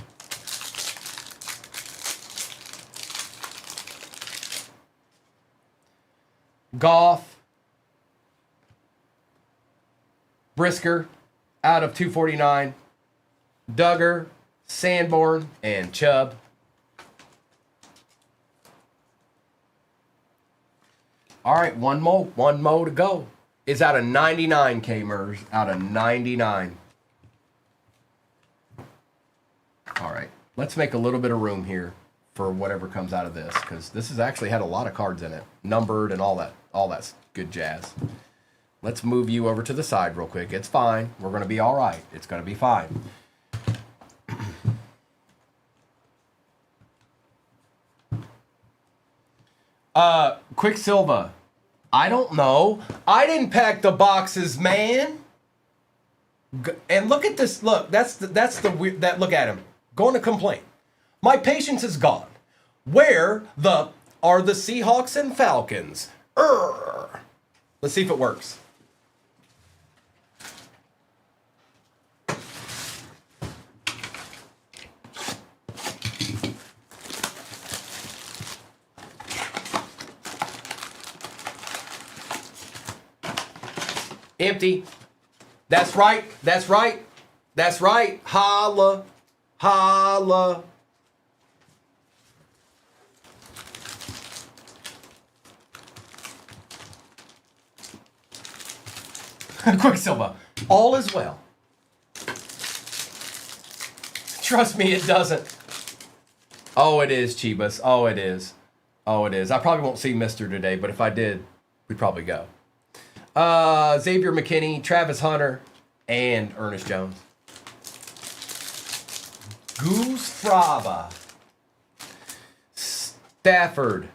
[SPEAKER 1] Goff. Brisker, out of 249. Duggar, Sanborn, and Chubb. All right, one more to go. It's out of 99, K-Mers, out of 99. All right, let's make a little bit of room here for whatever comes out of this, because this has actually had a lot of cards in it, numbered and all that good jazz. Let's move you over to the side real quick. It's fine. We're going to be all right. It's going to be fine. Quicksilver. I don't know. I didn't pack the boxes, man. And look at this. Look, that's the weird. That look at him. Going to complain. My patience is gone. Where are the Seahawks and Falcons? Let's see if it works. Empty. That's right. That's right. That's right. Holla. Holla. Quicksilver. All is well. Trust me, it doesn't. Oh, it is, Chibas. Oh, it is. Oh, it is. I probably won't see Mister today, but if I did, we'd probably go. Xavier McKinney, Travis Hunter, and Ernest Jones. Goose Fraba. Stafford.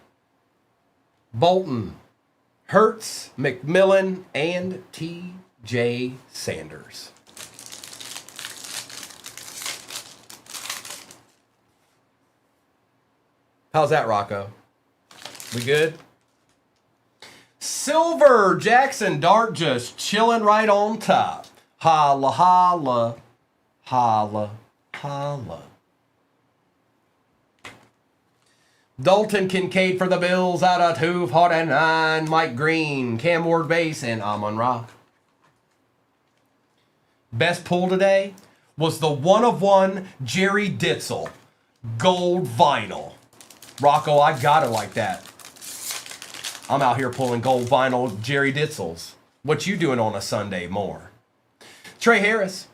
[SPEAKER 1] Bolton. Hurts, McMillan, and T.J. Sanders. How's that, Rocco? We good? Silver Jackson Dart just chilling right on top. Holla, holla, holla, holla. Dalton Kincaid for the Bills out of 249. Mike Green, Cam Ward base, and Amon-Ra. Best pull today was the 1-of-1 Jerry Ditzel gold vinyl. Rocco, I got it like that. I'm out here pulling gold vinyl Jerry Ditzels. What you doing on a Sunday more? Trey Harris,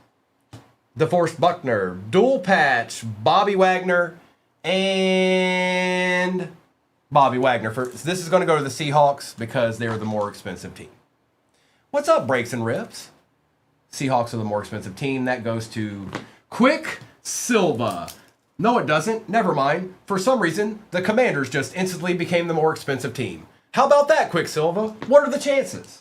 [SPEAKER 1] DeForest Buckner, dual patch, Bobby Wagner, and Bobby Wagner. This is going to go to the Seahawks because they're the more expensive team. What's up, Breaks and Rips? Seahawks are the more expensive team. That goes to Quicksilver. No, it doesn't. Never mind. For some reason, the Commanders just instantly became the more expensive team. How about that, Quicksilver? What are the chances?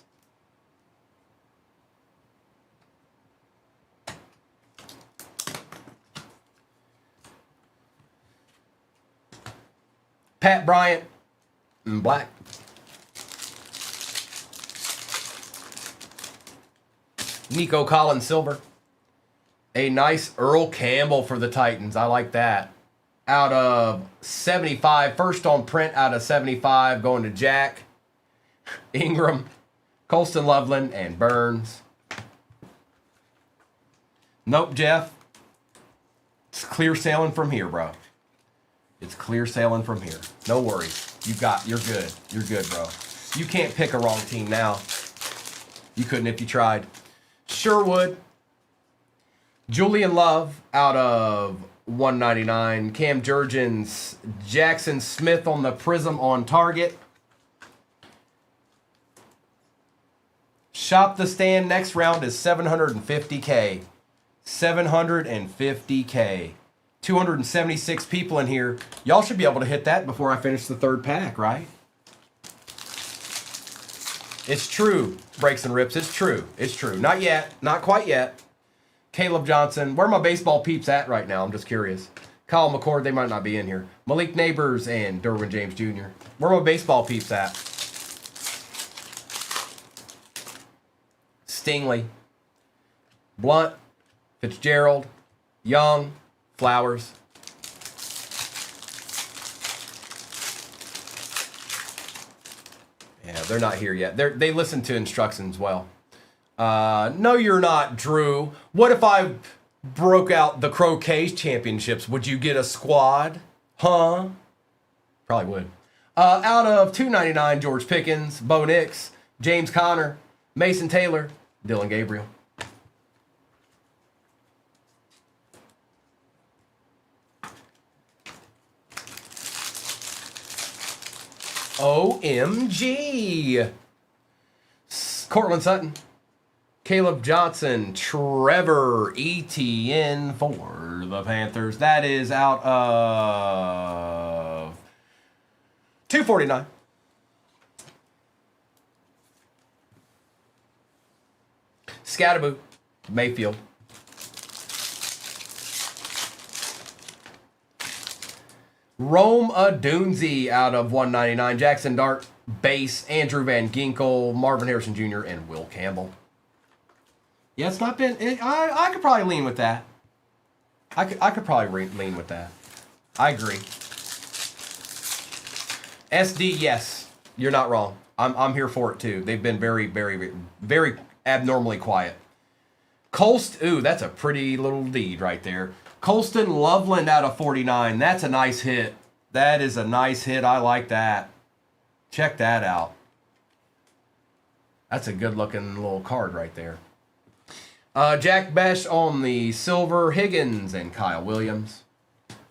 [SPEAKER 1] Pat Bryant, black. Nico Collins silver. A nice Earl Campbell for the Titans. I like that. Out of 75. First on print out of 75. Going to Jack, Ingram, Colston Loveland, and Burns. Nope, Jeff. It's clear sailing from here, bro. It's clear sailing from here. No worries. You're good. You're good, bro. You can't pick a wrong team now. You couldn't if you tried. Sherwood. Julian Love out of 199. Cam Jurgens. Jackson Smith on the Prism on target. Shop the stand. Next round is $750K. $750K. 276 people in here. Y'all should be able to hit that before I finish the third pack, right? It's true, Breaks and Rips. It's true. It's true. Not yet. Not quite yet. Caleb Johnson. Where are my baseball peeps at right now? I'm just curious. Kyle McCord, they might not be in here. Malik Neighbors and Derwin James Jr. Where are my baseball peeps at? Stingley. Blunt. Fitzgerald. Young. Flowers. Yeah, they're not here yet. They listen to instructions well. No, you're not, Drew. What if I broke out the Croquet Championships? Would you get a squad? Huh? Probably would. Out of 299, George Pickens, Bo Nix, James Conner, Mason Taylor, Dylan Gabriel. OMG. Cortland Sutton, Caleb Johnson, Trevor Etienne for the Panthers. That is out of 249. Scatterboo, Mayfield. Rome Odunze out of 199. Jackson Dart, base. Andrew Van Ginkel, Marvin Harrison Jr., and Will Campbell. Yeah, it's not been... I could probably lean with that. I could probably lean with that. I agree. SD, yes. You're not wrong. I'm here for it, too. They've been very, very, very abnormally quiet. Ooh, that's a pretty little deed right there. Colston Loveland out of 49. That's a nice hit. That is a nice hit. I like that. Check that out. That's a good-looking little card right there. Jack Besh on the silver. Higgins and Kyle Williams.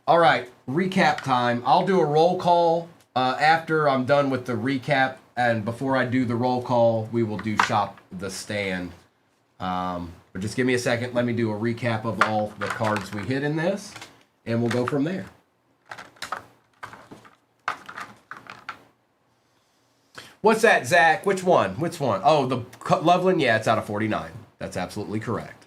[SPEAKER 1] All right, recap time. I'll do a roll call after I'm done with the recap. And before I do the roll call, we will do Shop the Stand. But just give me a second. Let me do a recap of all the cards we hit in this, and we'll go from there. What's that, Zach? Which one? Which one? Oh, the Loveland? Yeah, it's out of 49. That's absolutely correct.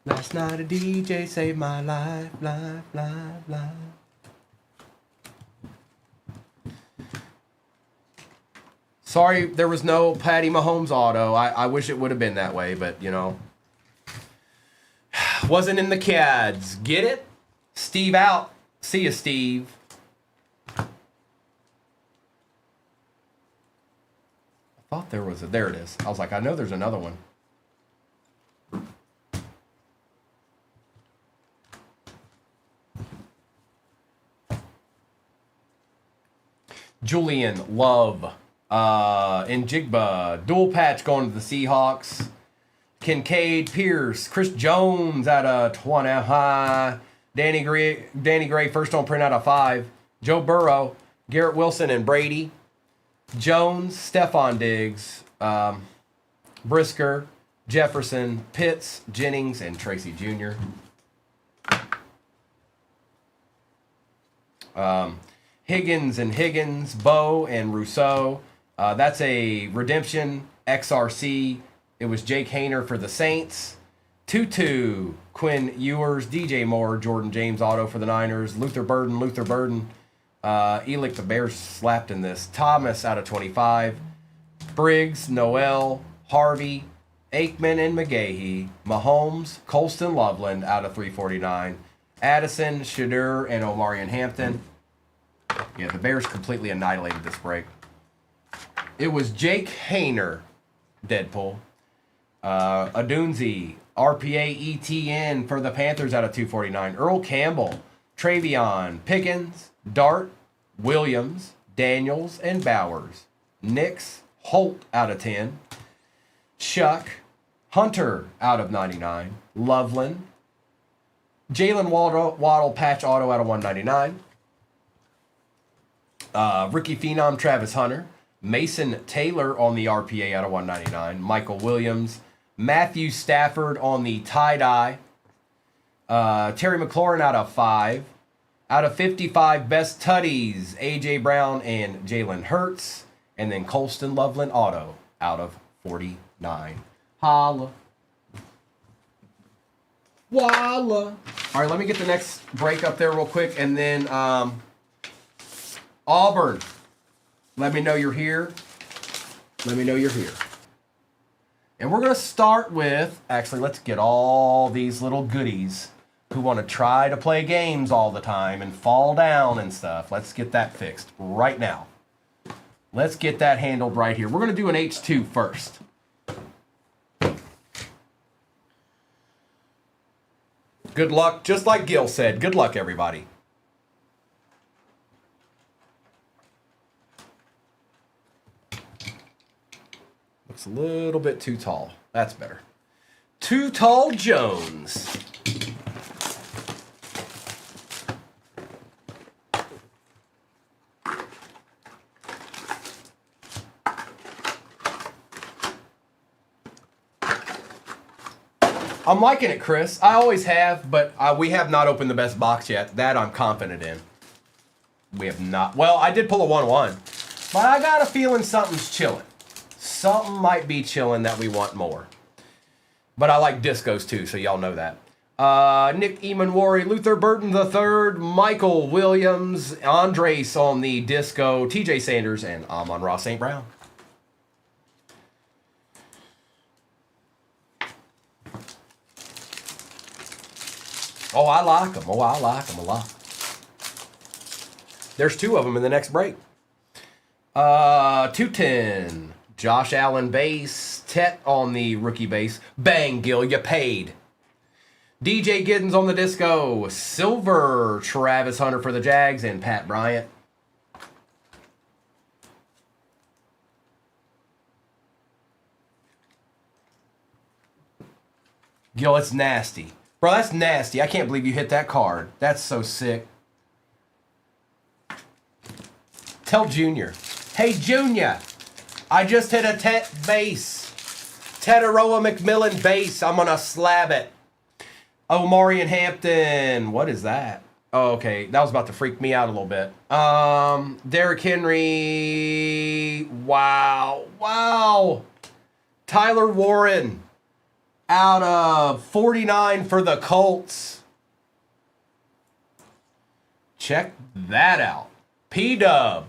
[SPEAKER 1] Last night a DJ saved my life, life, life, life. Sorry, there was no Patty Mahomes auto. I wish it would have been that way, but, you know. Wasn't in the CADs. Get it? Steve out. See ya, Steve. I thought there was a... There it is. I was like, I know there's another one. Julian Love, Njigba, dual patch going to the Seahawks. Kincaid, Pierce, Chris Jones out of 20. Danny Gray, first on print out of 5. Joe Burrow, Garrett Wilson and Brady. Jones, Stephon Diggs, Brisker, Jefferson, Pitts, Jennings, and Tracy Jr. Higgins and Higgins, Bo and Rousseau. That's a redemption XRC. It was Jake Hayner for the Saints. 2-2. Quinn Ewers, DJ Moore, Jordan James auto for the Niners. Luther Burden. Elick, the Bears slapped in this. Thomas out of 25. Briggs, Noel, Harvey, Aikman, and McGahee. Mahomes, Colston Loveland out of 349. Addison, Shadur, and Omarion Hampton. Yeah, the Bears completely annihilated this break. It was Jake Hayner, Deadpool. Adunzi, RPA ETN for the Panthers out of 249. Earl Campbell, Travion, Pickens, Dart, Williams, Daniels, and Bowers. Nix, Holt out of 10. Shuck, Hunter out of 99. Loveland, Jalen Waddle patch auto out of 199. Ricky Phenom, Travis Hunter. Mason Taylor on the RPA out of 199. Michael Williams. Matthew Stafford on the tie-dye. Terry McLaurin out of 5. Out of 55, best tutties, A.J. Brown and Jalen Hurts. And then Colston Loveland auto out of 49. Holla. Walla. All right, let me get the next break up there real quick. And then Auburn. Let me know you're here. Let me know you're here. And we're going to start with, actually, let's get all these little goodies who want to try to play games all the time and fall down and stuff. Let's get that fixed right now. Let's get that handled right here. We're going to do an H2 first. Good luck. Just like Gil said, good luck, everybody. Looks a little bit too tall. That's better. Too Tall Jones. I'm liking it, Chris. I always have, but we have not opened the best box yet. That I'm confident in. We have not. Well, I did pull a 1-1, but I got a feeling something's chilling. Something might be chilling that we want more. But I like discos too, so y'all know that. Nick Emanwari, Luther Burton III, Michael Williams, Andres on the disco, TJ Sanders, and Amon-Ra St. Brown. Oh, I like them. Oh, I like them a lot. There's 2 of them in the next break. 210. Josh Allen base. Tet on the rookie base. Bang, Gil, you paid. DJ Giddens on the disco. Silver. Travis Hunter for the Jags. And Pat Bryant. Gil, it's nasty. Bro, that's nasty. I can't believe you hit that card. That's so sick. Tell Junior. Hey, Junior. I just hit a Tet base. Tetaroa McMillan base. I'm going to slab it. Omarion Hampton. What is that? Oh, okay. That was about to freak me out a little bit. Derrick Henry. Wow. Wow. Tyler Warren. Out of 49 for the Colts. Check that out. P-Dub.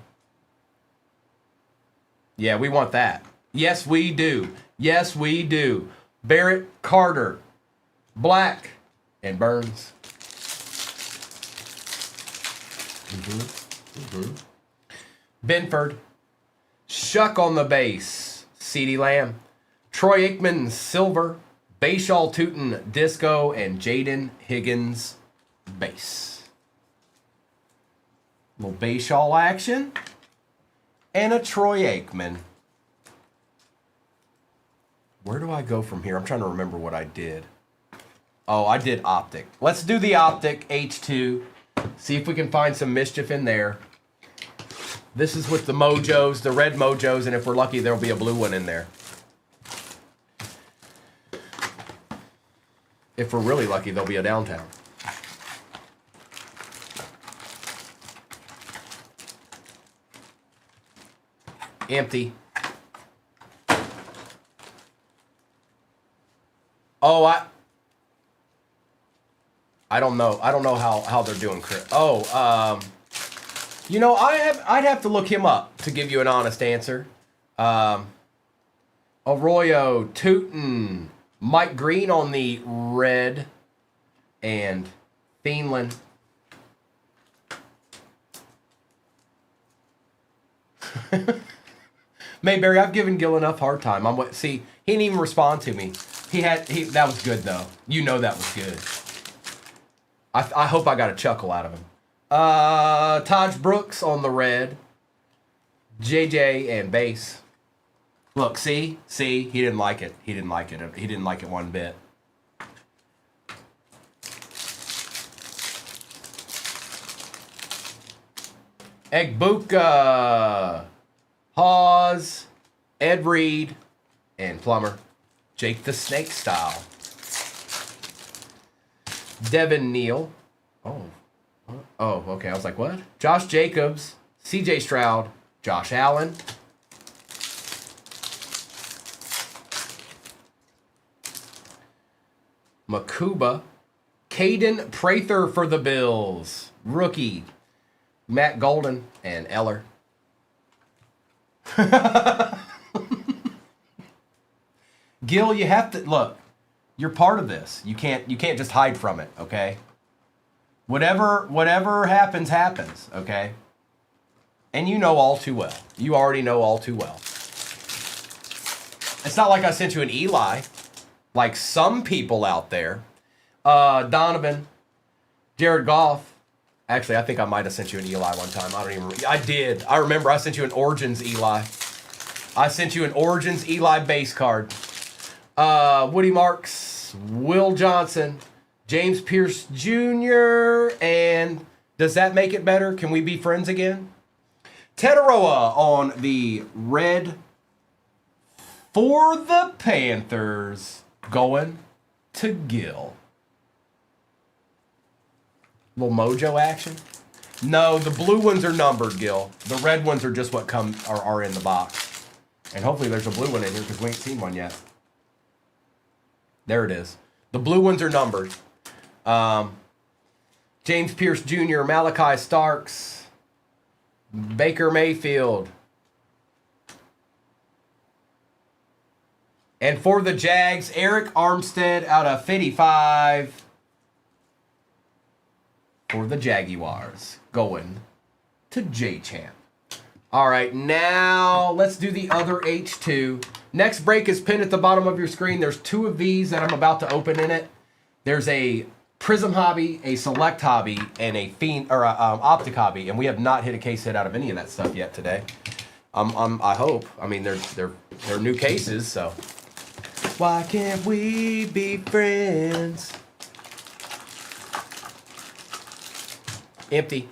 [SPEAKER 1] Yeah, we want that. Yes, we do. Yes, we do. Barrett, Carter, Black, and Burns. Benford. Shuck on the base. CeeDee Lamb. Troy Aikman, Silver. Bashaw Tootin, disco, and Jaden Higgins, base. Little Bashaw action. And a Troy Aikman. Where do I go from here? I'm trying to remember what I did. Oh, I did Optic. Let's do the Optic H2. See if we can find some mischief in there. This is with the Mojos, the red Mojos, and if we're lucky, there'll be a blue one in there. If we're really lucky, there'll be a downtown. Empty. Oh, I don't know. I don't know how they're doing, Chris. Oh, you know, I'd have to look him up to give you an honest answer. Arroyo, Tootin, Mike Green on the red, and Thielen. Mayberry, I've given Gil enough hard time. See, he didn't even respond to me. That was good though. You know that was good. I hope I got a chuckle out of him. Taj Brooks on the red. JJ and base. Look, see, he didn't like it. He didn't like it. He didn't like it one bit. Egbuka, Hawes, Ed Reed, and Plummer. Jake the Snake style. Devin Neal. Oh, okay. I was like, what? Josh Jacobs, CJ Stroud, Josh Allen. Makuba. Caden Prather for the Bills. Rookie. Matt Golden and Eller. Gil, you have to look. You're part of this. You can't just hide from it, okay? Whatever happens, okay? And you know all too well. You already know all too well. It's not like I sent you an Eli, like some people out there. Donovan, Jared Goff. Actually, I think I might have sent you an Eli one time. I don't even remember. I did. I remember I sent you an Origins Eli. I sent you an Origins Eli base card. Woody Marks, Will Johnson, James Pierce Jr., and does that make it better? Can we be friends again? Tetaroa on the red for the Panthers, going to Gil. Little mojo action. No, the blue ones are numbered, Gil. The red ones are just what are in the box. And hopefully there's a blue one in here because we ain't seen one yet. There it is. The blue ones are numbered. James Pierce Jr., Malachi Starks, Baker Mayfield. And for the Jags, Eric Armstead out of 55. For the Jaguars, going to J-Champ. All right, now let's do the other H2. Next break is pinned at the bottom of your screen. There's two of these that I'm about to open in it. There's a Prism Hobby, a Select Hobby, and a Optic Hobby, and we have not hit a case hit out of any of that stuff yet today. I hope. I mean, they're new cases, so. Why can't we be friends? Empty.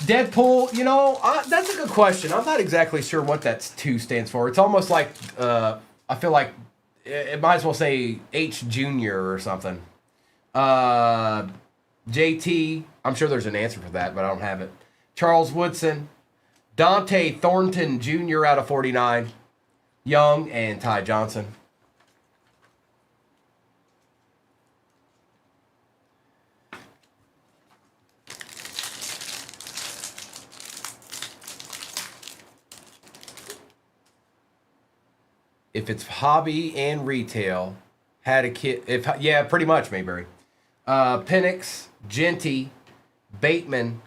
[SPEAKER 1] Deadpool, you know, that's a good question. I'm not exactly sure what that 2 stands for. It's almost like, I feel like it might as well say H Junior or something. JT, I'm sure there's an answer for that, but I don't have it. Charles Woodson, Dante Thornton Jr. out of 49, Young, and Ty Johnson. If it's hobby and retail, had a kid. Yeah, pretty much, Mayberry. Penix, Genty, Bateman,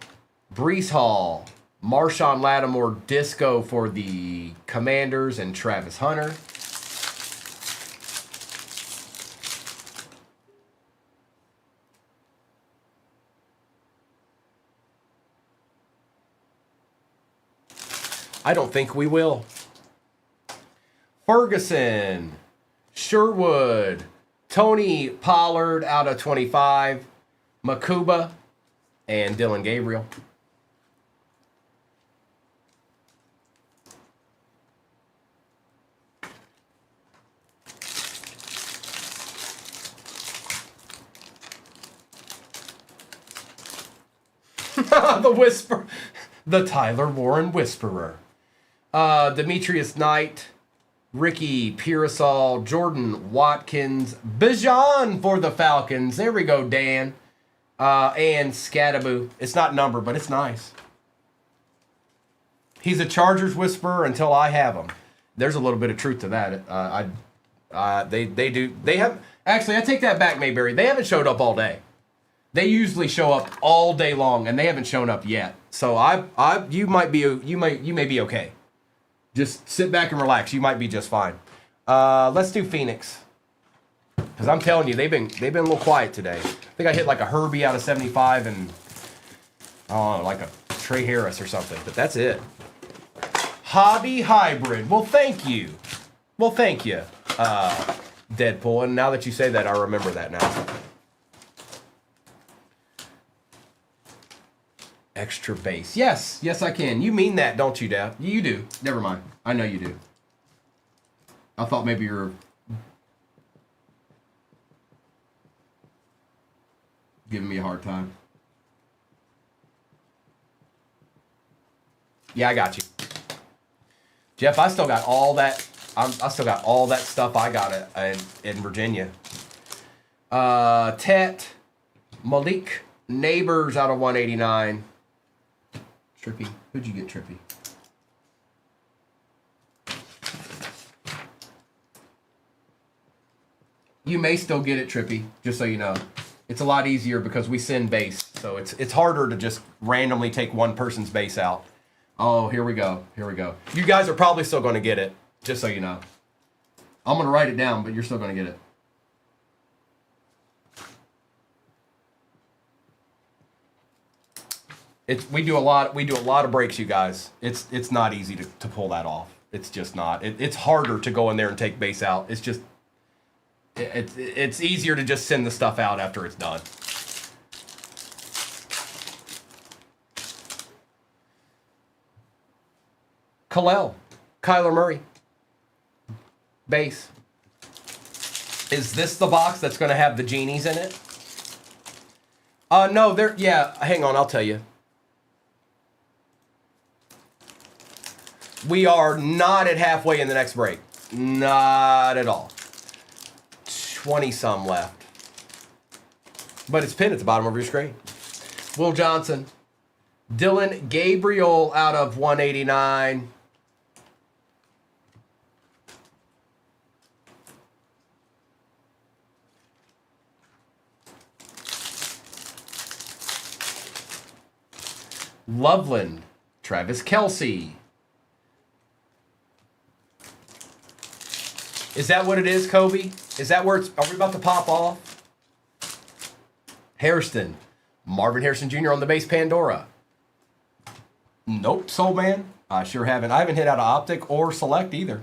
[SPEAKER 1] Brees Hall, Marshawn Lattimore, Disco for the Commanders, and Travis Hunter. I don't think we will. Ferguson, Sherwood, Tony Pollard out of 25, Makuba, and Dylan Gabriel. The Tyler Warren Whisperer. Demetrius Knight, Ricky Pearsall, Jordan Watkins, Bijan for the Falcons. There we go, Dan. And Scattaboo. It's not numbered, but it's nice. He's a Chargers whisperer until I have him. There's a little bit of truth to that. They do. They have actually. I take that back, Mayberry. They haven't showed up all day. They usually show up all day long, and they haven't shown up yet. So you may be okay. Just sit back and relax. You might be just fine. Let's do Phoenix, because I'm telling you, they've been a little quiet today. I think I hit like a Herbie out of 75 and like a Trey Harris or something, but that's it. Hobby Hybrid. Well, thank you. Deadpool. And now that you say that, I remember that now. Extra base. Yes, I can. You mean that, don't you, Dad? You do. Never mind. I know you do. I thought maybe you're giving me a hard time. Yeah, I got you. Jeff, I still got all that. I still got all that stuff I got in Virginia. Tet, Malik, Neighbors out of 189. Trippy. Who'd you get, Trippy? You may still get it, Trippy, just so you know. It's a lot easier because we send base, so it's harder to just randomly take one person's base out. Oh, here we go. You guys are probably still going to get it, just so you know. I'm going to write it down, but you're still going to get it. We do a lot of breaks, you guys. It's not easy to pull that off. It's just not. It's harder to go in there and take base out. It's just it's easier to just send the stuff out after it's done. Kyler Murray. Base. Is this the box that's going to have the genies in it? No, hang on, I'll tell you. We are not at halfway in the next break. Not at all. 20-some left. But it's pinned at the bottom of your screen. Will Johnson. Dylan Gabriel out of 189. Loveland. Travis Kelce. Is that what it is, Kobe? Is that where are we about to pop off? Hairston. Marvin Harrison Jr. on the base, Pandora. Nope, Soul Man. I sure haven't. I haven't hit out of Optic or Select either.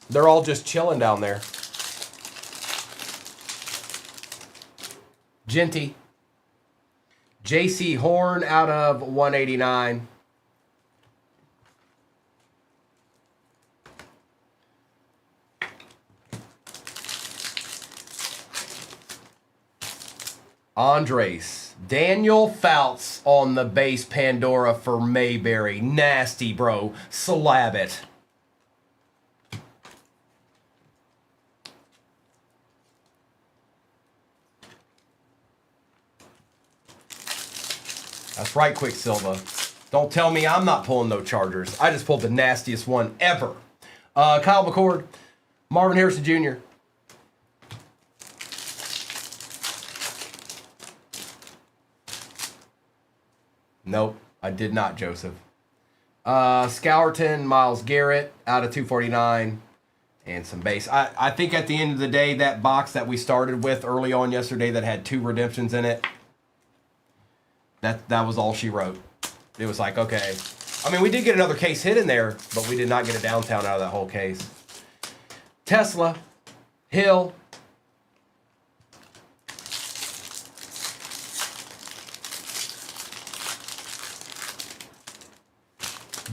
[SPEAKER 1] They're all just chilling down there. Genty. JC Horn out of 189. Andres. Daniel Fouts on the base, Pandora for Mayberry. Nasty, bro. Slab it. That's right, Quicksilver. Don't tell me I'm not pulling no Chargers. I just pulled the nastiest one ever. Kyle McCord. Marvin Harrison Jr. Nope, I did not, Joseph. Scourton, Myles Garrett out of 249. And some base. I think at the end of the day, that box that we started with early on yesterday that had 2 redemptions in it, that was all she wrote. It was like, okay. I mean, we did get another case hit in there, but we did not get a downtown out of that whole case. Tesla, Hill.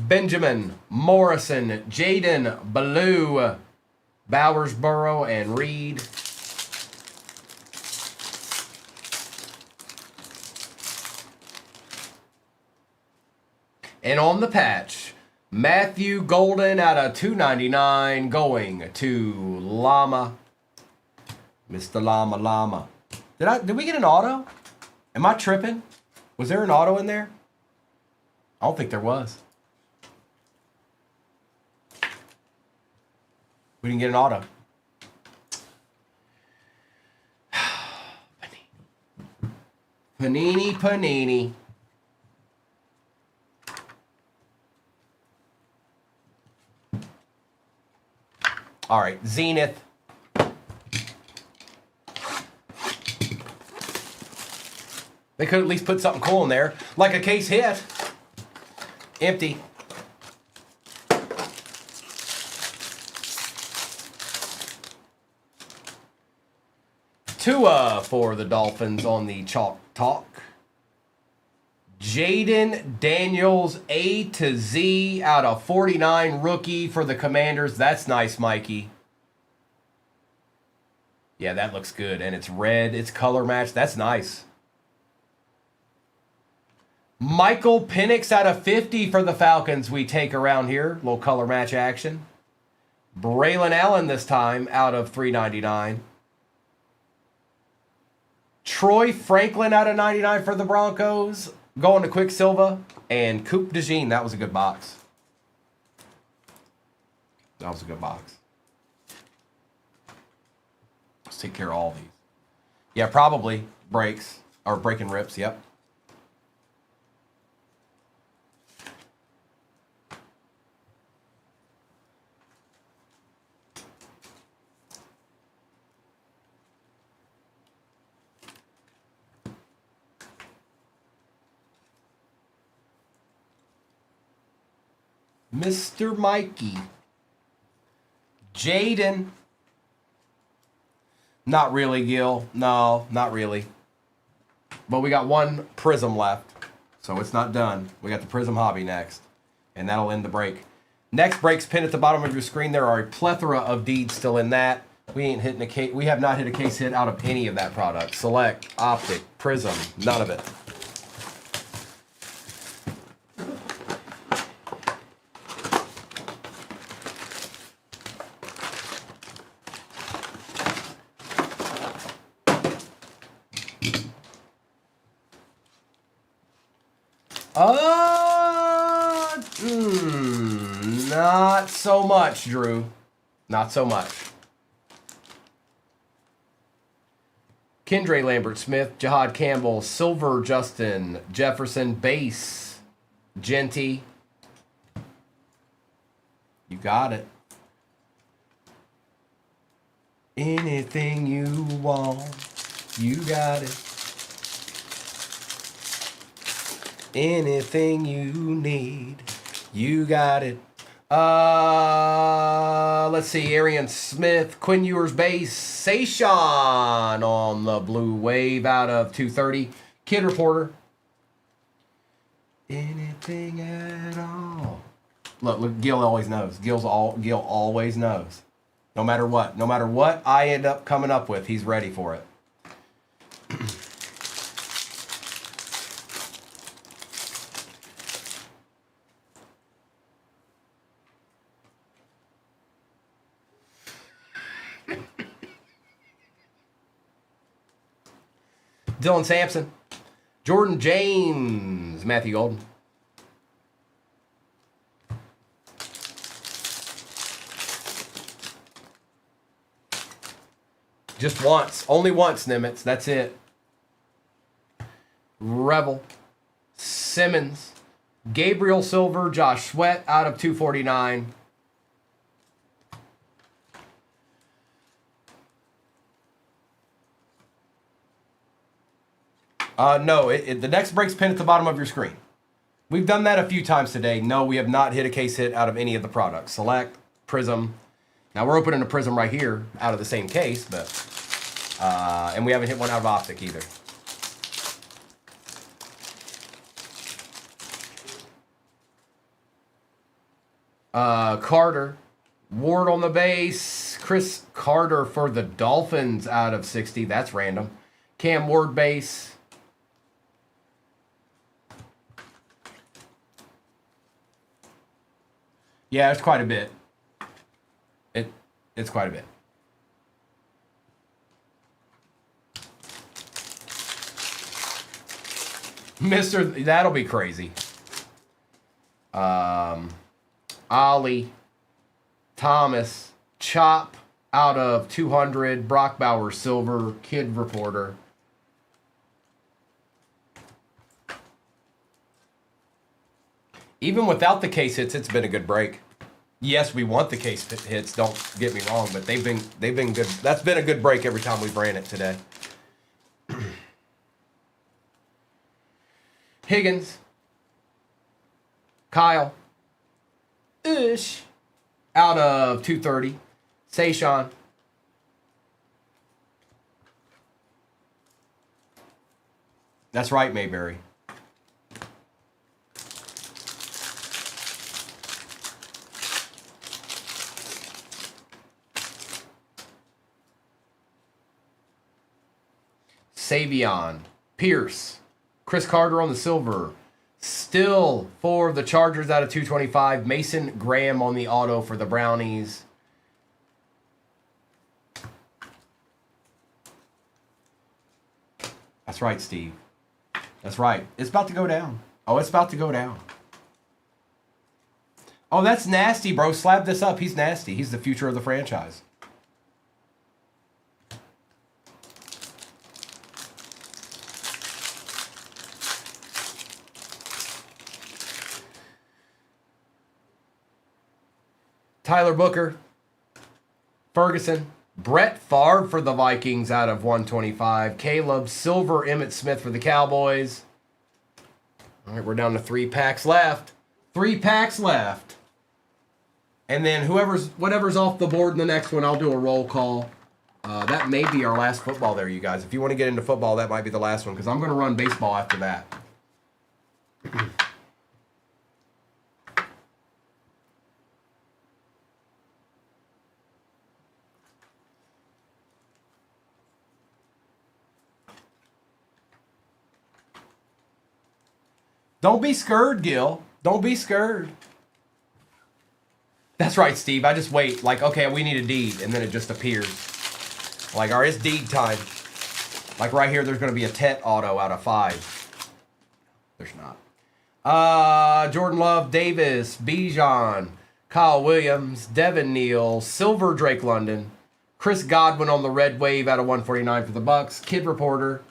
[SPEAKER 1] Benjamin, Morrison, Jaden, Ballou, Bowersboro, and Reed. And on the patch, Matthew Golden out of 299 going to Llama. Mr. Llama Llama. Did we get an auto? Am I tripping? Was there an auto in there? I don't think there was. We didn't get an auto. Panini, Panini. All right, Zenith. They could at least put something cool in there, like a case hit. Empty. Tua for the Dolphins on the Chalk Talk. Jaden Daniels A to Z out of 49 rookie for the Commanders. That's nice, Mikey. Yeah, that looks good. And it's red. It's color matched. That's nice. Michael Penix out of 50 for the Falcons we take around here. Little color match action. Braylon Allen this time out of 399. Troy Franklin out of 99 for the Broncos. Going to Quicksilva. And Coop DeJean. That was a good box. That was a good box. Let's take care of all these. Yeah, probably breaks. Or breaking rips. Yep. Mr. Mikey. Jaden. Not really, Gil. No, not really. But we got one Prism left. So it's not done. We got the Prism Hobby next. And that'll end the break. Next break's pinned at the bottom of your screen. There are a plethora of deeds still in that. We ain't hitting a case. We have not hit a case hit out of any of that product. Select, Optic, Prism, none of it. Not so much, Drew. Not so much. Kendre Lambert Smith, Jahad Campbell, Silver Justin, Jefferson, Base, Genty. You got it. Anything you want, you got it. Anything you need, you got it. Let's see. Arian Smith, Quinn Ewers base, Sayshawn on the Blue Wave out of 230. Kid Reporter. Anything at all. Look, Gil always knows. Gil always knows. No matter what I end up coming up with, he's ready for it. Dylan Sampson, Jordan James, Matthew Golden. Just once. Only once, Nimitz. That's it. Rebel. Simmons. Gabriel Silver, Josh Sweat out of 249. No, the next break's pinned at the bottom of your screen. We've done that a few times today. No, we have not hit a case hit out of any of the products. Select, Prism. Now, we're opening a Prism right here out of the same case, but and we haven't hit one out of Optic either. Carter. Ward on the base. Chris Carter for the Dolphins out of 60. That's random. Cam Ward base. Yeah, it's quite a bit. It's quite a bit. Mr. That'll be crazy. Ollie, Thomas, Chop out of 200, Brockbauer silver, Kid Reporter. Even without the case hits, it's been a good break. Yes, we want the case hits, don't get me wrong, but they've been good. That's been a good break every time we've ran it today. Higgins, Kyle, Ish, out of 230, Sayshawn, that's right, Mayberry. Savion, Pierce, Chris Carter on the silver. Still for the Chargers out of 225. Mason Graham on the auto for the Brownies. That's right, Steve. That's right. It's about to go down. Oh, it's about to go down. Oh, that's nasty, bro. Slab this up. He's nasty. He's the future of the franchise. Tyler Booker, Ferguson, Brett Favre for the Vikings out of 125. Caleb, Silver, Emmitt Smith for the Cowboys. All right, we're down to 3 packs left. 3 packs left. And then whatever's off the board in the next one, I'll do a roll call. That may be our last football there, you guys. If you want to get into football, that might be the last one because I'm going to run baseball after that. Don't be scared, Gil. Don't be scared. That's right, Steve. I just wait. Like, okay, we need a deed. And then it just appears. Like, all right, it's deed time. Like right here, there's going to be a Tet auto out of 5. There's not. Jordan Love, Davis, Bijan, Kyle Williams, Devin Neal, Silver Drake London, Chris Godwin on the red wave out of 149 for the Bucks, Kid Reporter.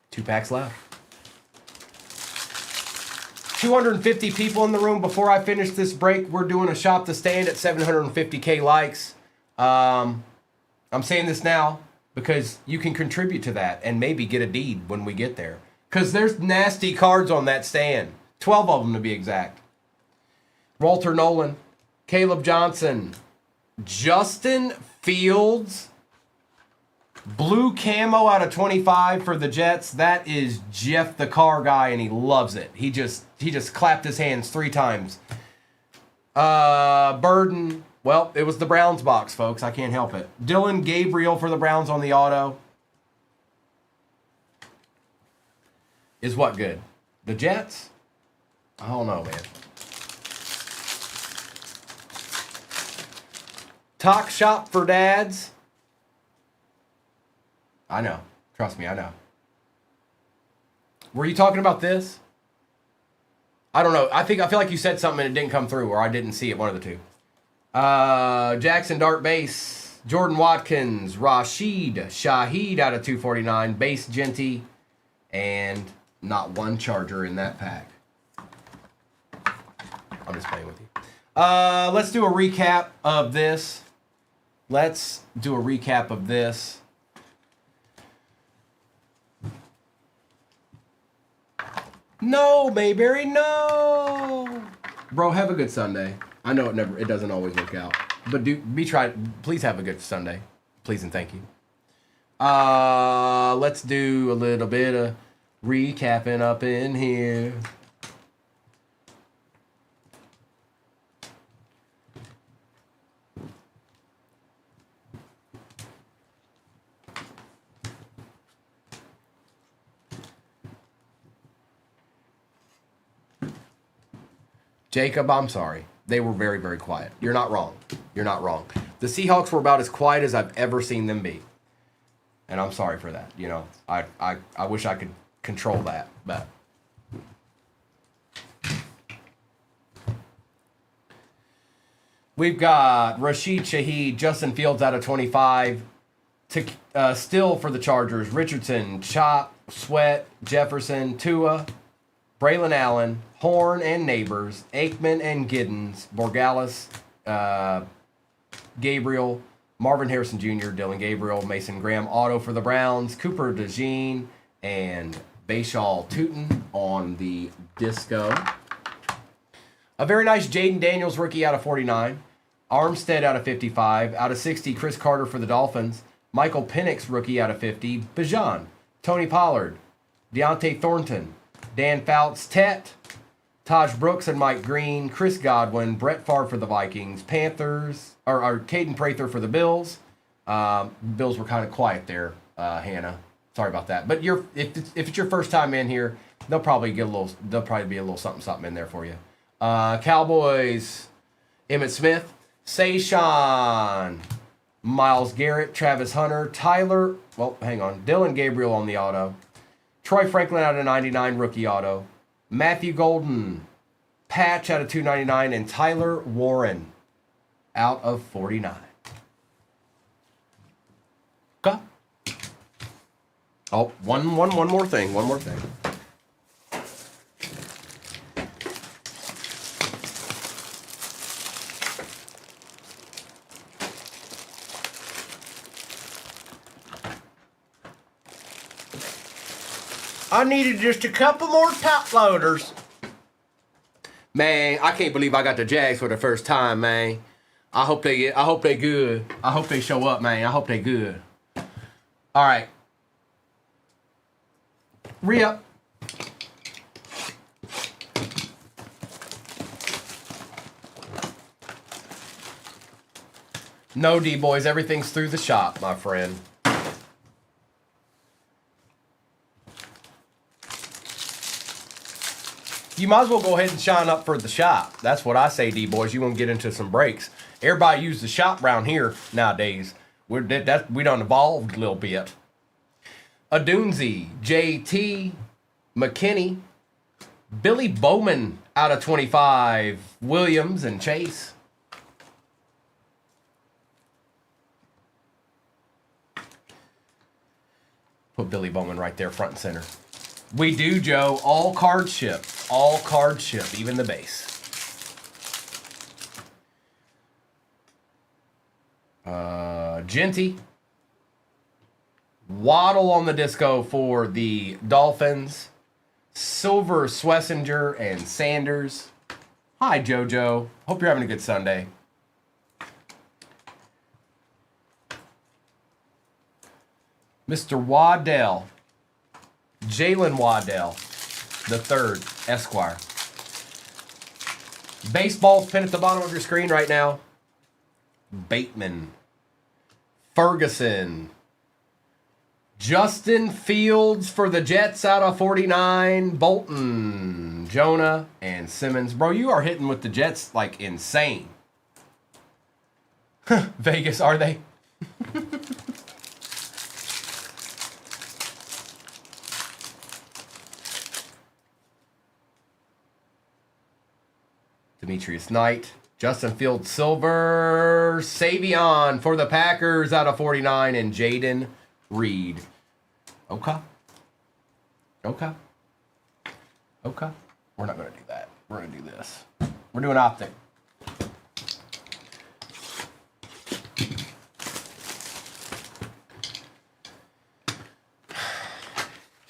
[SPEAKER 1] Two packs left. 250 people in the room. Before I finish this break, we're doing a shop to stand at 750K likes. I'm saying this now because you can contribute to that and maybe get a deed when we get there. Because there's nasty cards on that stand. 12 of them to be exact. Walter Nolan, Caleb Johnson, Justin Fields, blue camo out of 25 for the Jets. That is Jeff the car guy, and he loves it. He just clapped his hands 3 times. Burden. Well, it was the Browns box, folks. I can't help it. Dylan Gabriel for the Browns on the auto. Is what good? The Jets? I don't know, man. Talk shop for dads. I know. Trust me, I know. Were you talking about this? I don't know. I feel like you said something and it didn't come through, or I didn't see it, one of the two. Jackson Dart Base, Jordan Watkins, Rashid Shaheed out of 249, Base Genty, and not one Charger in that pack. I'm just playing with you. Let's do a recap of this. No, Mayberry, no. Bro, have a good Sunday. I know it doesn't always work out. But please have a good Sunday. Please and thank you. Let's do a little bit of recapping up in here. Jacob, I'm sorry. They were very, very quiet. You're not wrong. You're not wrong. The Seahawks were about as quiet as I've ever seen them be. And I'm sorry for that. You know, I wish I could control that, but we've got Rashid Shaheed, Justin Fields out of 25. Still for the Chargers, Richardson, Chop, Sweat, Jefferson, Tua, Braylon Allen, Horn and Neighbors, Aikman and Giddens, Borgalis, Gabriel, Marvin Harrison Jr., Dylan Gabriel, Mason Graham, Auto for the Browns, Cooper DeJean, and Bashal Tootin on the disco. A very nice Jaden Daniels rookie out of 49. Armstead out of 55. Out of 60, Chris Carter for the Dolphins. Michael Penix rookie out of 50. Bijan, Tony Pollard, Deontay Thornton, Dan Fouts, Tet, Taj Brooks and Mike Green, Chris Godwin, Brett Favre for the Vikings, Panthers, or Caden Prather for the Bills. Bills were kind of quiet there, Hannah. Sorry about that. But if it's your first time in here, there'll probably be a little something in there for you. Cowboys, Emmitt Smith, Sayshawn, Myles Garrett, Travis Hunter, Dylan Gabriel on the auto. Troy Franklin out of 99, rookie auto. Matthew Golden, patch out of 299, and Tyler Warren out of 49. Okay. Oh, one more thing. I needed just a couple more top loaders. Man, I can't believe I got the Jags for the first time, man. I hope they good. I hope they show up, man. I hope they good. All right. Re-up. No, D-boys. Everything's through the shop, my friend. You might as well go ahead and shine up for the shop. That's what I say, D-boys. You want to get into some breaks. Everybody use the shop around here nowadays. We done evolved a little bit. Adunzi, JT, McKinney, Billy Bowman out of 25, Williams and Chase. Put Billy Bowman right there, front and center. We do, Joe. All card ship. All card ship, even the base. Genty. Waddle on the disco for the Dolphins. Silver, Swessinger, and Sanders. Hi, JoJo. Hope you're having a good Sunday. Mr. Waddell. Jalen Waddell, the third, Esquire. Baseball's pinned at the bottom of your screen right now. Bateman. Ferguson. Justin Fields for the Jets out of 49. Bolton, Jonah, and Simmons. Bro, you are hitting with the Jets like insane. Vegas, are they? Demetrius Knight, Justin Fields silver, Savion for the Packers out of 49, and Jaden Reed. Okay. We're not going to do that. We're going to do this. We're doing optic.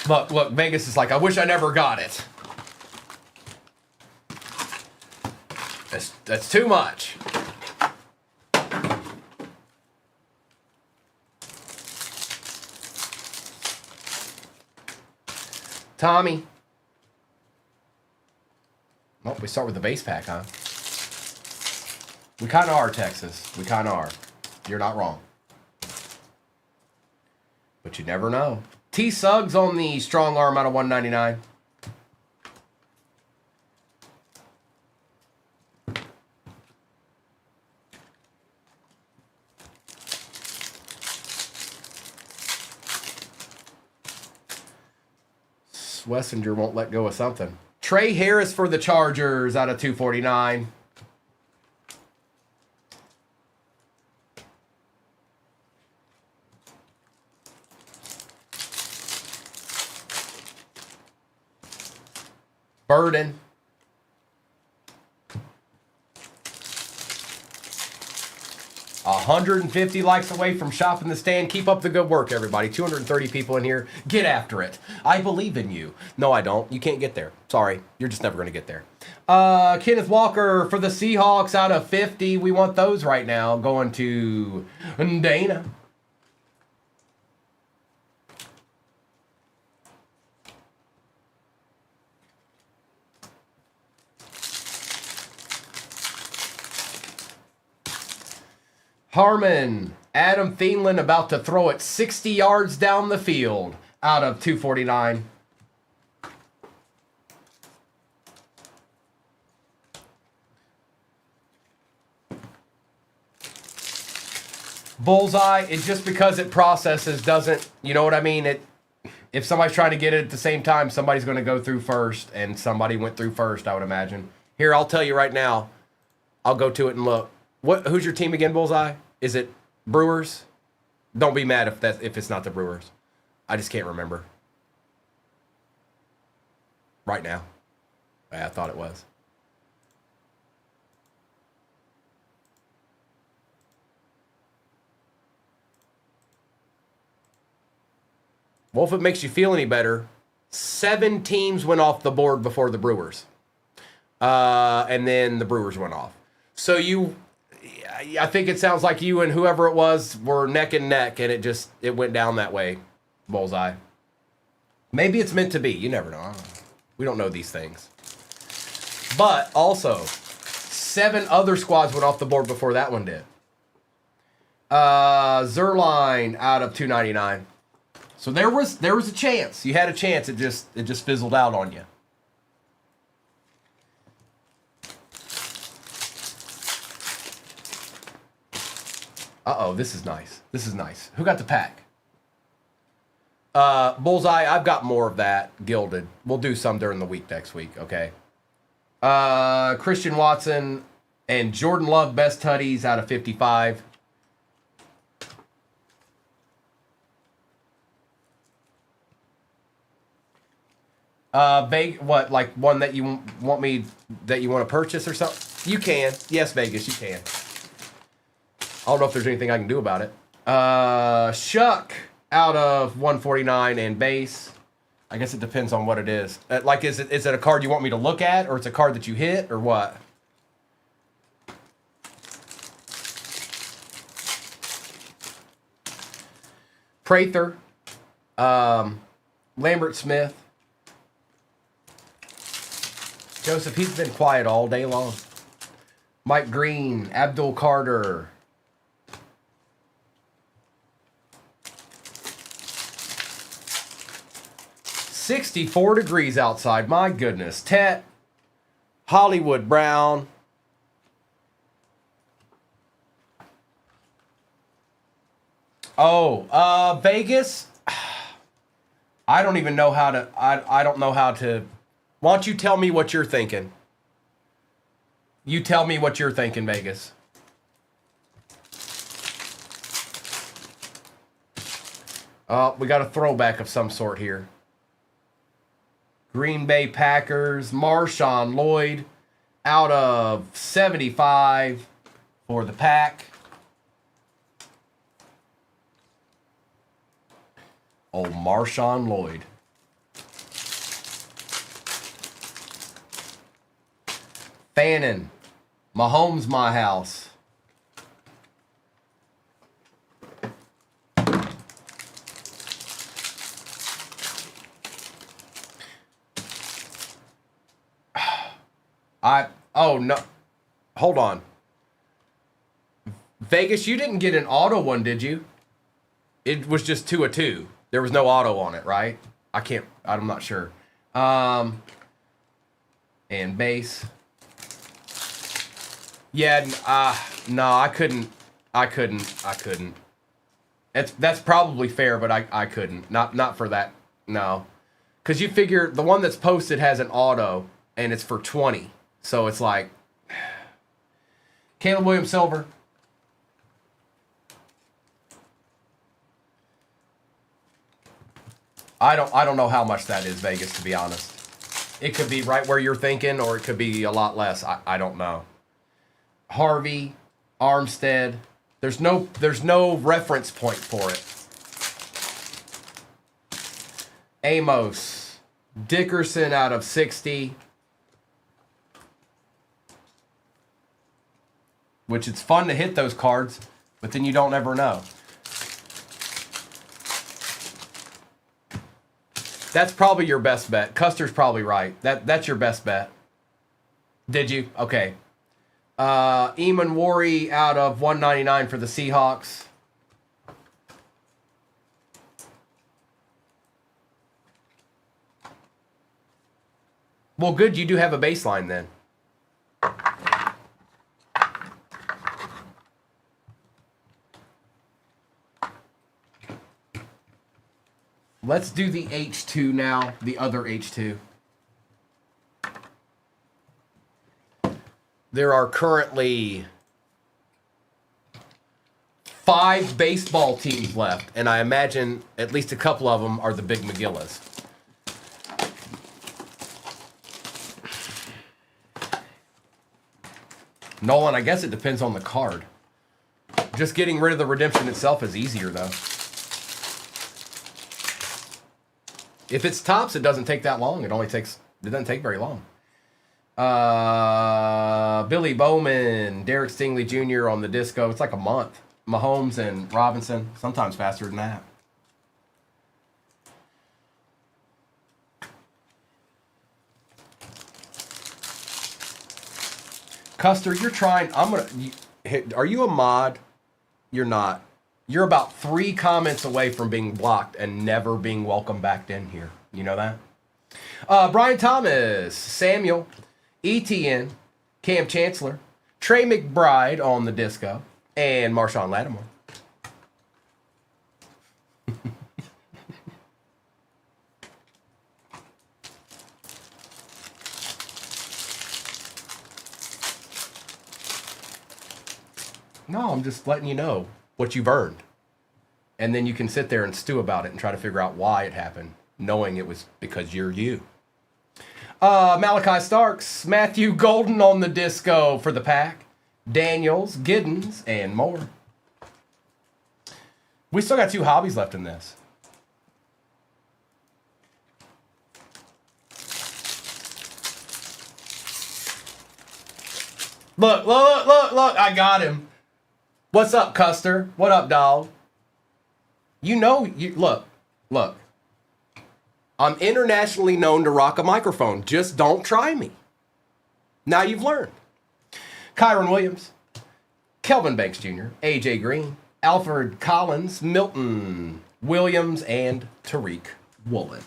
[SPEAKER 1] Look, Vegas is like, I wish I never got it. That's too much. Tommy. Well, we start with the base pack, huh? We kind of are, Texas. We kind of are. You're not wrong. But you never know. T. Suggs on the strong arm out of 199. Wessinger won't let go of something. Trey Harris for the Chargers out of 249. Burden. $150 likes away from shopping the stand. Keep up the good work, everybody. 230 people in here. Get after it. I believe in you. No, I don't. You can't get there. Sorry. You're just never going to get there. Kenneth Walker for the Seahawks out of 50. We want those right now. Going to Dana. Harmon, Adam Thielen about to throw it 60 yards down the field out of 249. Bullseye, it just because it processes doesn't, you know what I mean? If somebody's trying to get it at the same time, somebody's going to go through first, and somebody went through first, I would imagine. Here, I'll tell you right now. I'll go to it and look. Who's your team again, Bullseye? Is it Brewers? Don't be mad if it's not the Brewers. I just can't remember. Right now. Yeah, I thought it was. Well, if it makes you feel any better, 7 teams went off the board before the Brewers. And then the Brewers went off. So I think it sounds like you and whoever it was were neck and neck, and it went down that way, Bullseye. Maybe it's meant to be. You never know. We don't know these things. But also, 7 other squads went off the board before that one did. Zerline out of 299. So there was a chance. You had a chance. It just fizzled out on you. Uh-oh, this is nice. This is nice. Who got the pack? Bullseye, I've got more of that gilded. We'll do some during the week next week, okay? Christian Watson and Jordan Love best tutties out of 55. What, like one that you want to purchase or something? You can. Yes, Vegas, you can. I don't know if there's anything I can do about it. Shuck out of 149 and base. I guess it depends on what it is. Is it a card you want me to look at, or it's a card that you hit, or what? Prather, Lambert Smith. Joseph, he's been quiet all day long. Mike Green, Abdul Carter. 64 degrees outside. My goodness. Tet. Hollywood Brown. Oh, Vegas. I don't even know how to. I don't know how to. Why don't you tell me what you're thinking? You tell me what you're thinking, Vegas. We got a throwback of some sort here. Green Bay Packers, Marshawn Lloyd out of 75 for the Pack. Oh, Marshawn Lloyd. Fannin, Mahomes, my house. Oh, no. Hold on. Vegas, you didn't get an auto one, did you? It was just 2 of 2. There was no auto on it, right? I'm not sure. And base. Yeah, no, I couldn't. That's probably fair, but I couldn't. Not for that, no. Because you figure the one that's posted has an auto, and it's for 20. So it's like, Caleb Williams Silver. I don't know how much that is, Vegas, to be honest. It could be right where you're thinking, or it could be a lot less. I don't know. Harvey, Armstead. There's no reference point for it. Amos, Dickerson out of 60. Which it's fun to hit those cards, but then you don't ever know. That's probably your best bet. Custer's probably right. That's your best bet. Did you? Okay. Eamon Worry out of 199 for the Seahawks. Well, good. You do have a baseline then. Let's do the H2 now, the other H2. There are currently 5 baseball teams left, and I imagine at least a couple of them are the Big McGillas. Nolan, I guess it depends on the card. Just getting rid of the redemption itself is easier, though. If it's tops, it doesn't take that long. It doesn't take very long. Billy Bowman, Derek Stingley Jr. on the disco. It's like a month. Mahomes and Robinson, sometimes faster than that. Custer, you're trying. Are you a mod? You're not. You're about 3 comments away from being blocked and never being welcome back in here. You know that? Brian Thomas, Samuel, ETN, Cam Chancellor, Trey McBride on the disco, and Marshawn Lattimore. No, I'm just letting you know what you've earned. And then you can sit there and stew about it and try to figure out why it happened, knowing it was because you're you. Malachi Starks, Matthew Golden on the disco for the pack, Daniels, Giddens, and more. We still got 2 hobbies left in this. Look, I got him. What's up, Custer? What up, dog? Look. I'm internationally known to rock a microphone. Just don't try me. Now you've learned. Kyron Williams, Kelvin Banks Jr., AJ Green, Alfred Collins, Milton Williams, and Tariq Woolen.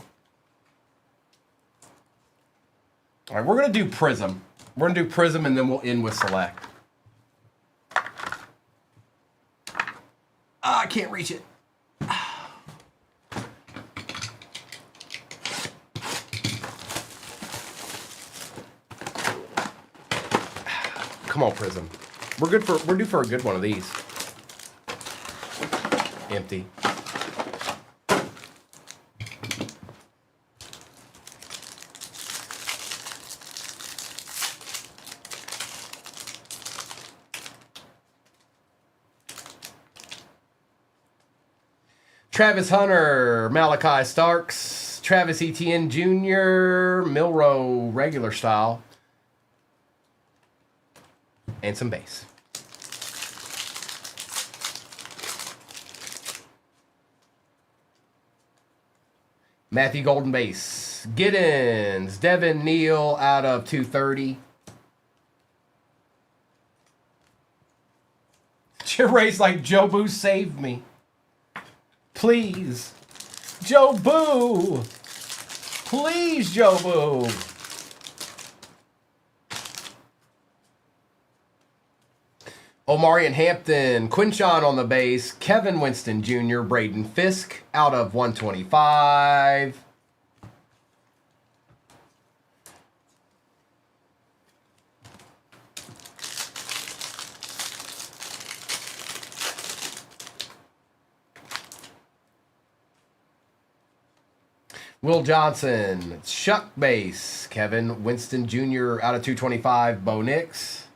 [SPEAKER 1] All right, we're going to do Prism. We're going to do Prism, and then we'll end with Select. I can't reach it. Come on, Prism. We're due for a good one of these. Empty. Travis Hunter, Malachi Starks, Travis Etienne Jr., Milrow regular style, and some base. Matthew Golden base. Giddens, Devin Neal out of 230. Jeray's like, Joe Boo saved me. Please. Joe Boo. Please, Joe Boo. Omarion Hampton, Quinshawn on the base, Kevin Winston Jr., Braden Fisk out of 125. Will Johnson. Shuck base. Kevin Winston Jr. out of 225. Bo Nix.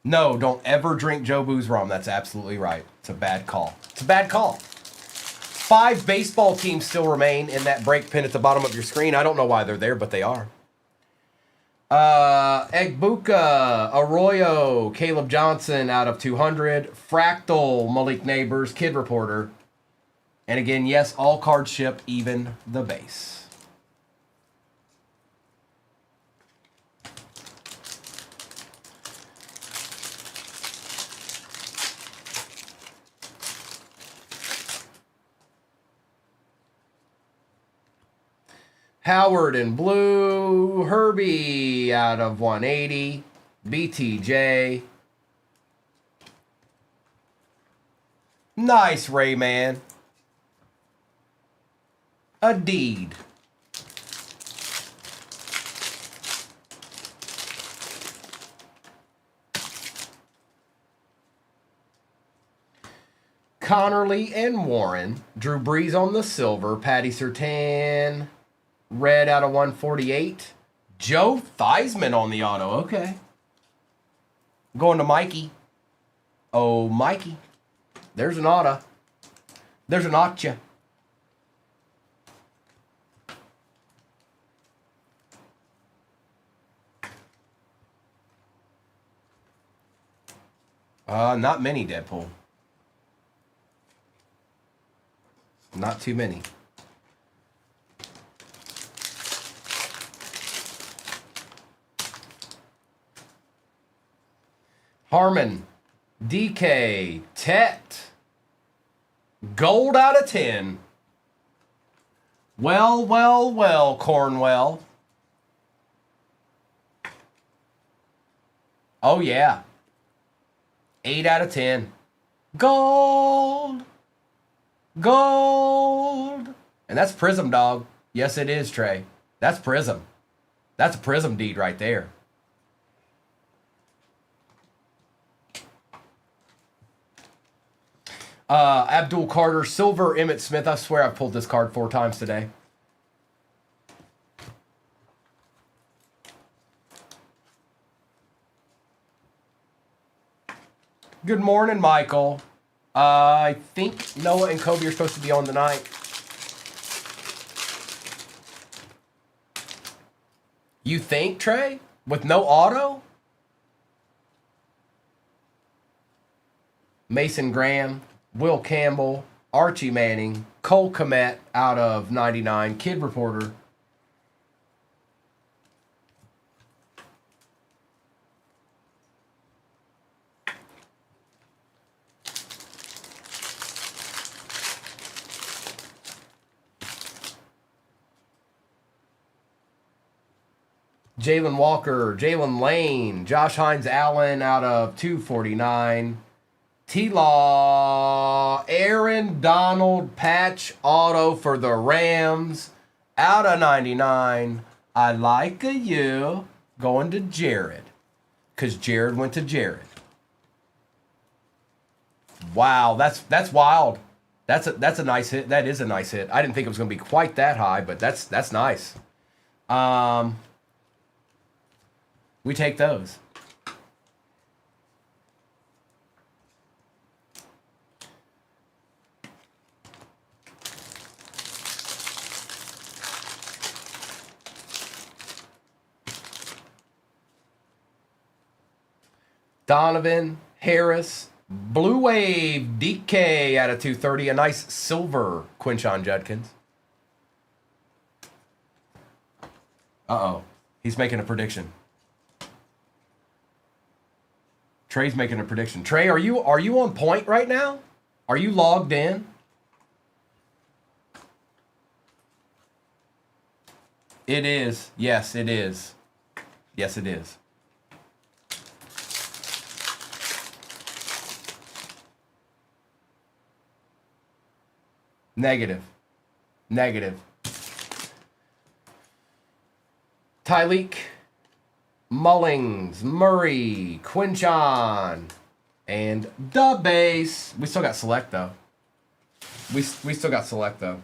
[SPEAKER 1] No, don't ever drink Joe Boo's rum. That's absolutely right. It's a bad call. It's a bad call. 5 baseball teams still remain in that break pin at the bottom of your screen. I don't know why they're there, but they are. Egbuka, Arroyo, Caleb Johnson out of 200. Fractal, Malik Neighbors, Kid Reporter. And again, yes, all cards ship, even the base. Howard in blue. Herbie out of 180. BTJ. Nice, Rayman. A deed. Connerly and Warren. Drew Brees on the silver. Patty Surtain. Red out of 148. Joe Theismann on the auto. Okay. Going to Mikey. Oh, Mikey. There's an auto. There's an Otcha. Not many, Deadpool. Not too many. Harmon, DK, Tet, gold out of 10. Well, well, well, Cornwell. Oh, yeah. 8 out of 10. Gold. Gold. And that's Prism, dog. Yes, it is, Trey. That's Prism. That's a Prism deed right there. Abdul Carter, silver, Emmitt Smith. I swear I've pulled this card 4 times today. Good morning, Michael. I think Noah and Kobe are supposed to be on tonight. You think, Trey? With no auto? Mason Graham, Will Campbell, Archie Manning, Cole Kmet out of 99, Kid Reporter. Jalen Walker, Jalen Lane, Josh Hines Allen out of 249. T-Law, Aaron Donald patch auto for the Rams out of 99. I like you going to Jared because Jared went to Jared. Wow, that's wild. That's a nice hit. That is a nice hit. I didn't think it was going to be quite that high, but that's nice. We take those. Donovan, Harris, Blue Wave, DK out of 230. A nice silver Quinshon Judkins. Uh-oh. He's making a prediction. Trey's making a prediction. Trey, are you on point right now? Are you logged in? It is. Yes, it is. Yes, it is. Negative. Negative. Tyleek, Mullings, Murray, Quinshon, and the base. We still got select, though. We still got select, though.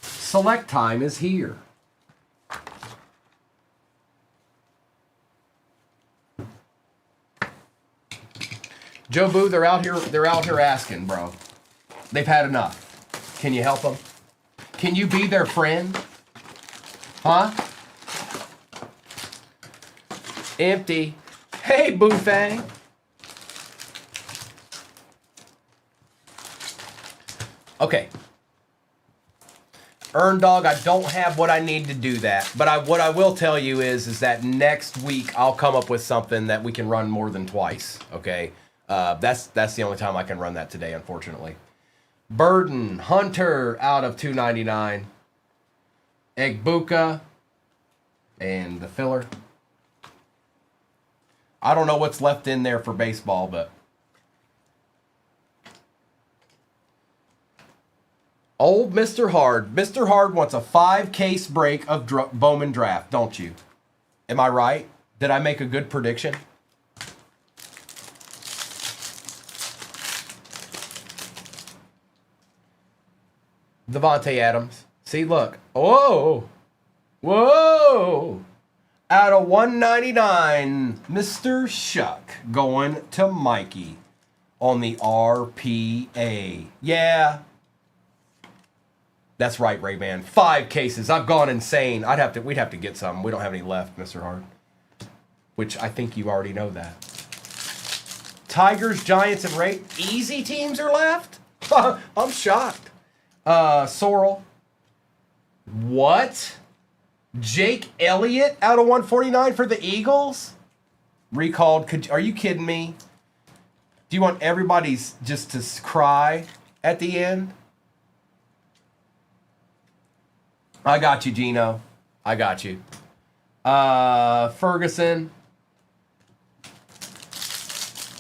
[SPEAKER 1] Select time is here. Joe Boo, they're out here asking, bro. They've had enough. Can you help them? Can you be their friend? Huh? Empty. Hey, Boo Fang. Okay. Earn Dog, I don't have what I need to do that. But what I will tell you is that next week I'll come up with something that we can run more than twice. Okay? That's the only time I can run that today, unfortunately. Burden, Hunter out of 299. Egbuka and the filler. I don't know what's left in there for baseball, but old Mr. Hard. Mr. Hard wants a 5-case break of Bowman draft, don't you? Am I right? Did I make a good prediction? Devontae Adams. See, look. Whoa. Whoa. Out of 199, Mr. Shuck going to Mikey on the RPA. Yeah. That's right, Rayman. 5 cases. I've gone insane. We'd have to get some. We don't have any left, Mr. Hard. Which I think you already know that. Tigers, Giants, and Ray. Easy teams are left? I'm shocked. Sorrel. What? Jake Elliott out of 149 for the Eagles? Recalled. Are you kidding me? Do you want everybody's just to cry at the end? I got you, Gino. I got you. Ferguson.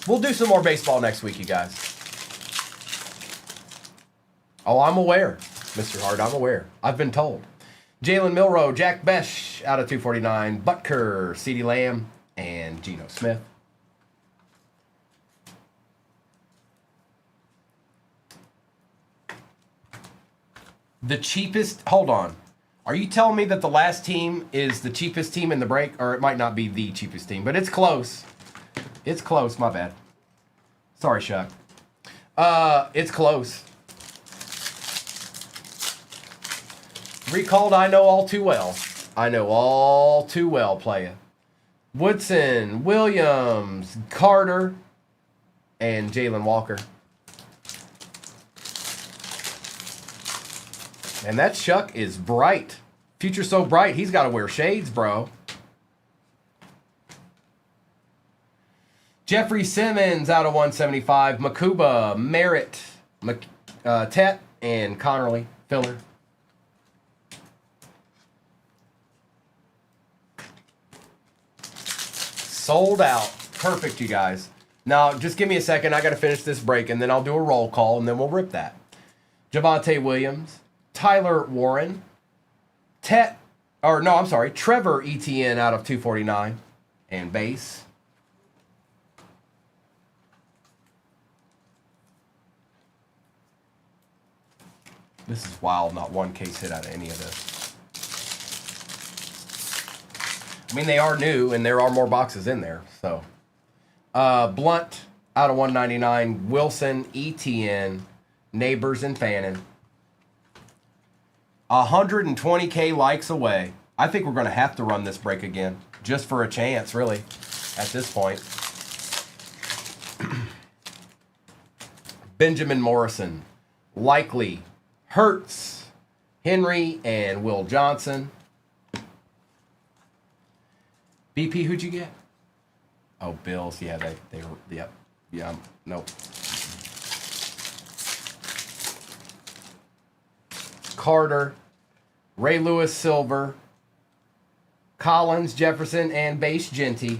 [SPEAKER 1] We'll do some more baseball next week, you guys. Oh, I'm aware, Mr. Hard. I'm aware. I've been told. Jalen Milroe, Jack Besh out of 249. Butker, CeeDee Lamb, and Geno Smith. The cheapest. Hold on. Are you telling me that the last team is the cheapest team in the break? Or it might not be the cheapest team, but it's close. It's close. My bad. Sorry, Shuck. It's close. Recalled, I know all too well. I know all too well, playa. Woodson, Williams, Carter, and Jalen Walker. And that Shuck is bright. Future so bright, he's got to wear shades, bro. Jeffrey Simmons out of 175. Makuba, Merritt, Tet, and Connerly, filler. Sold out. Perfect, you guys. Now, just give me a second. I got to finish this break, and then I'll do a roll call, and then we'll rip that. Javonte Williams, Tyler Warren, Trevor Etienne out of 249, and base. This is wild. Not one case hit out of any of this. I mean, they are new, and there are more boxes in there. So, Blunt out of 199. Wilson, Etienne, Neighbors, and Fannin. 120K likes away. I think we're going to have to run this break again, just for a chance, really, at this point. Benjamin Morrison, Likely, Hertz, Henry, and Will Johnson. BP, who'd you get? Oh, Bills. Yeah, they were, yep. Yeah, nope. Carter, Ray Lewis Silver, Collins, Jefferson, and Base Genty.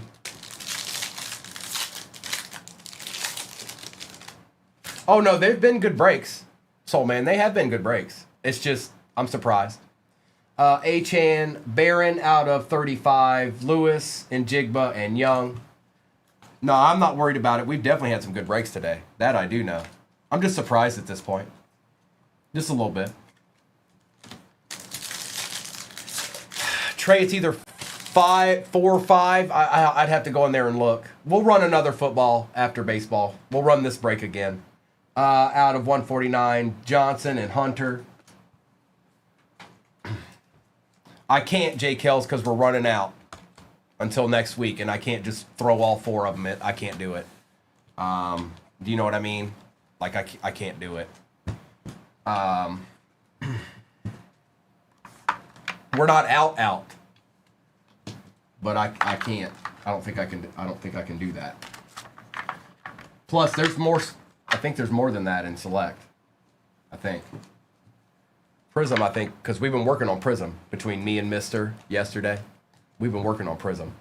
[SPEAKER 1] Oh, no, they've been good breaks. Soul Man, they have been good breaks. It's just, I'm surprised. Achan, Barron out of 35, Lewis and Jigba and Young. No, I'm not worried about it. We've definitely had some good breaks today. That I do know. I'm just surprised at this point. Just a little bit. Trey, it's either 4 or 5. I'd have to go in there and look. We'll run another football after baseball. We'll run this break again. Out of 149, Johnson and Hunter. I can't, J. Kells, because we're running out until next week, and I can't just throw all 4 of them in. I can't do it. Do you know what I mean? Like, I can't do it. We're not out. But I can't. I don't think I can do that. Plus, there's more. I think there's more than that in Select. I think. Prism, I think, because we've been working on Prism between me and Mister yesterday. We've been working on Prism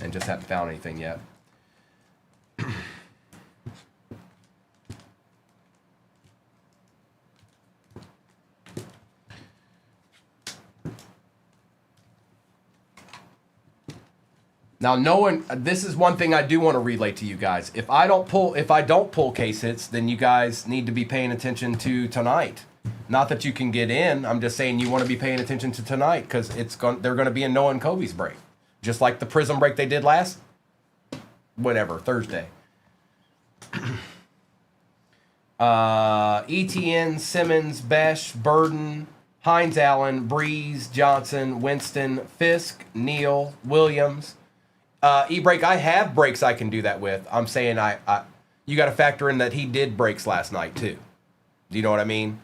[SPEAKER 1] and just haven't found anything yet. Now, this is one thing I do want to relay to you guys. If I don't pull case hits, then you guys need to be paying attention to tonight. Not that you can get in. I'm just saying you want to be paying attention to tonight because they're going to be in Noah and Kobe's break, just like the Prism break they did last, Thursday. ETN, Simmons, Besh, Burden, Hines Allen, Breeze, Johnson, Winston, Fisk, Neal, Williams. E-break, I have breaks I can do that with. I'm saying you got to factor in that he did breaks last night too. Do you know what I mean?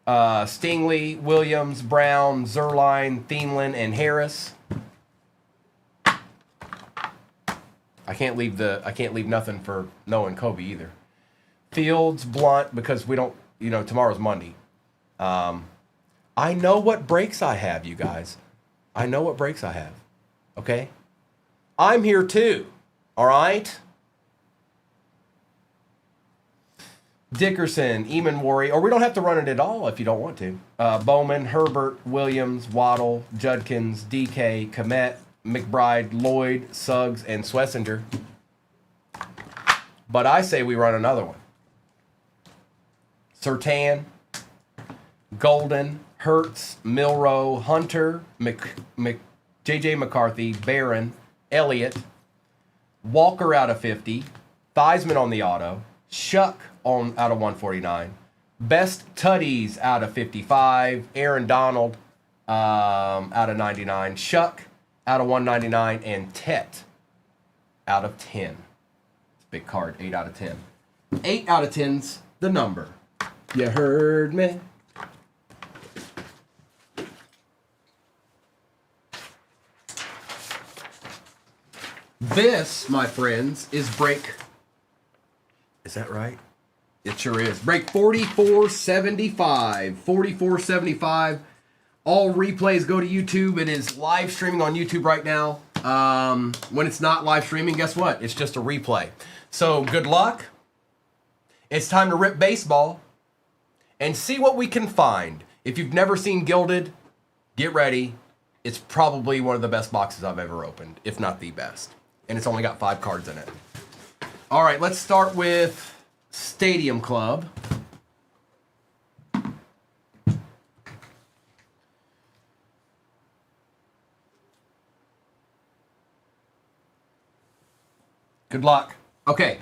[SPEAKER 1] Stingley, Williams, Brown, Zerline, Thielman, and Harris. I can't leave nothing for Noah and Kobe either. Fields, Blunt, because we don't, tomorrow's Monday. I know what breaks I have, you guys. I know what breaks I have. Okay? I'm here too. All right? Dickerson, Eamon Worry, or we don't have to run it at all if you don't want to. Bowman, Herbert, Williams, Waddle, Judkins, DK, Komet, McBride, Lloyd, Suggs, and Swessinger. But I say we run another one. Surtain, Golden, Hertz, Milrow, Hunter, J.J. McCarthy, Barron, Elliott, Walker out of 50, Theismann on the auto, Shuck out of 149, Best Tutties out of 55, Aaron Donald out of 99, Shuck out of 199, and Tet out of 10. It's a big card, 8 out of 10. 8 out of 10's the number. You heard me? This, my friends, is break. Is that right? It sure is. Break 4475. 4475. All replays go to YouTube. It is live streaming on YouTube right now. When it's not live streaming, guess what? It's just a replay. So good luck. It's time to rip baseball and see what we can find. If you've never seen Gilded, get ready. It's probably one of the best boxes I've ever opened, if not the best. And it's only got 5 cards in it. All right, let's start with Stadium Club. Good luck. Okay.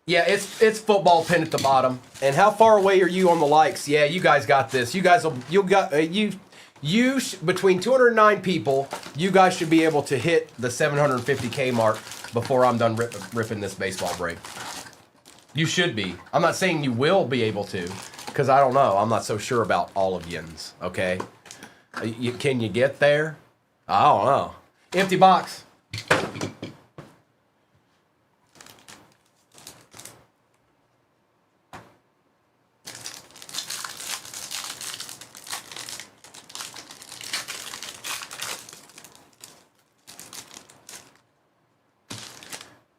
[SPEAKER 1] Yeah, it's football pin at the bottom. And how far away are you on the likes? Yeah, you guys got this. You guys between 209 people, you guys should be able to hit the 750K mark before I'm done ripping this baseball break. You should be. I'm not saying you will be able to, because I don't know. I'm not so sure about all of yins, okay? Can you get there? I don't know. Empty box.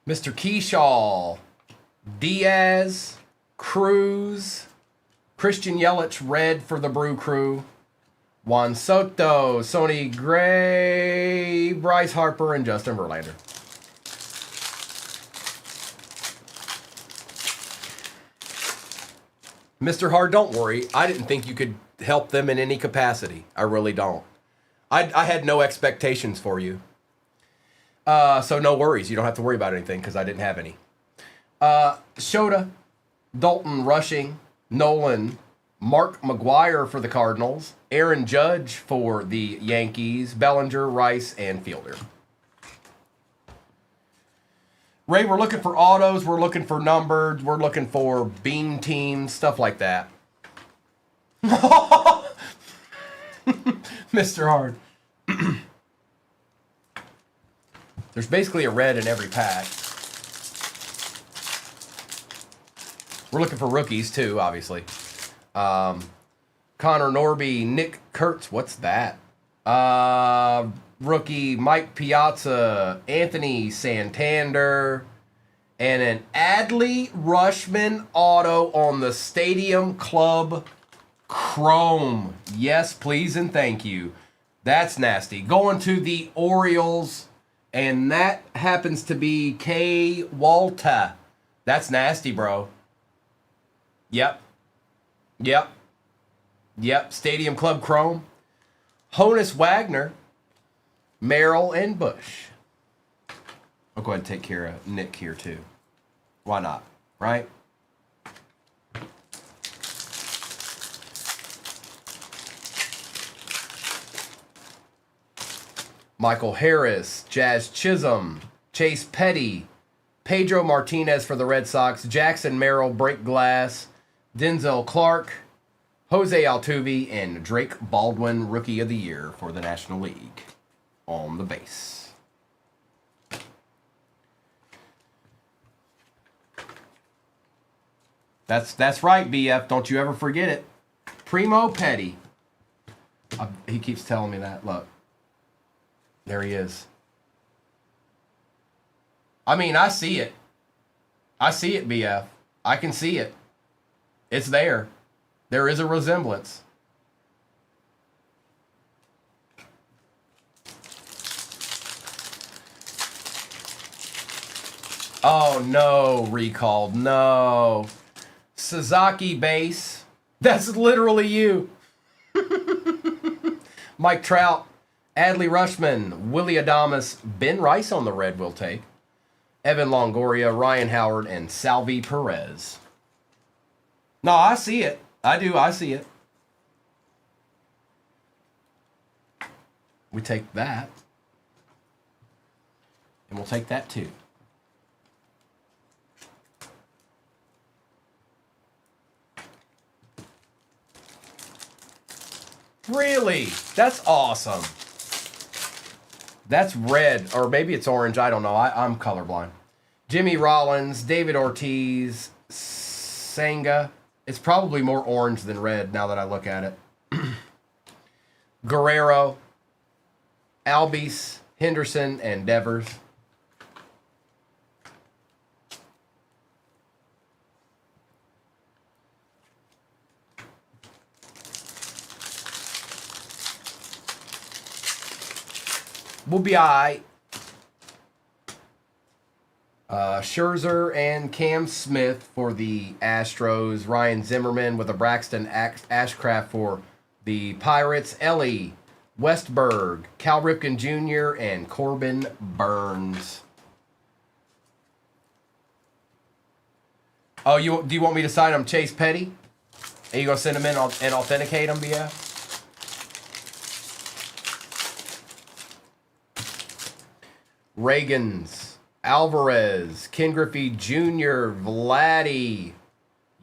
[SPEAKER 1] Mr. Keyshaw, Diaz, Cruz, Christian Yelich, red for the Brew Crew. Juan Soto, Sonny Gray, Bryce Harper, and Justin Verlander. Mr. Hard, don't worry. I didn't think you could help them in any capacity. I really don't. I had no expectations for you. So no worries. You don't have to worry about anything because I didn't have any. Shota, Dalton Rushing, Nolan, Mark McGuire for the Cardinals, Aaron Judge for the Yankees, Bellinger, Rice, and Fielder. Ray, we're looking for autos, we're looking for numbered, we're looking for beam teams, stuff like that. Mr. Hard. There's basically a red in every pack. We're looking for rookies too, obviously. Connor Norby, Nick Kurtz, what's that? Rookie Mike Piazza, Anthony Santander, and an Adley Rushman auto on the Stadium Club Chrome. Yes, please and thank you. That's nasty. Going to the Orioles, and that happens to be K. Walter. That's nasty, bro. Yep. Stadium Club Chrome. Honus Wagner, Merrill, and Bush. I'll go ahead and take care of Nick here, too. Why not? Right? Michael Harris, Jazz Chisholm, Chase Petty, Pedro Martinez for the Red Sox, Jackson Merrill, break glass, Denzel Clark, Jose Altuve, and Drake Baldwin, Rookie of the Year for the National League on the base. That's right, BF. Don't you ever forget it. Primo Petty. He keeps telling me that. Look. There he is. I mean, I see it. I see it, BF. I can see it. It's there. There is a resemblance. Oh, no, recalled. No. Sasaki base. That's literally you. Mike Trout, Adley Rushman, Willie Adames, Ben Rice on the red will take. Evan Longoria, Ryan Howard, and Salvi Perez. No, I see it. I do. I see it. We take that. And we'll take that too. Really? That's awesome. That's red, or maybe it's orange. I don't know. I'm colorblind. Jimmy Rollins, David Ortiz, Senga. It's probably more orange than red now that I look at it. Guerrero, Albies, Henderson, and Devers. We'll be all right. Scherzer and Cam Smith for the Astros. Ryan Zimmerman with a Braxton Ashcraft for the Pirates. Ellie Westberg, Cal Ripken Jr., and Corbin Burns. Oh, do you want me to sign them Chase Petty? Are you going to send them in and authenticate them, BF? Reagans, Alvarez, Ken Griffey Jr., Vladdy,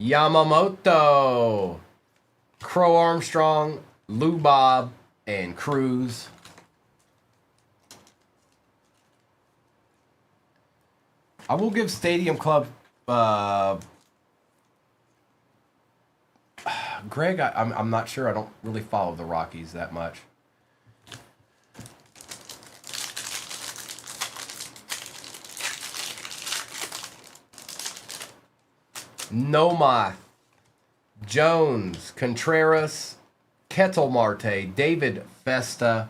[SPEAKER 1] Yamamoto, Crow Armstrong, Lou Bob, and Cruz. I will give Stadium Club Greg, I'm not sure. I don't really follow the Rockies that much. Nomar, Jones, Contreras, Ketel Marte, David Festa,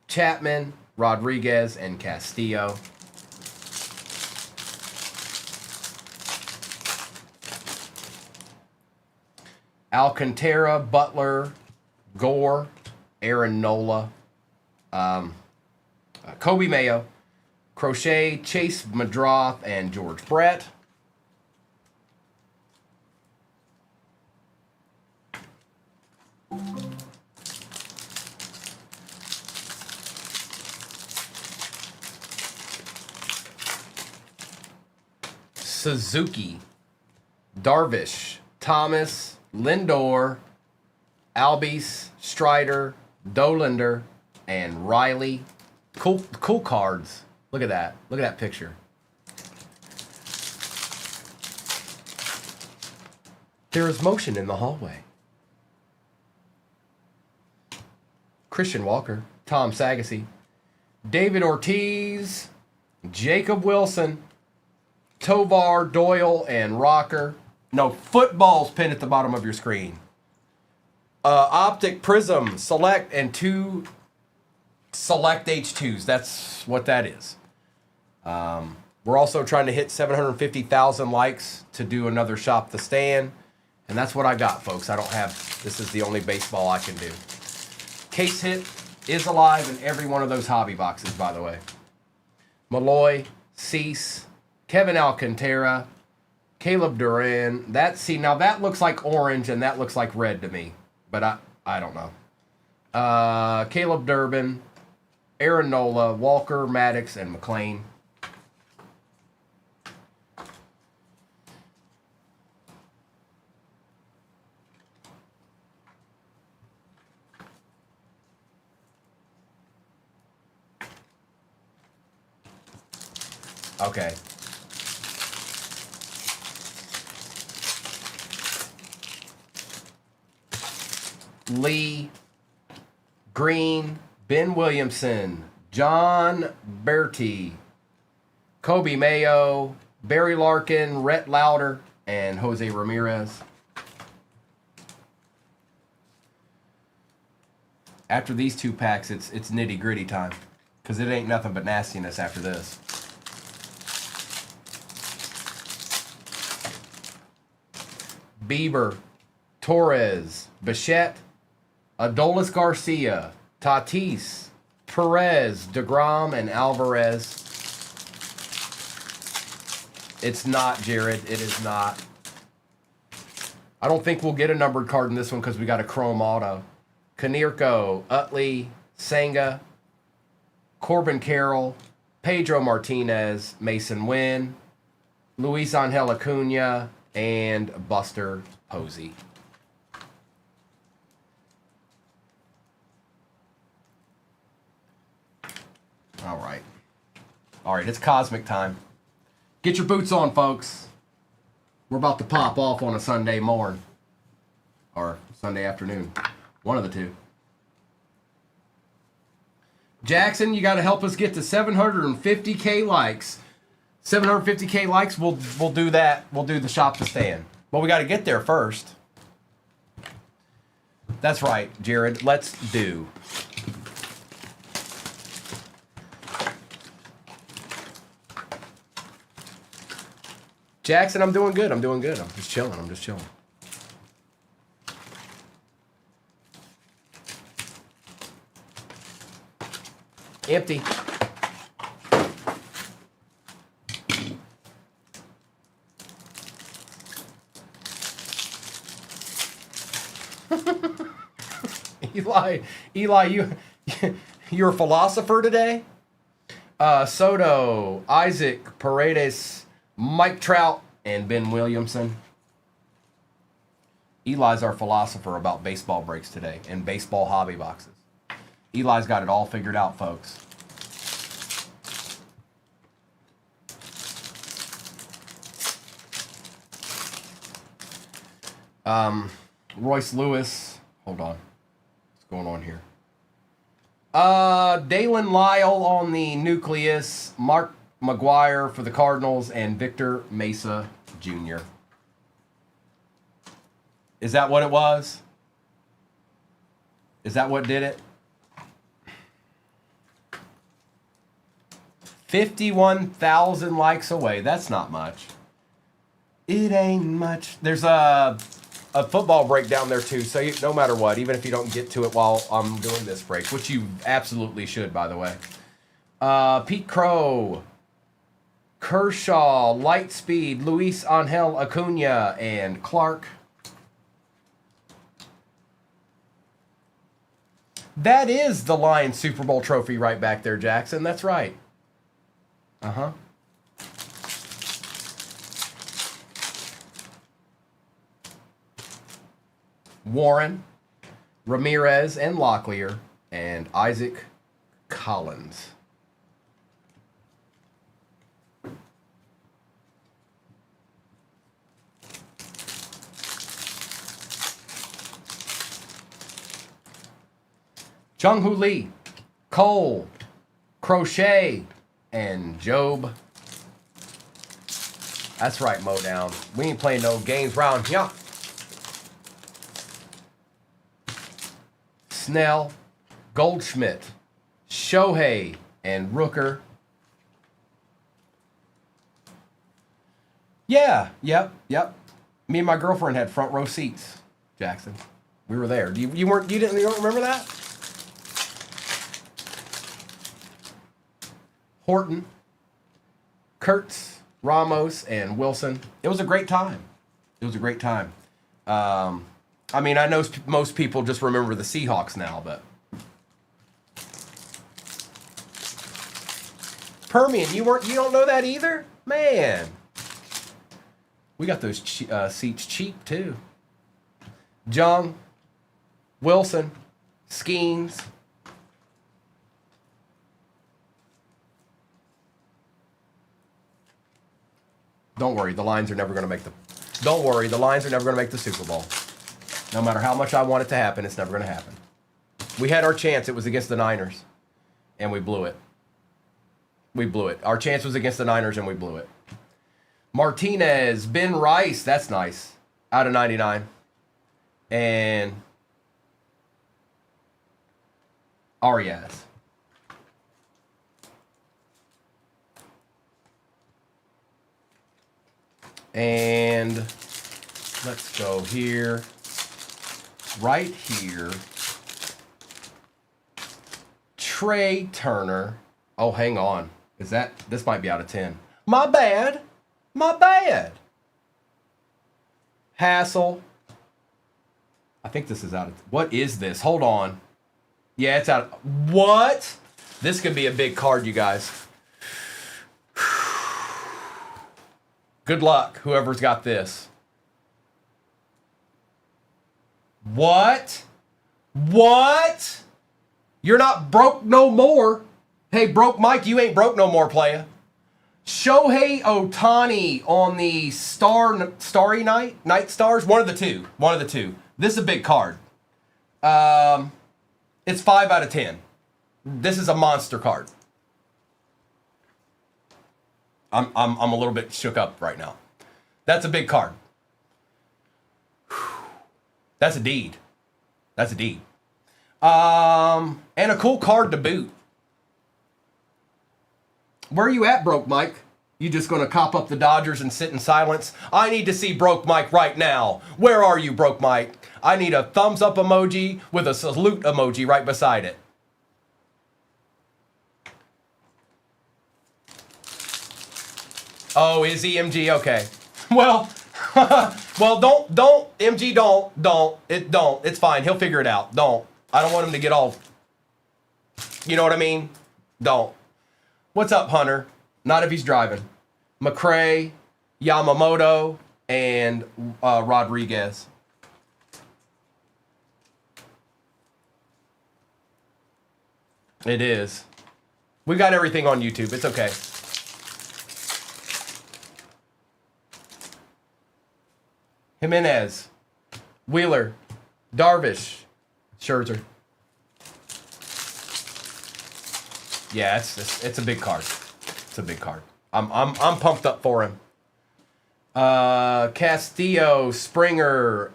[SPEAKER 1] Chapman, Rodriguez, and Castillo. Alcantara, Butler, Gore, Aaron Nola, Kobe Mayo, Crochet, Chase Madroth, and George Brett. Suzuki, Darvish, Thomas, Lindor, Albies, Strider, Dolander, and Riley. Cool cards. Look at that. Look at that picture. There is motion in the hallway. Christian Walker, Tom Sagasy, David Ortiz, Jacob Wilson, Tovar, Doyle, and Rocker. No, football's pinned at the bottom of your screen. Optic Prism, Select, and 2 Select H2s. That's what that is. We're also trying to hit 750,000 likes to do another Shop the Stand. And that's what I got, folks. I don't have, this is the only baseball I can do. Case hit is alive in every one of those hobby boxes, by the way. Malloy, Cease, Kevin Alcantara, Caleb Duran. Now that looks like orange and that looks like red to me. But I don't know. Caleb Durbin, Aaron Nola, Walker, Maddox, and McLean. Okay. Lee, Green, Ben Williamson, John Bertie, Kobe Mayo, Barry Larkin, Rhett Lauder, and Jose Ramirez. After these 2 packs, it's nitty-gritty time, because it ain't nothing but nastiness after this. Bieber, Torres, Bichette, Adolis Garcia, Tatis, Perez, DeGrom, and Alvarez. It's not, Jared. It is not. I don't think we'll get a numbered card in this one because we got a chrome auto. Kanirko, Utley, Senga, Corbin Carroll, Pedro Martinez, Mason Wynn, Luis Angel Acuna, and Buster Posey. All right. All right, it's cosmic time. Get your boots on, folks. We're about to pop off on a Sunday morn. Or Sunday afternoon. One of the two. Jackson, you got to help us get to 750K likes. 750K likes, we'll do that. We'll do the Shop the Stand. But we got to get there first. That's right, Jared. Let's do. Jackson, I'm doing good. I'm doing good. I'm just chilling. Empty. Eli, you're a philosopher today? Soto, Isaac, Paredes, Mike Trout, and Ben Williamson. Eli's our philosopher about baseball breaks today and baseball hobby boxes. Eli's got it all figured out, folks. Royce Lewis. Hold on. What's going on here? Dalen Lyle on the nucleus. Mark McGuire for the Cardinals, and Victor Mesa Jr. Is that what it was? Is that what did it? 51,000 likes away. That's not much. It ain't much. There's a football break down there too. So no matter what, even if you don't get to it while I'm doing this break, which you absolutely should, by the way. Pete Crow, Kershaw, Lightspeed, Luis Angel Acuna, and Clark. That is the Lions Super Bowl trophy right back there, Jackson. That's right. Uh-huh. Warren, Ramirez, and Locklear, and Isaac Collins. Chung-Hoo Lee, Cole, Crochet, and Job. That's right, Mo Down. We ain't playing no games round here. Snell, Goldschmidt, Shohei, and Rooker. Yeah, yep. Me and my girlfriend had front row seats, Jackson. We were there. You don't remember that? Horton, Kurtz, Ramos, and Wilson. It was a great time. I mean, I know most people just remember the Seahawks now, but Permian, you don't know that either, man. We got those seats cheap too. Jung, Wilson, Skeens. Don't worry, the Lions are never going to make the. Don't worry, the Lions are never going to make the Super Bowl. No matter how much I want it to happen, it's never going to happen. We had our chance. It was against the Niners, and we blew it. Our chance was against the Niners, and we blew it. Martinez, Ben Rice, that's nice, out of 99. And Arias. And let's go here. Right here. Trey Turner. Oh, hang on. This might be out of 10. My bad. Hassel. I think this is out of... What is this? Hold on. Yeah, it's out of... What? This could be a big card, you guys. Good luck, whoever's got this. What? You're not broke no more. Hey, broke Mike, you ain't broke no more, playa. Shohei Ohtani on the Starry Night Stars. One of the two. This is a big card. It's 5 out of 10. This is a monster card. I'm a little bit shook up right now. That's a big card. That's a deed. And a cool card to boot. Where are you at, Broke Mike? You just gonna cop up the Dodgers and sit in silence? I need to see Broke Mike right now. Where are you, Broke Mike? I need a thumbs up emoji with a salute emoji right beside it. Oh, is he MG? Okay. Well, don't MG, don't. It's fine. He'll figure it out. I don't want him to get all. You know what I mean? Don't. What's up, Hunter? Not if he's driving. McCray, Yamamoto, and Rodriguez. It is. We got everything on YouTube. It's okay. Jimenez, Wheeler, Darvish, Scherzer. Yeah, it's a big card. It's a big card. I'm pumped up for him. Castillo, Springer,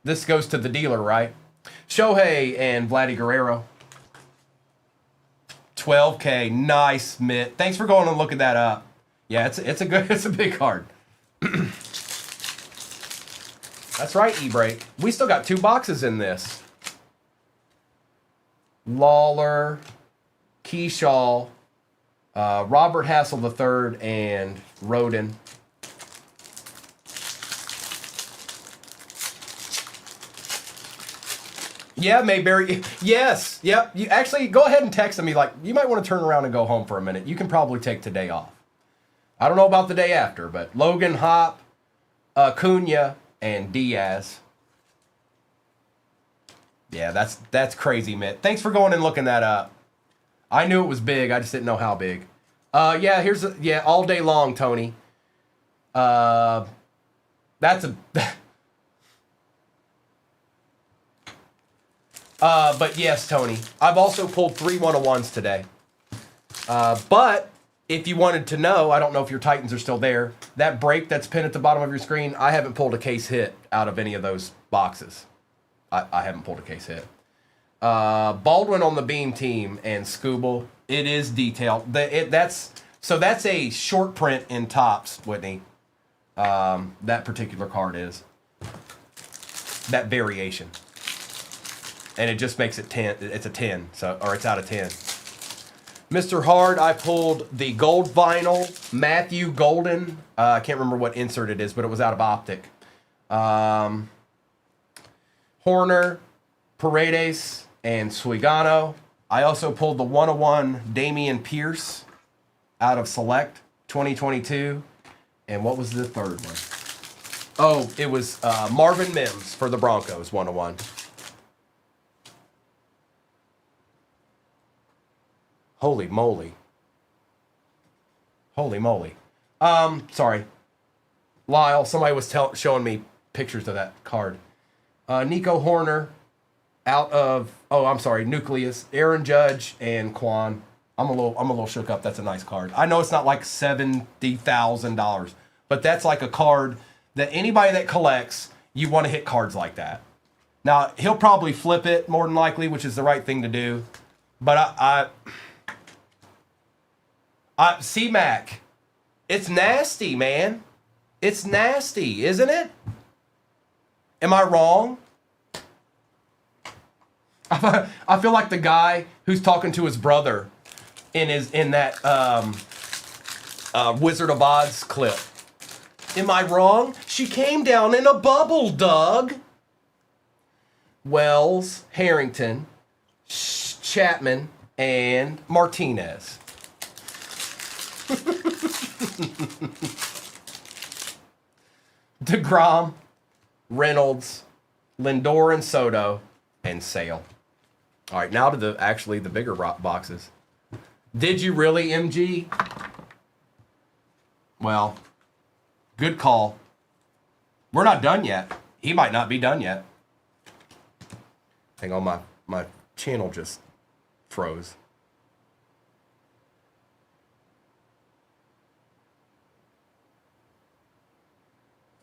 [SPEAKER 1] This goes to the dealer, right? Shohei and Vladdy Guerrero. 12K. Nice, Mitt. Thanks for going and looking that up. Yeah, it's a big card. That's right, E-Break. We still got 2 boxes in this. Lawler, Keyshaw, Robert Hassel III, and Roden. Yeah, Mayberry. Yes. Yep. You actually go ahead and text me like you might want to turn around and go home for a minute. You can probably take today off. I don't know about the day after, but Logan, Hop, Cunha, and Diaz. Yeah, that's crazy, Mitt. Thanks for going and looking that up. I knew it was big. I just didn't know how big. Yeah, all day long, Tony. That's a. But yes, Tony. I've also pulled 3 101s today. But if you wanted to know, I don't know if your Titans are still there. That break that's pinned at the bottom of your screen, I haven't pulled a case hit out of any of those boxes. I haven't pulled a case hit. Baldwin on the beam team and Scooble. It is detailed. That's a short print in Topps, Whitney. That particular card is. That variation. And it just makes it 10. It's a 10, or it's out of 10. Mr. Hard, I pulled the gold vinyl Matthew Golden. I can't remember what insert it is, but it was out of Optic. Horner, Paredes, and Suigano. I also pulled the 101 Damian Pierce out of Select 2022. And what was the third one? Oh, it was Marvin Mims for the Broncos 101. Holy moly. Holy moly. Sorry. Lyle, somebody was showing me pictures of that card. Nico Horner out of, Nucleus, Aaron Judge, and Quan. I'm a little shook up. That's a nice card. I know it's not like $70,000, but that's like a card that anybody that collects, you want to hit cards like that. Now, he'll probably flip it more than likely, which is the right thing to do. But C-Mac, it's nasty, man. It's nasty, isn't it? Am I wrong? I feel like the guy who's talking to his brother in that Wizard of Oz clip. Am I wrong? She came down in a bubble, Doug. Wells, Harrington, Chapman, and Martinez. DeGrom, Reynolds, Lindor and Soto, and Sale. All right, now to the bigger boxes. Did you really, MG? Well, good call. We're not done yet. He might not be done yet. Hang on, my channel just froze.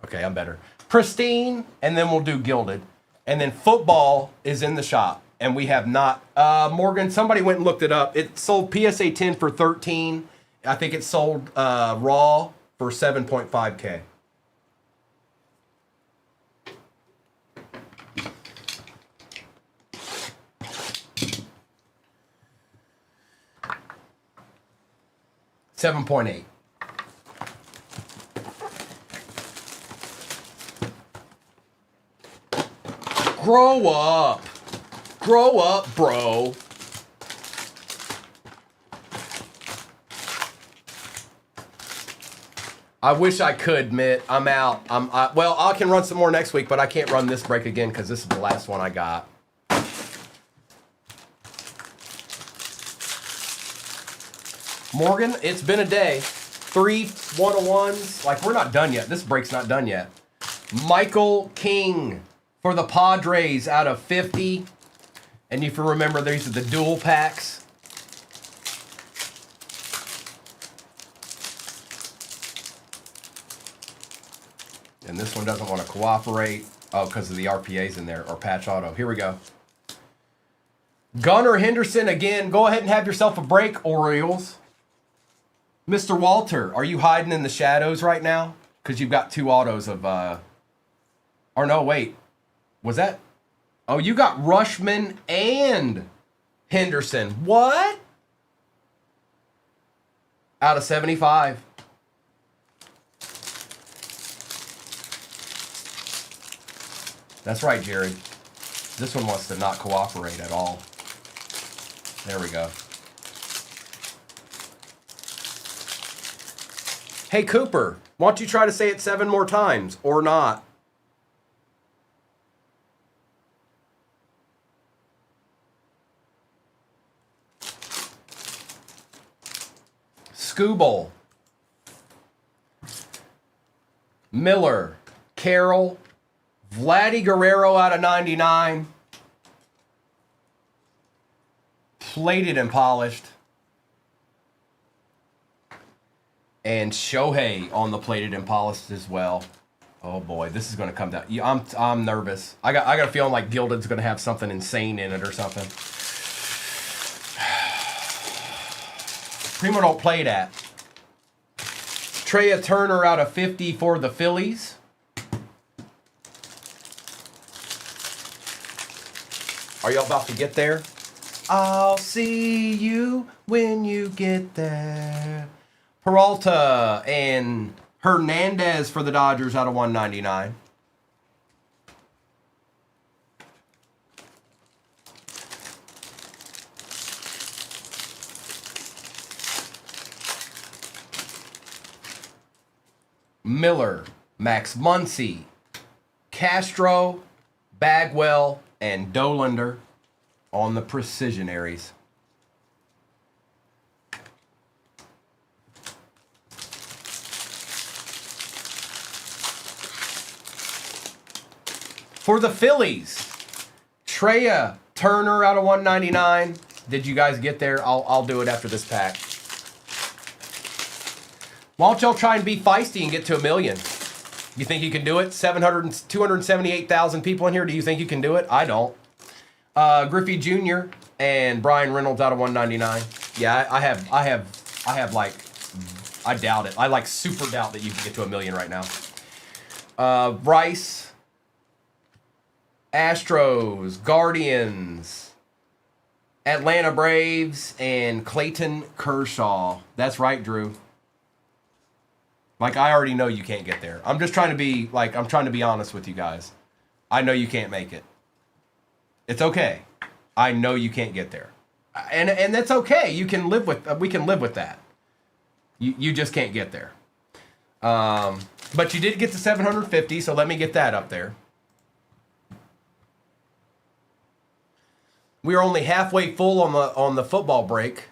[SPEAKER 1] Okay, I'm better. Pristine, and then we'll do gilded. And then football is in the shop. And we have not. Morgan, somebody went and looked it up. It sold PSA 10 for 13. I think it sold raw for 7.5K. $7.8. Grow up. Grow up, bro. I wish I could, Mitt. I'm out. Well, I can run some more next week, but I can't run this break again because this is the last one I got. Morgan, it's been a day. 3 101s. Like, we're not done yet. This break's not done yet. Michael King for the Padres out of 50. And if you remember, these are the dual packs. And this one doesn't want to cooperate. Oh, because of the RPAs in there, or patch auto. Here we go. Gunnar Henderson again. Go ahead and have yourself a break, Orioles. Mr. Walter, are you hiding in the shadows right now? Because you've got 2 autos of, or no, wait. Was that? Oh, you got Rushman and Henderson. What? Out of 75. That's right, Jared. This one wants to not cooperate at all. There we go. Hey, Cooper, why don't you try to say it 7 more times, or not? Scooble. Miller. Carroll. Vladdy Guerrero out of 99. Plated and polished. And Shohei on the plated and polished as well. Oh boy, this is going to come down. I'm nervous. I got a feeling like Gilded's going to have something insane in it or something. Primo don't play that. Trea Turner out of 50 for the Phillies. Are y'all about to get there? I'll see you when you get there. Peralta and Hernandez for the Dodgers out of 199. Miller, Max Muncy, Castro, Bagwell, and Dolander on the Precisionaries. For the Phillies, Trea Turner out of 199. Did you guys get there? I'll do it after this pack. Why don't y'all try and be feisty and get to 1 million? You think you can do it? 278,000 people in here. Do you think you can do it? I don't. Griffey Jr. and Brian Reynolds out of 199. Yeah, I have like, I doubt it. I like super doubt that you can get to 1 million right now. Rice, Astros, Guardians, Atlanta Braves, and Clayton Kershaw. That's right, Drew. Like, I already know you can't get there. I'm just trying to be, like, I'm trying to be honest with you guys. I know you can't make it. It's okay. I know you can't get there. And that's okay. You can live with, we can live with that. You just can't get there. But you did get to 750, so let me get that up there. We are only halfway full on the football break.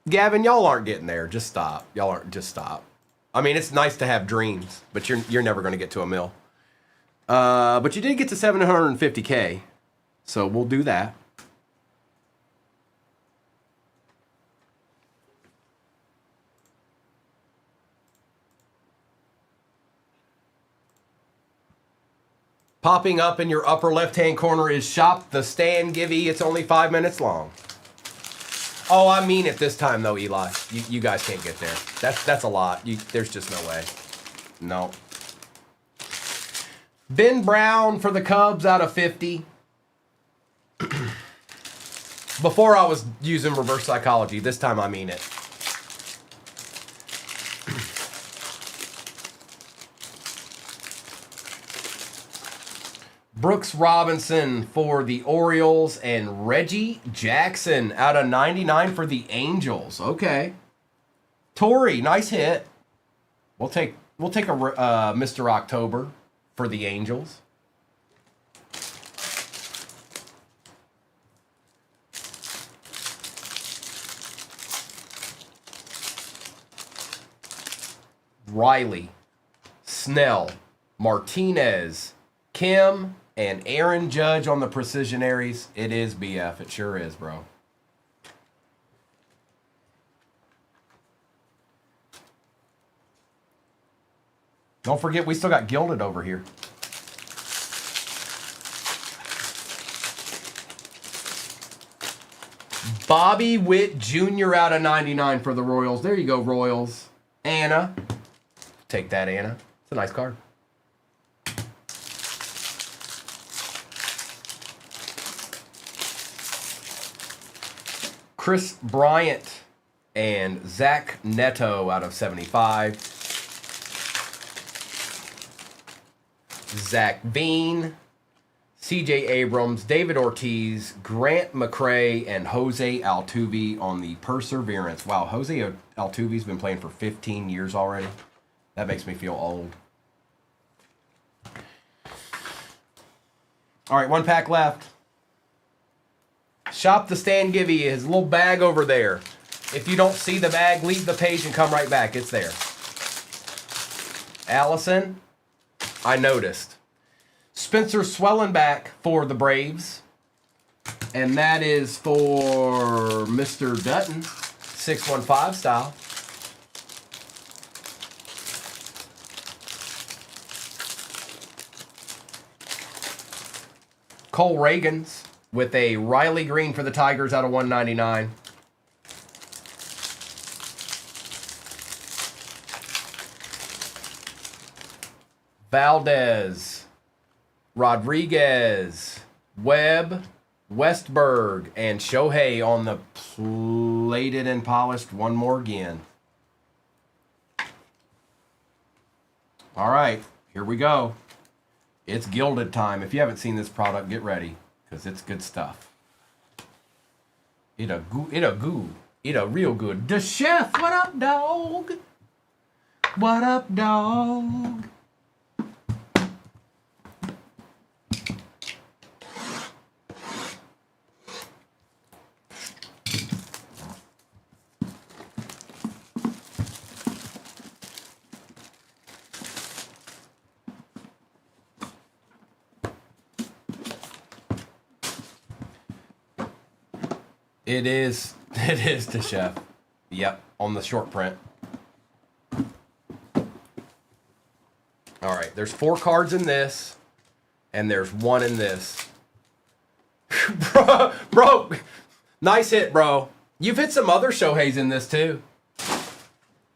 [SPEAKER 1] Gavin, y'all aren't getting there. Just stop. Y'all aren't. Just stop. I mean, it's nice to have dreams, but you're never going to get to 1 mil. But you did get to 750K, so we'll do that. Popping up in your upper left-hand corner is Shop the Stan Givey. It's only 5 minutes long. Oh, I mean it this time, though, Eli. You guys can't get there. That's a lot. There's just no way. No. Ben Brown for the Cubs out of 50. Before I was using reverse psychology. This time I mean it. Brooks Robinson for the Orioles and Reggie Jackson out of 99 for the Angels. Okay. Torrey, nice hit. We'll take a Mr. October for the Angels. Riley, Snell, Martinez, Kim, and Aaron Judge on the Precisionaries. It is BF. It sure is, bro. Don't forget, we still got Gilded over here. Bobby Witt Jr. out of 99 for the Royals. There you go, Royals. Anna. Take that, Anna. It's a nice card. Chris Bryant and Zach Neto out of 75. Zach Bean, CJ Abrams, David Ortiz, Grant McCray, and Jose Altuve on the Perseverance. Wow, Jose Altuve's been playing for 15 years already. That makes me feel old. All right, one pack left. Shop the Stan Givey, his little bag over there. If you don't see the bag, leave the page and come right back. It's there. Allison, I noticed. Spencer Swellenback for the Braves. And that is for Mr. Dutton, 615 style. Cole Reagans with a Riley Green for the Tigers out of 199. Valdez, Rodriguez, Webb, Westberg, and Shohei on the plated and polished one more again. All right, here we go. It's Gilded time. If you haven't seen this product, get ready, because it's good stuff. It a real good. The chef, what up, dog? What up, dog? It is the chef. Yep, on the short print. All right, there's 4 cards in this, and there's 1 in this. bro, nice hit, bro. You've hit some other Shoheis in this too.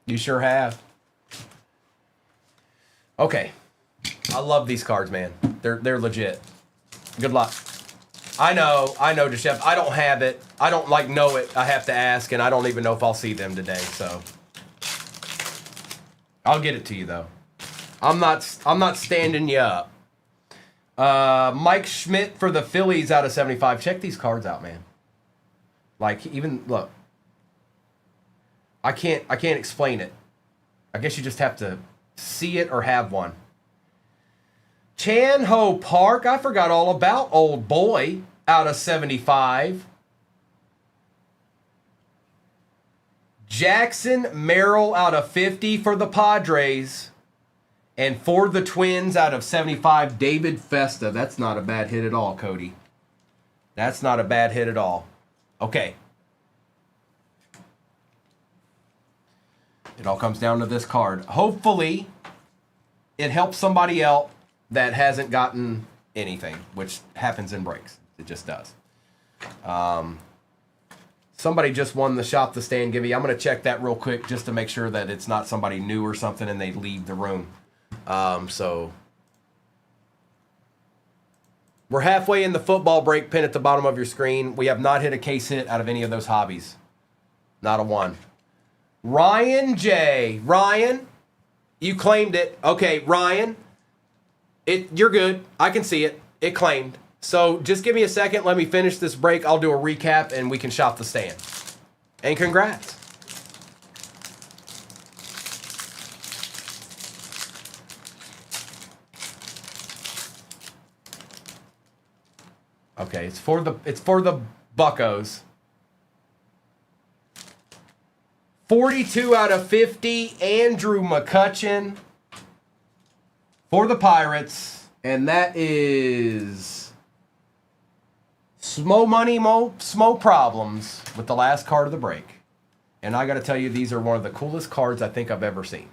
[SPEAKER 1] You sure have. Okay, I love these cards, man. They're legit. Good luck. I know, DeChef. I don't have it. I don't know it. I have to ask, and I don't even know if I'll see them today. So I'll get it to you though. I'm not standing you up. Mike Schmidt for the Phillies out of 75. Check these cards out, man. Like, even look. I can't explain it. I guess you just have to see it or have one. Chan Ho Park, I forgot all about old boy, out of 75. Jackson Merrill out of 50 for the Padres. And for the Twins out of 75, David Festa. That's not a bad hit at all, Cody. That's not a bad hit at all. Okay. It all comes down to this card. Hopefully, it helps somebody else that hasn't gotten anything, which happens in breaks. It just does. Somebody just won the Shop the Stan Givey. I'm going to check that real quick just to make sure that it's not somebody new or something and they leave the room. So we're halfway in the football break pin at the bottom of your screen. We have not hit a case hit out of any of those hobbies. Not a one. Ryan J. Ryan, you claimed it. Okay, Ryan. You're good. I can see it. It claimed. So just give me a second. Let me finish this break. I'll do a recap and we can shop the stand. And congrats. Okay, it's for the Buccos. 42 out of 50, Andrew McCutcheon for the Pirates. And that is Smo Money, Smo Problems with the last card of the break. And I got to tell you, these are one of the coolest cards I think I've ever seen.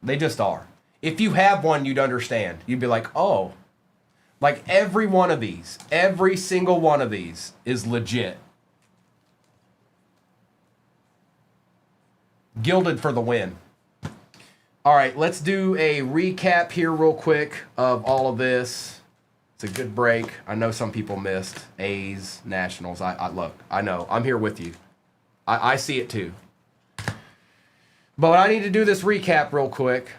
[SPEAKER 1] They just are. If you have one, you'd understand. You'd be like, oh, like every one of these, every single one of these is legit. Gilded for the win. All right, let's do a recap here real quick of all of this. It's a good break. I know some people missed A's, Nationals. I look, I know. I'm here with you. I see it too. But I need to do this recap real quick.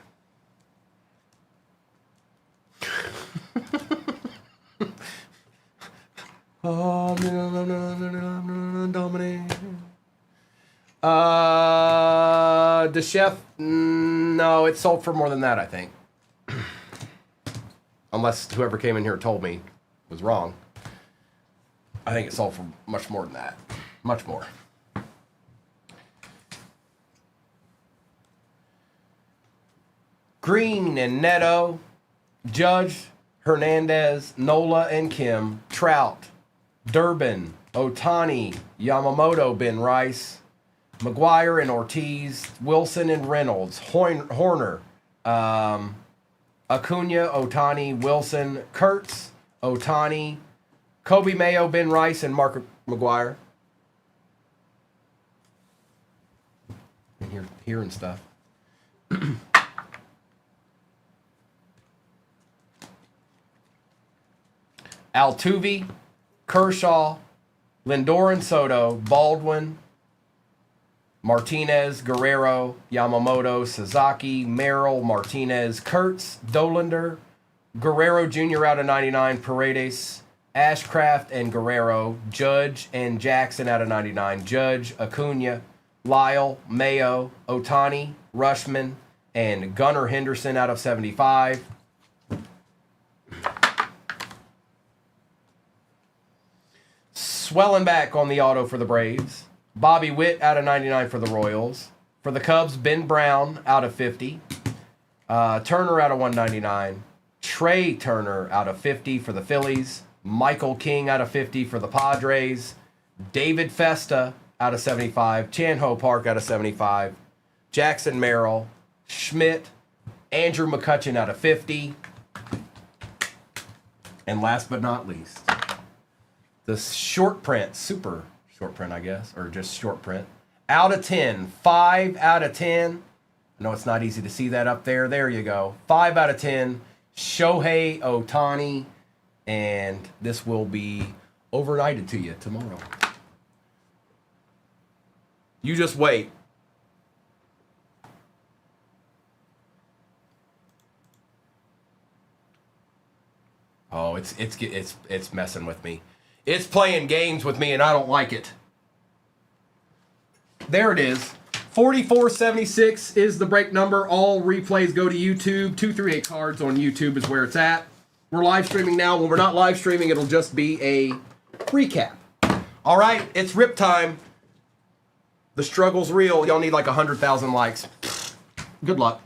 [SPEAKER 1] Oh, Dominic. The chef, no, it sold for more than that, I think. Unless whoever came in here told me was wrong. I think it sold for much more than that. Much more. Green and Neto, Judge, Hernandez, Nola and Kim, Trout, Durbin, Otani, Yamamoto, Ben Rice, McGuire and Ortiz, Wilson and Reynolds, Horner, Acuna, Otani, Wilson, Kurtz, Otani, Kobe Mayo, Ben Rice, and Mark McGuire. And hearing stuff. Altuve, Kershaw, Lindor and Soto, Baldwin, Martinez, Guerrero, Yamamoto, Sasaki, Merrill, Martinez, Kurtz, Dollander, Guerrero Jr. out of 99, Paredes, Ashcraft and Guerrero, Judge and Jackson out of 99, Judge, Acuna, Lyle, Mayo, Otani, Rushman, and Gunnar Henderson out of 75. Swelling back on the auto for the Braves. Bobby Witt out of 99 for the Royals. For the Cubs, Ben Brown out of 50. Turner out of 199. Trey Turner out of 50 for the Phillies. Michael King out of 50 for the Padres. David Festa out of 75. Chan-Ho Park out of 75. Jackson Merrill. Schmidt. Andrew McCutcheon out of 50. And last but not least, the short print, super short print, I guess, or just short print. Out of 10, 5 out of 10. I know it's not easy to see that up there. There you go. 5 out of 10, Shohei Otani. And this will be overnighted to you tomorrow. You just wait. Oh, it's messing with me. It's playing games with me, and I don't like it. There it is. 4476 is the break number. All replays go to YouTube. 238 Cards on YouTube is where it's at. We're live streaming now. When we're not live streaming, it'll just be a recap. All right, it's rip time. The struggle's real. Y'all need like 100,000 likes. Good luck.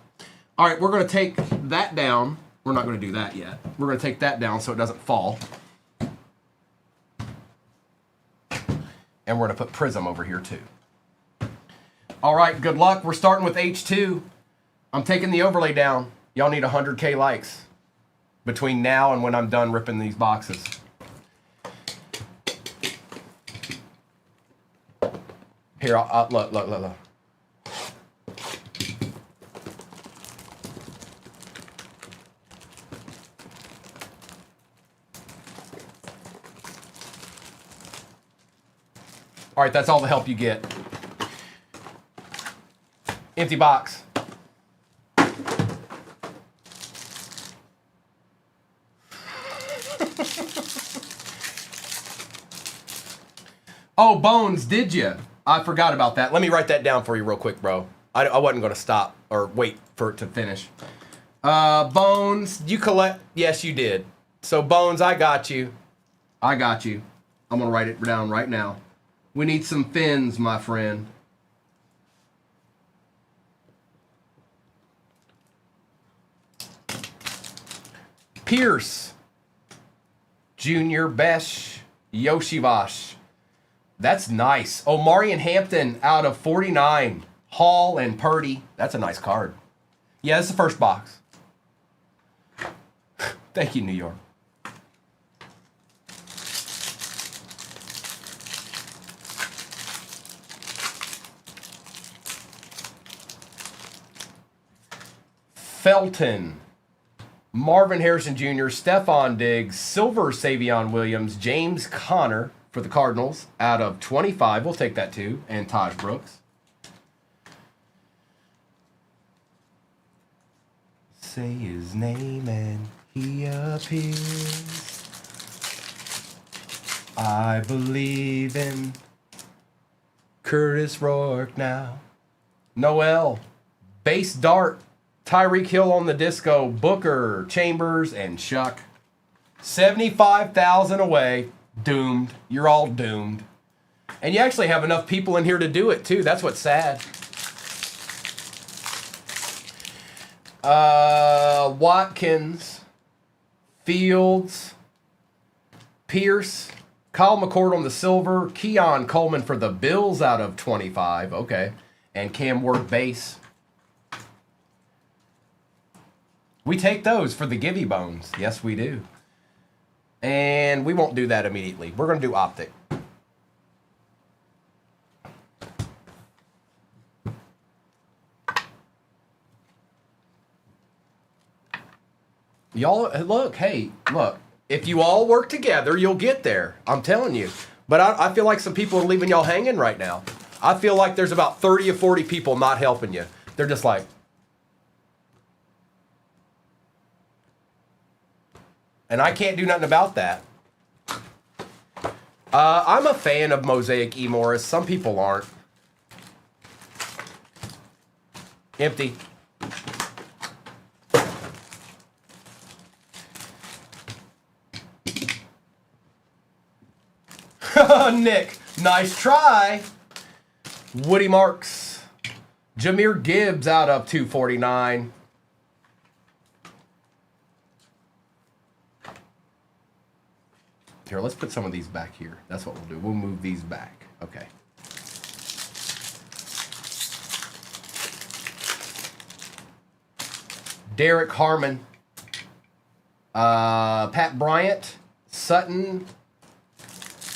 [SPEAKER 1] All right, we're going to take that down. We're not going to do that yet. We're going to take that down so it doesn't fall. And we're going to put Prism over here too. All right, good luck. We're starting with H2. I'm taking the overlay down. Y'all need 100K likes between now and when I'm done ripping these boxes. Here, look. All right, that's all the help you get. Empty box. Oh, Bones, did you? I forgot about that. Let me write that down for you real quick, bro. I wasn't going to stop or wait for it to finish. Bones, you collect. Yes, you did. So, Bones, I got you. I'm going to write it down right now. We need some fins, my friend. Pierce. Junior Besh. Yoshivash. That's nice. Omari and Hampton out of 49. Hall and Purdy. That's a nice card. Yeah, that's the first box. Thank you, New York. Felton, Marvin Harrison Jr., Stephon Diggs, Silver Savion Williams, James Conner for the Cardinals out of 25. We'll take that too. And Taj Brooks. Say his name and he appears. I believe in Curtis Rourke now. Noel, Base Dart, Tyreek Hill on the disco, Booker, Chambers, and Chuck. 75,000 away. Doomed. You're all doomed. And you actually have enough people in here to do it, too. That's what's sad. Watkins, Fields, Pierce, Kyle McCord on the silver, Keon Coleman for the Bills out of 25. Okay. And Cam Ward base. We take those for the Gibby Bones. Yes, we do. And we won't do that immediately. We're going to do Optic. Y'all, look, hey, look. If you all work together, you'll get there. I'm telling you. But I feel like some people are leaving y'all hanging right now. I feel like there's about 30 or 40 people not helping you. They're just like... And I can't do nothing about that. I'm a fan of Mosaic E. Morris. Some people aren't. Empty. Nick, nice try. Woody Marks. Jahmyr Gibbs out of 249. Here, let's put some of these back here. That's what we'll do. We'll move these back. Okay. Derek Harmon. Pat Bryant. Sutton.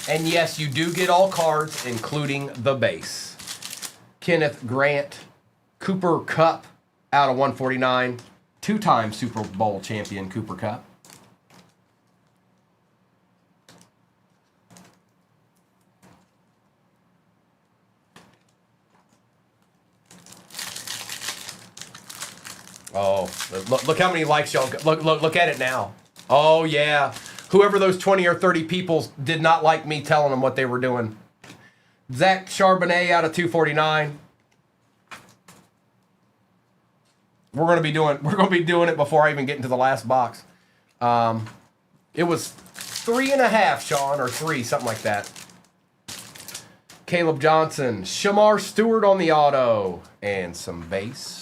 [SPEAKER 1] And yes, you do get all cards, including the base. Kenneth Grant. Cooper Kupp out of 149. Two-time Super Bowl champion Cooper Kupp. Oh, look how many likes y'all got. Look at it now. Oh, yeah. Whoever those 20 or 30 people did not like me telling them what they were doing. Zach Charbonnet out of 249. We're going to be doing it before I even get into the last box. It was 3.5, Sean, or 3, something like that. Caleb Johnson, Shamar Stewart on the auto, and some base.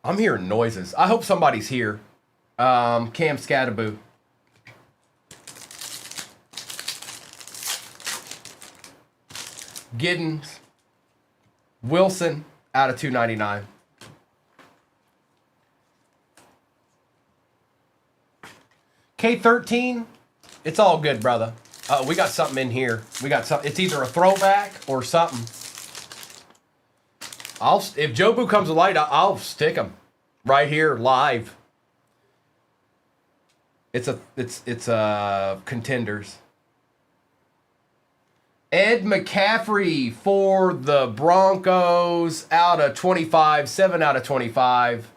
[SPEAKER 1] I'm hearing noises. I hope somebody's here. Cam Scattaboo. Giddens. Wilson out of 299. K13. It's all good, brother. We got something in here. We got something. It's either a throwback or something. If Jobu comes to light, I'll stick him right here live. It's contenders. Ed McCaffrey for the Broncos out of 25, 7 out of 25.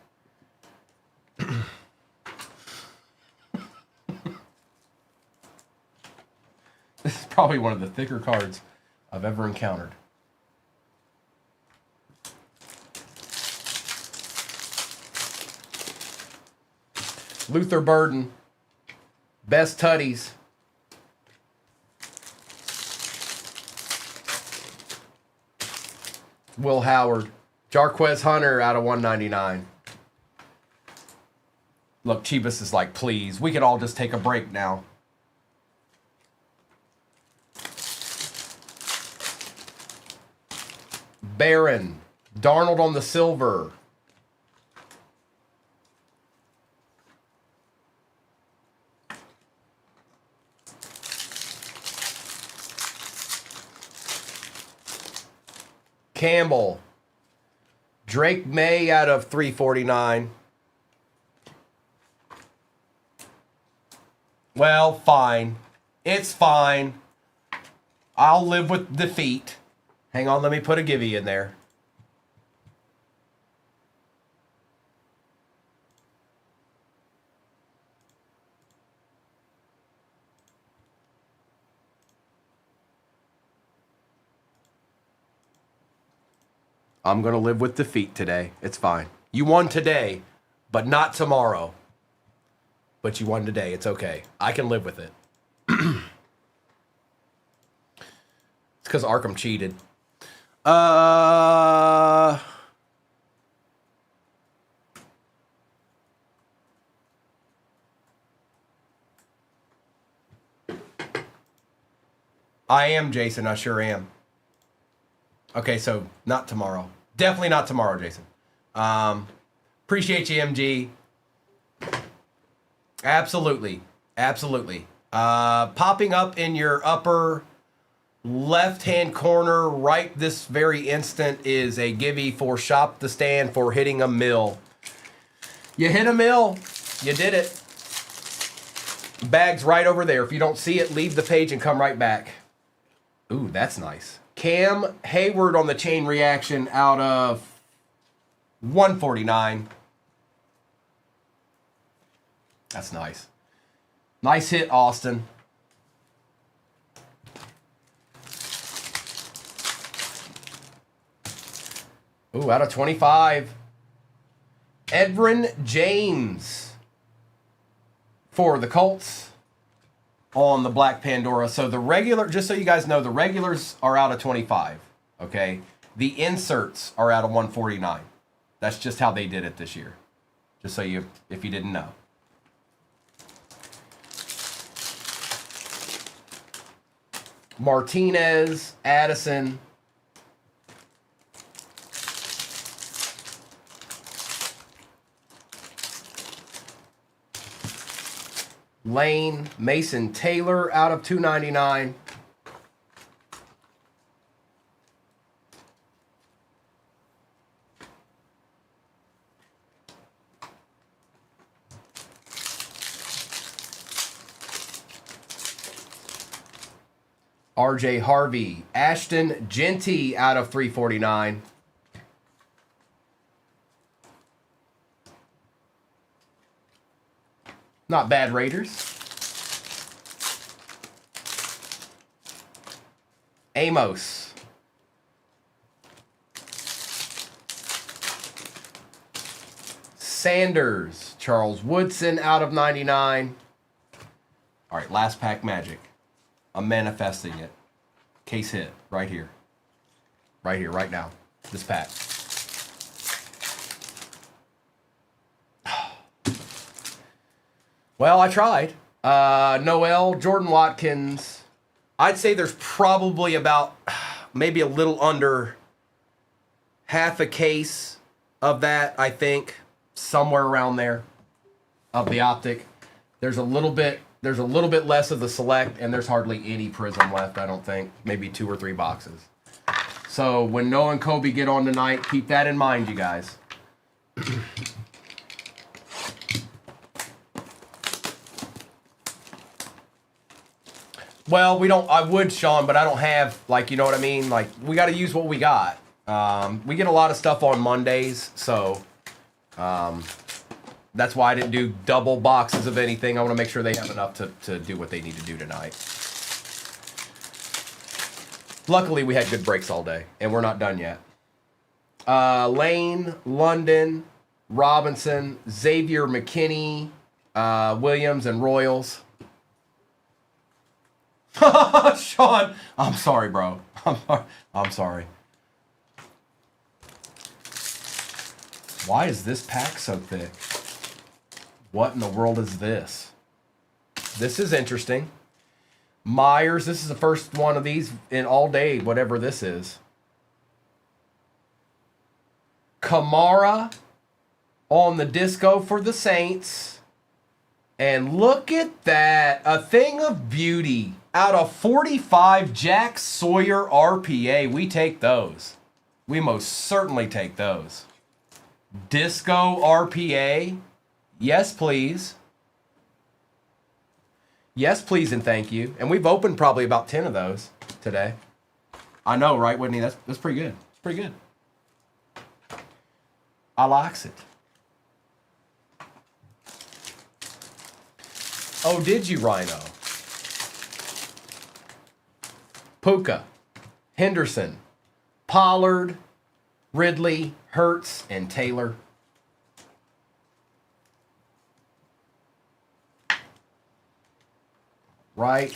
[SPEAKER 1] probably one of the thicker cards I've ever encountered. Luther Burden. Best tutties. Will Howard. Jarquez Hunter out of 199. Look, Chivas is like, please, we could all just take a break now. Barron. Darnold on the silver. Campbell. Drake May out of 349. Well, fine. It's fine. I'll live with defeat. Hang on, let me put a givey in there. I'm going to live with defeat today. It's fine. You won today, but not tomorrow. But you won today. It's okay. I can live with it. It's because Arkham cheated. I am, Jason. I sure am. Okay, so not tomorrow. Definitely not tomorrow, Jason. Appreciate you, MG. Absolutely. Absolutely. Popping up in your upper left-hand corner right this very instant is a givey for Shop the Stand for hitting a mill. You hit a mill. You did it. Bag's right over there. If you don't see it, leave the page and come right back. Ooh, that's nice. Cam Hayward on the chain reaction out of 149. That's nice. Nice hit, Austin. Ooh, out of 25. Edrin James for the Colts on the Black Pandora. So the regular, just so you guys know, the regulars are out of 25, okay? The inserts are out of 149. That's just how they did it this year. Just so you, if you didn't know. Martinez, Addison. Lane, Mason Taylor out of 299. RJ Harvey, Ashton Genty out of 349. Not bad, Raiders. Amos. Sanders. Charles Woodson out of 99. All right, last pack magic. I'm manifesting it. Case hit right here. Right here, right now. This pack. Well, I tried. Noel, Jordan Watkins. I'd say there's probably about maybe a little under half a case of that, I think. Somewhere around there of the Optic. There's a little bit less of the Select, and there's hardly any Prism left, I don't think. Maybe 2 or 3 boxes. So when Noah and Kobe get on tonight, keep that in mind, you guys. Well, we don't. I would, Sean, but I don't have, like, you know what I mean? Like, we got to use what we got. We get a lot of stuff on Mondays, so that's why I didn't do double boxes of anything. I want to make sure they have enough to do what they need to do tonight. Luckily, we had good breaks all day, and we're not done yet. Lane, London, Robinson, Xavier McKinney, Williams, and Royals. Sean, I'm sorry, bro. I'm sorry. Why is this pack so thick? What in the world is this? This is interesting. Myers, this is the first one of these in all day, whatever this is. Kamara on the disco for the Saints. And look at that. A thing of beauty. Out of 45, Jack Sawyer RPA. We take those. We most certainly take those. Disco RPA. Yes, please. Yes, please, and thank you. And we've opened probably about 10 of those today. I know, right, Whitney? That's pretty good. It's pretty good. I likes it. Oh, did you, Rhino? Puka, Henderson, Pollard, Ridley, Hurts, and Taylor. Right.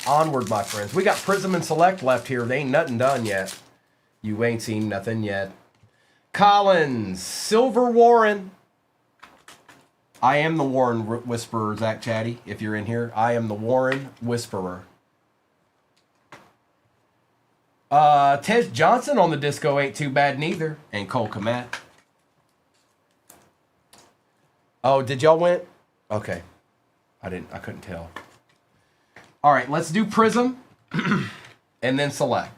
[SPEAKER 1] Onward, my friends. We got Prism and Select left here. They ain't nothing done yet. You ain't seen nothing yet. Collins, Silver Warren. I am the Warren Whisperer, Zach Chatty, if you're in here. I am the Warren Whisperer. Tej Johnson on the disco ain't too bad neither. And Cole Kmet. Oh, did y'all win? Okay. I couldn't tell. All right, let's do Prism and then Select.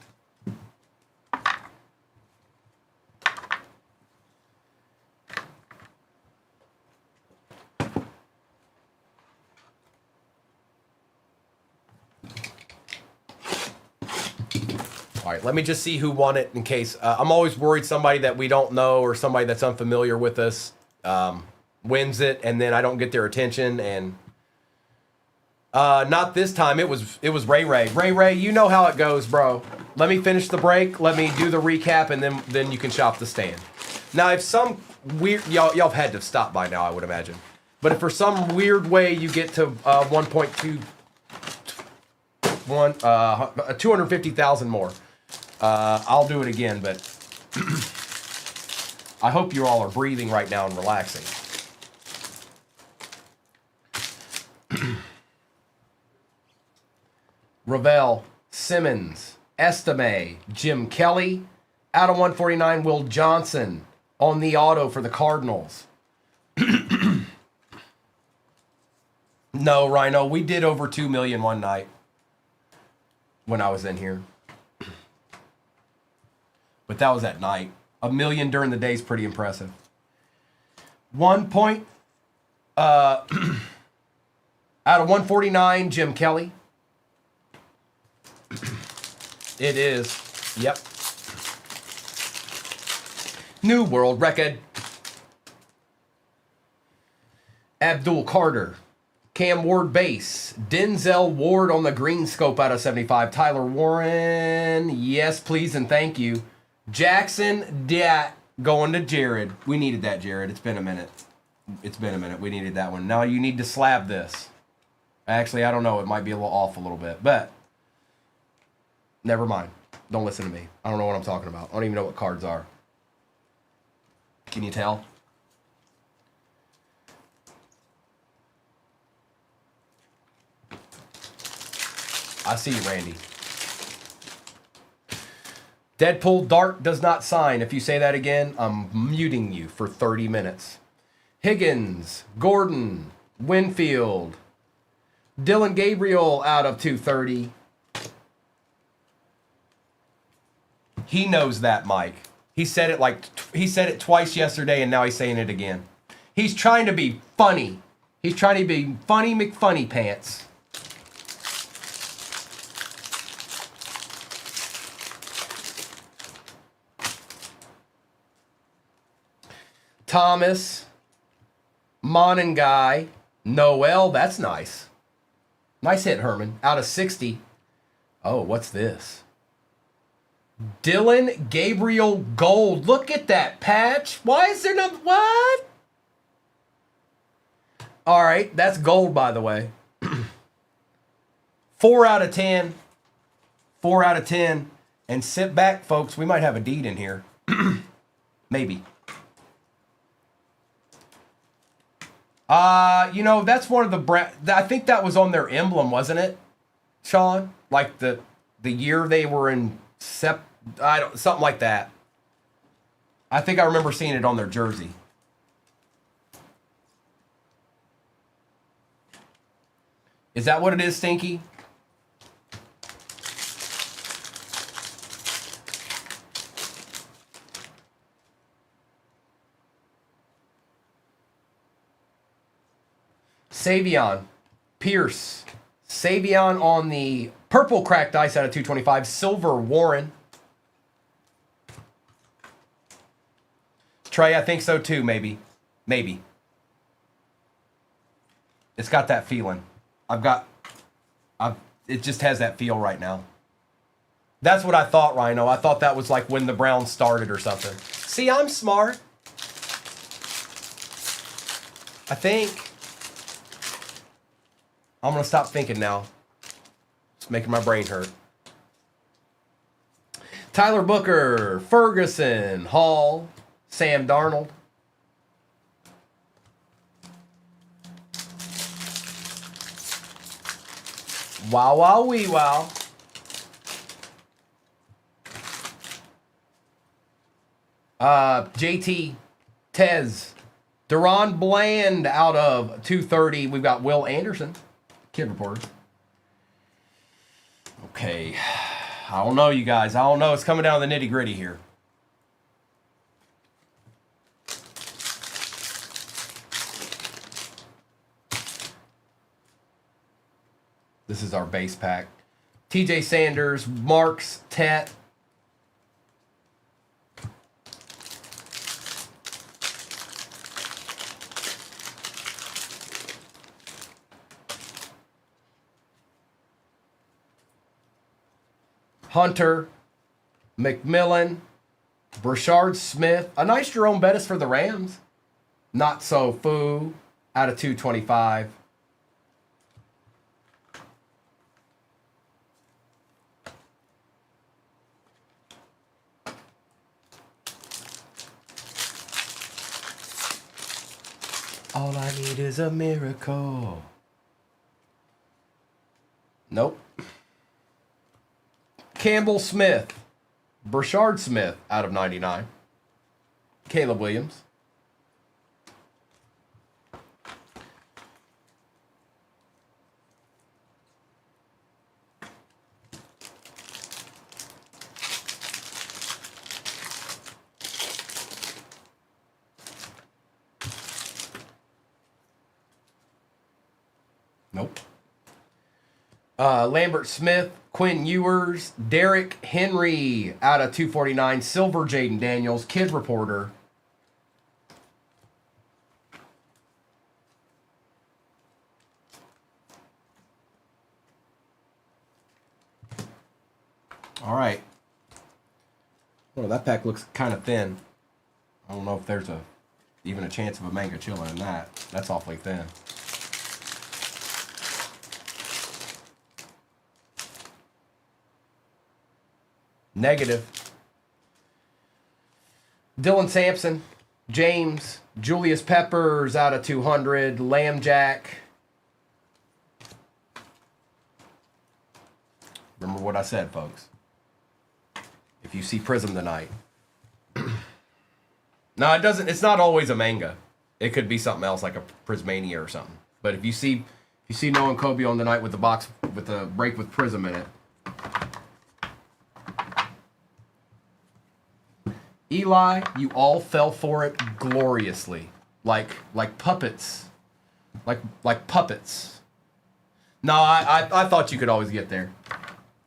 [SPEAKER 1] All right, let me just see who won it in case. I'm always worried somebody that we don't know or somebody that's unfamiliar with us wins it, and then I don't get their attention. And not this time. It was Ray Ray. Ray, you know how it goes, bro. Let me finish the break. Let me do the recap, and then you can shop the stand. Now, if some weird y'all have had to stop by now, I would imagine. But if for some weird way you get to 250,000 more, I'll do it again. But I hope you all are breathing right now and relaxing. Ravel, Simmons, Estime, Jim Kelly, out of 149, Will Johnson on the auto for the Cardinals. No, Rhino, we did over 2 million one night when I was in here. But that was at night. 1 million during the day is pretty impressive. 1 point out of 149, Jim Kelly. It is. Yep. New world record. Abdul Carter. Cam Ward base. Denzel Ward on the green scope out of 75. Tyler Warren. Yes, please and thank you. Jackson Dat going to Jared. We needed that, Jared. It's been a minute. We needed that one. Now you need to slab this. Actually, I don't know. It might be a little off a little bit, but never mind. Don't listen to me. I don't know what I'm talking about. I don't even know what cards are. Can you tell? I see you, Randy. Deadpool Dark does not sign. If you say that again, I'm muting you for 30 minutes. Higgins, Gordon, Winfield, Dylan Gabriel out of 230. He knows that, Mike. He said it twice yesterday, and now he's saying it again. He's trying to be funny. He's trying to be funny McFunny Pants. Thomas, Monangai, Noel, that's nice. Nice hit, Herman. Out of 60. Oh, what's this? Dylan Gabriel Gold. Look at that patch. Why is there no... What? All right, that's gold, by the way. 4 out of 10. 4 out of 10. And sit back, folks. We might have a deed in here. Maybe. You know, that's one of the... I think that was on their emblem, wasn't it, Sean? Like the year they were in... something like that. I think I remember seeing it on their jersey. Is that what it is, Stinky? Savion, Pierce, Savion on the purple cracked ice out of 225, silver Warren. Trey, I think so too, maybe. Maybe. It's got that feeling. It just has that feel right now. That's what I thought, Rhino. I thought that was like when the Browns started or something. See, I'm smart. I think. I'm going to stop thinking now. It's making my brain hurt. Tyler Booker, Ferguson, Hall, Sam Darnold. Wow, wow, wee, wow. JT, Tez, Deron Bland out of 230. We've got Will Anderson, kid reporter. Okay. I don't know, you guys. I don't know. It's coming down to the nitty gritty here. This is our base pack. TJ Sanders, Marks, Tet. Hunter, McMillan, Brashard Smith. A nice Jerome Bettis for the Rams. Not so foo out of 225. All I need is a miracle. Nope. Campbell Smith. Brashard Smith out of 99. Caleb Williams. Nope. Lambert Smith, Quinn Ewers, Derrick Henry out of 249, silver Jaden Daniels, kid reporter. All right. Well, that pack looks kind of thin. I don't know if there's even a chance of a manga chilla in that. That's awfully thin. Negative. Dylan Sampson, James, Julius Peppers out of 200, Lamb Jack. Remember what I said, folks. If you see Prism tonight. No, it doesn't. It's not always a manga. It could be something else like a Prismania or something. But if you see Noah and Kobe on the night with the box with the break with Prism in it. Eli, you all fell for it gloriously, like puppets, like puppets. No, I thought you could always get there.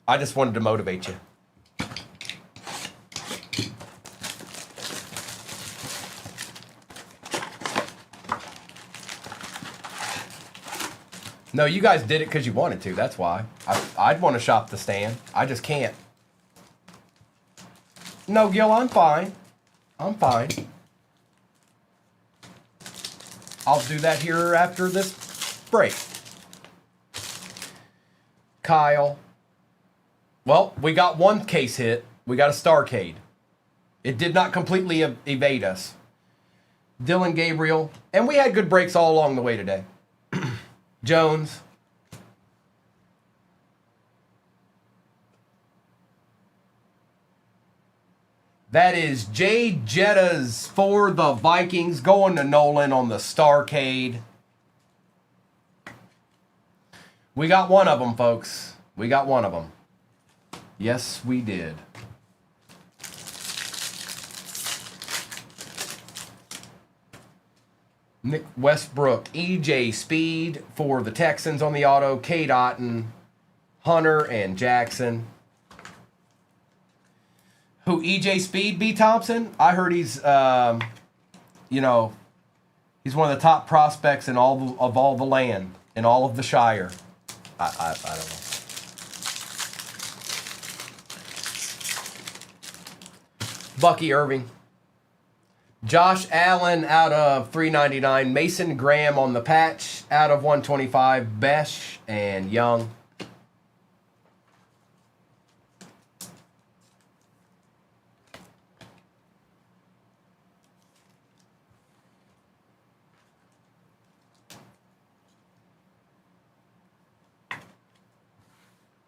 [SPEAKER 1] I just wanted to motivate you. No, you guys did it because you wanted to. That's why. I'd want to shop the stand. I just can't. No, Gil, I'm fine. I'm fine. I'll do that here after this break. Kyle. Well, we got one case hit. We got a Starcade. It did not completely evade us. Dylan Gabriel. And we had good breaks all along the way today. Jones. That is Jay Jettas for the Vikings going to Nolan on the Starcade. We got one of them, folks. We got one of them. Yes, we did. Nick Westbrook, EJ Speed for the Texans on the auto. Kate Otten, Hunter, and Jackson. Who, EJ Speed, B. Thompson? I heard he's, you know, he's one of the top prospects in all the land, in all of the Shire. I don't know. Bucky Irving. Josh Allen out of 399. Mason Graham on the patch out of 125. Besh and Young.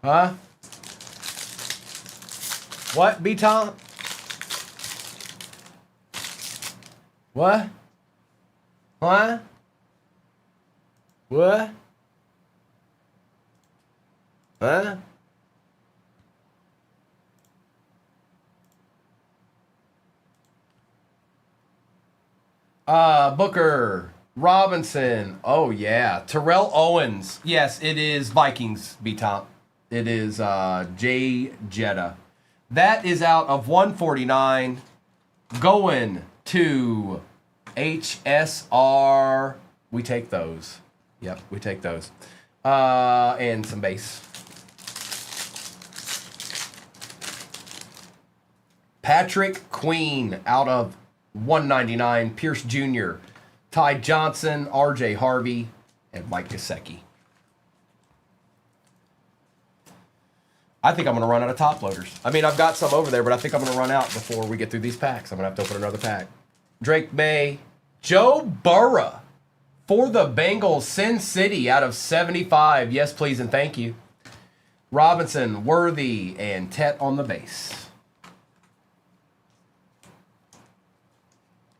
[SPEAKER 1] Huh? What, B-Tom? What? What? What? Huh? Booker. Robinson. Oh, yeah. Terrell Owens. Yes, it is Vikings, B-Tom. It is Jay Jetta. That is out of 149. Going to HSR. We take those. Yep, we take those. And some base. Patrick Queen out of 199. Pierce Jr. Ty Johnson, RJ Harvey, and Mike Gesicki. I think I'm going to run out of top loaders. I mean, I've got some over there, but I think I'm going to run out before we get through these packs. I'm going to have to open another pack. Drake May. Joe Burrow for the Bengals. Sin City out of 75. Yes, please, and thank you. Robinson, Worthy, and Tet on the base.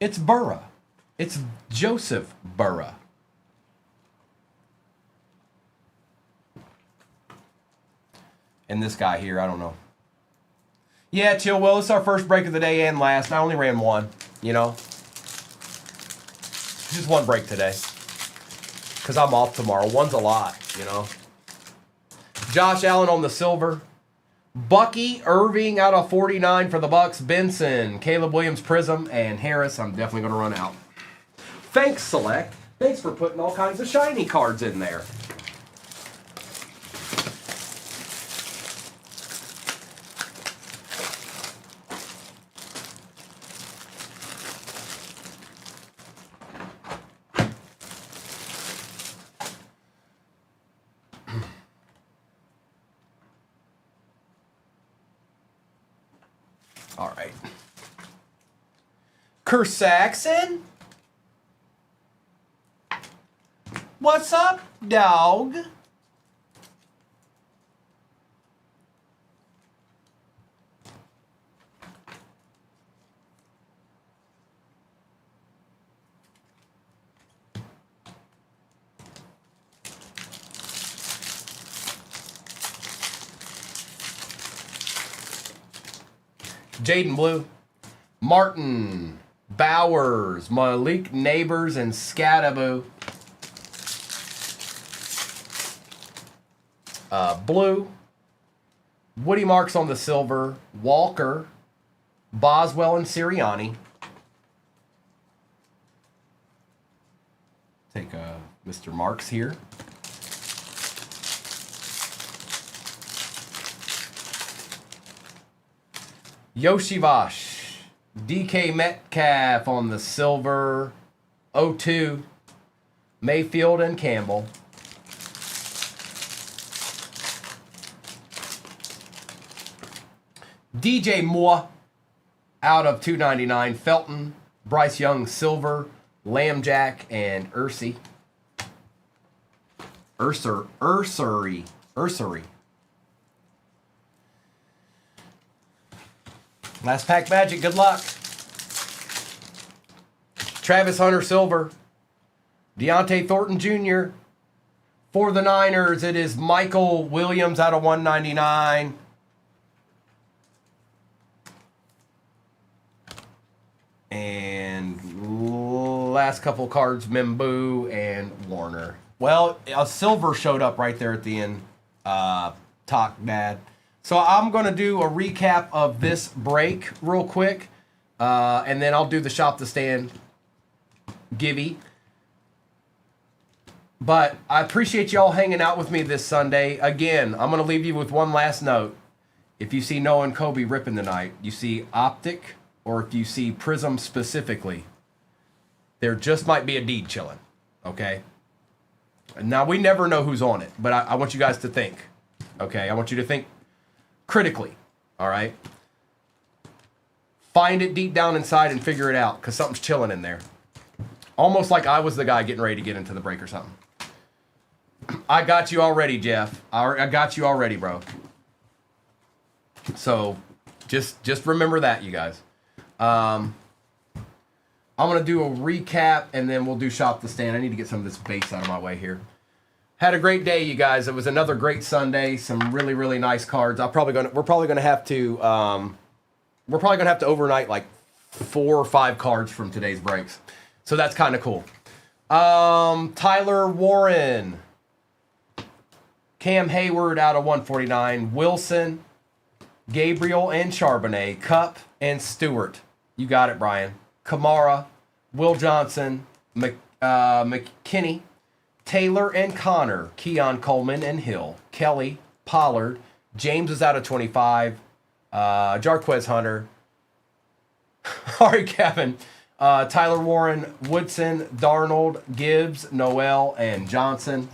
[SPEAKER 1] It's Burrow. It's Joseph Burrow. And this guy here, I don't know. Yeah, chill, Will. It's our first break of the day and last. I only ran one, you know. Just one break today. Because I'm off tomorrow. One's a lot, you know. Josh Allen on the silver. Bucky Irving out of 49 for the Bucks. Benson, Caleb Williams, Prism, and Harris. I'm definitely going to run out. Thanks, Select. Thanks for putting all kinds of shiny cards in there. All right. Kerr Saxon? What's up, dog? Jaden Blue, Martin, Bowers, Malik Neighbors, and Scattaboo. Blue, Woody Marks on the silver, Walker, Boswell, and Sirianni. Take Mr. Marks here. Yoshivash. DK Metcalf on the silver. 0-2. Mayfield and Campbell. DJ Moore out of 299. Felton, Bryce Young silver, Lambjack, and Ursi. Ursery. Last pack magic. Good luck. Travis Hunter silver. Deontay Thornton Jr. For the Niners, it is Michael Williams out of 199. And last couple cards, Mimbu and Warner. Well, a silver showed up right there at the end. Talk Dad. So I'm going to do a recap of this break real quick. And then I'll do the shop to stand givey. But I appreciate y'all hanging out with me this Sunday. Again, I'm going to leave you with one last note. If you see Noah and Kobe ripping tonight, you see Optic, or if you see Prism specifically, there just might be a deed chilling, okay? Now, we never know who's on it, but I want you guys to think, okay? I want you to think critically, all right? Find it deep down inside and figure it out, because something's chilling in there. Almost like I was the guy getting ready to get into the break or something. I got you already, Jeff. I got you already, bro. So, just remember that, you guys. I'm going to do a recap, and then we'll do shop the stand. I need to get some of this base out of my way here. Had a great day, you guys. It was another great Sunday. Some really, really nice cards. We're probably going to have to overnight like 4 or 5 cards from today's breaks. So that's kind of cool. Tyler Warren. Cam Hayward out of 149. Wilson, Gabriel and Charbonnet. Cup and Stewart. You got it, Brian. Kamara, Will Johnson, McKinney, Taylor and Connor, Keon Coleman and Hill, Kelly, Pollard, James is out of 25, Jarquez Hunter, all right, Kevin, Tyler Warren, Woodson, Darnold, Gibbs, Noel, and Johnson.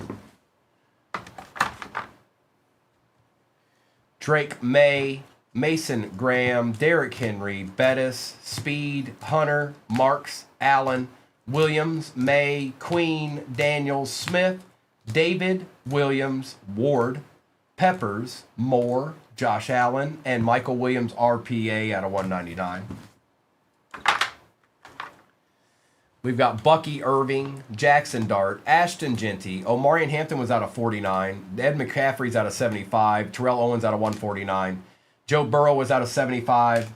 [SPEAKER 1] Drake May, Mason Graham, Derrick Henry, Bettis, Speed, Hunter, Marks, Allen, Williams, May, Queen, Daniels, Smith, David, Williams, Ward, Peppers, Moore, Josh Allen, and Michael Williams RPA out of 199. We've got Bucky Irving, Jackson Dart, Ashton Genty, Omarion Hampton was out of 49, Ed McCaffrey's out of 75, Terrell Owens out of 149, Joe Burrow was out of 75,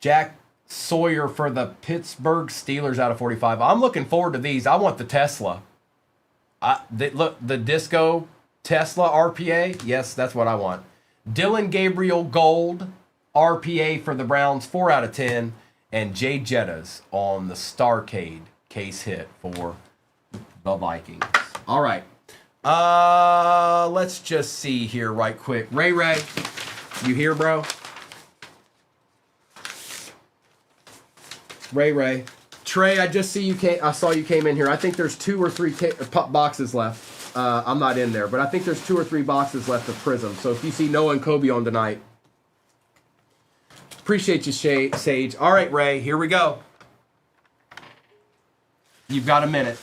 [SPEAKER 1] Jack Sawyer for the Pittsburgh Steelers out of 45. I'm looking forward to these. I want the Tesla. Look, the Disco Tesla RPA. Yes, that's what I want. Dylan Gabriel Gold RPA for the Browns, 4 out of 10. And Jay Jettas on the Starcade case hit for the Vikings. All right. Let's just see here right quick. Ray, you here, bro? Ray. Trey, I just see you came. I saw you came in here. I think there's 2 or 3 boxes left. I'm not in there, but I think there's 2 or 3 boxes left of Prism. So if you see Noah and Kobe on tonight, appreciate you, Sage. All right, Ray, here we go. You've got a minute.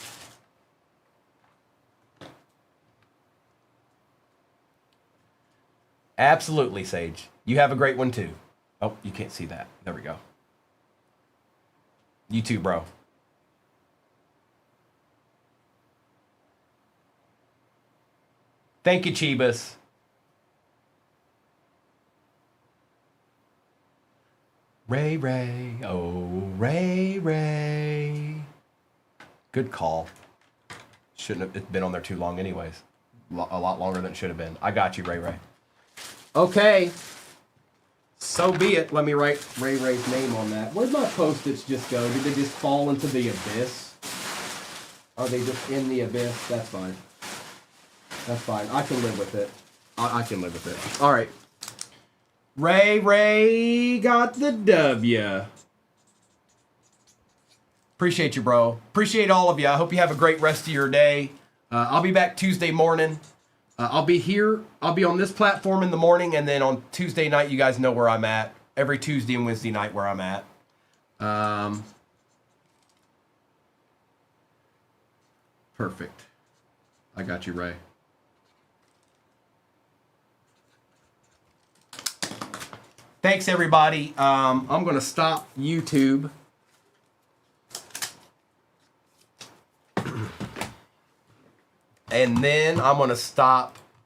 [SPEAKER 1] Absolutely, Sage. You have a great one, too. Oh, you can't see that. There we go. You too, bro. Thank you, Chibas. Ray. Oh, Ray. Good call. Shouldn't have been on there too long anyways. A lot longer than it should have been. I got you, Ray. Okay. So be it. Let me write Ray's name on that. Where'd my Post-its just go? Did they just fall into the abyss? Are they just in the abyss? That's fine. I can live with it. I can live with it. All right. Ray got the W. Appreciate you, bro. Appreciate all of you. I hope you have a great rest of your day. I'll be back Tuesday morning. I'll be here. I'll be on this platform in the morning, and then on Tuesday night, you guys know where I'm at. Every Tuesday and Wednesday night where I'm at. Perfect. I got you, Ray. Thanks, everybody. I'm going to stop YouTube. And then I'm going to stop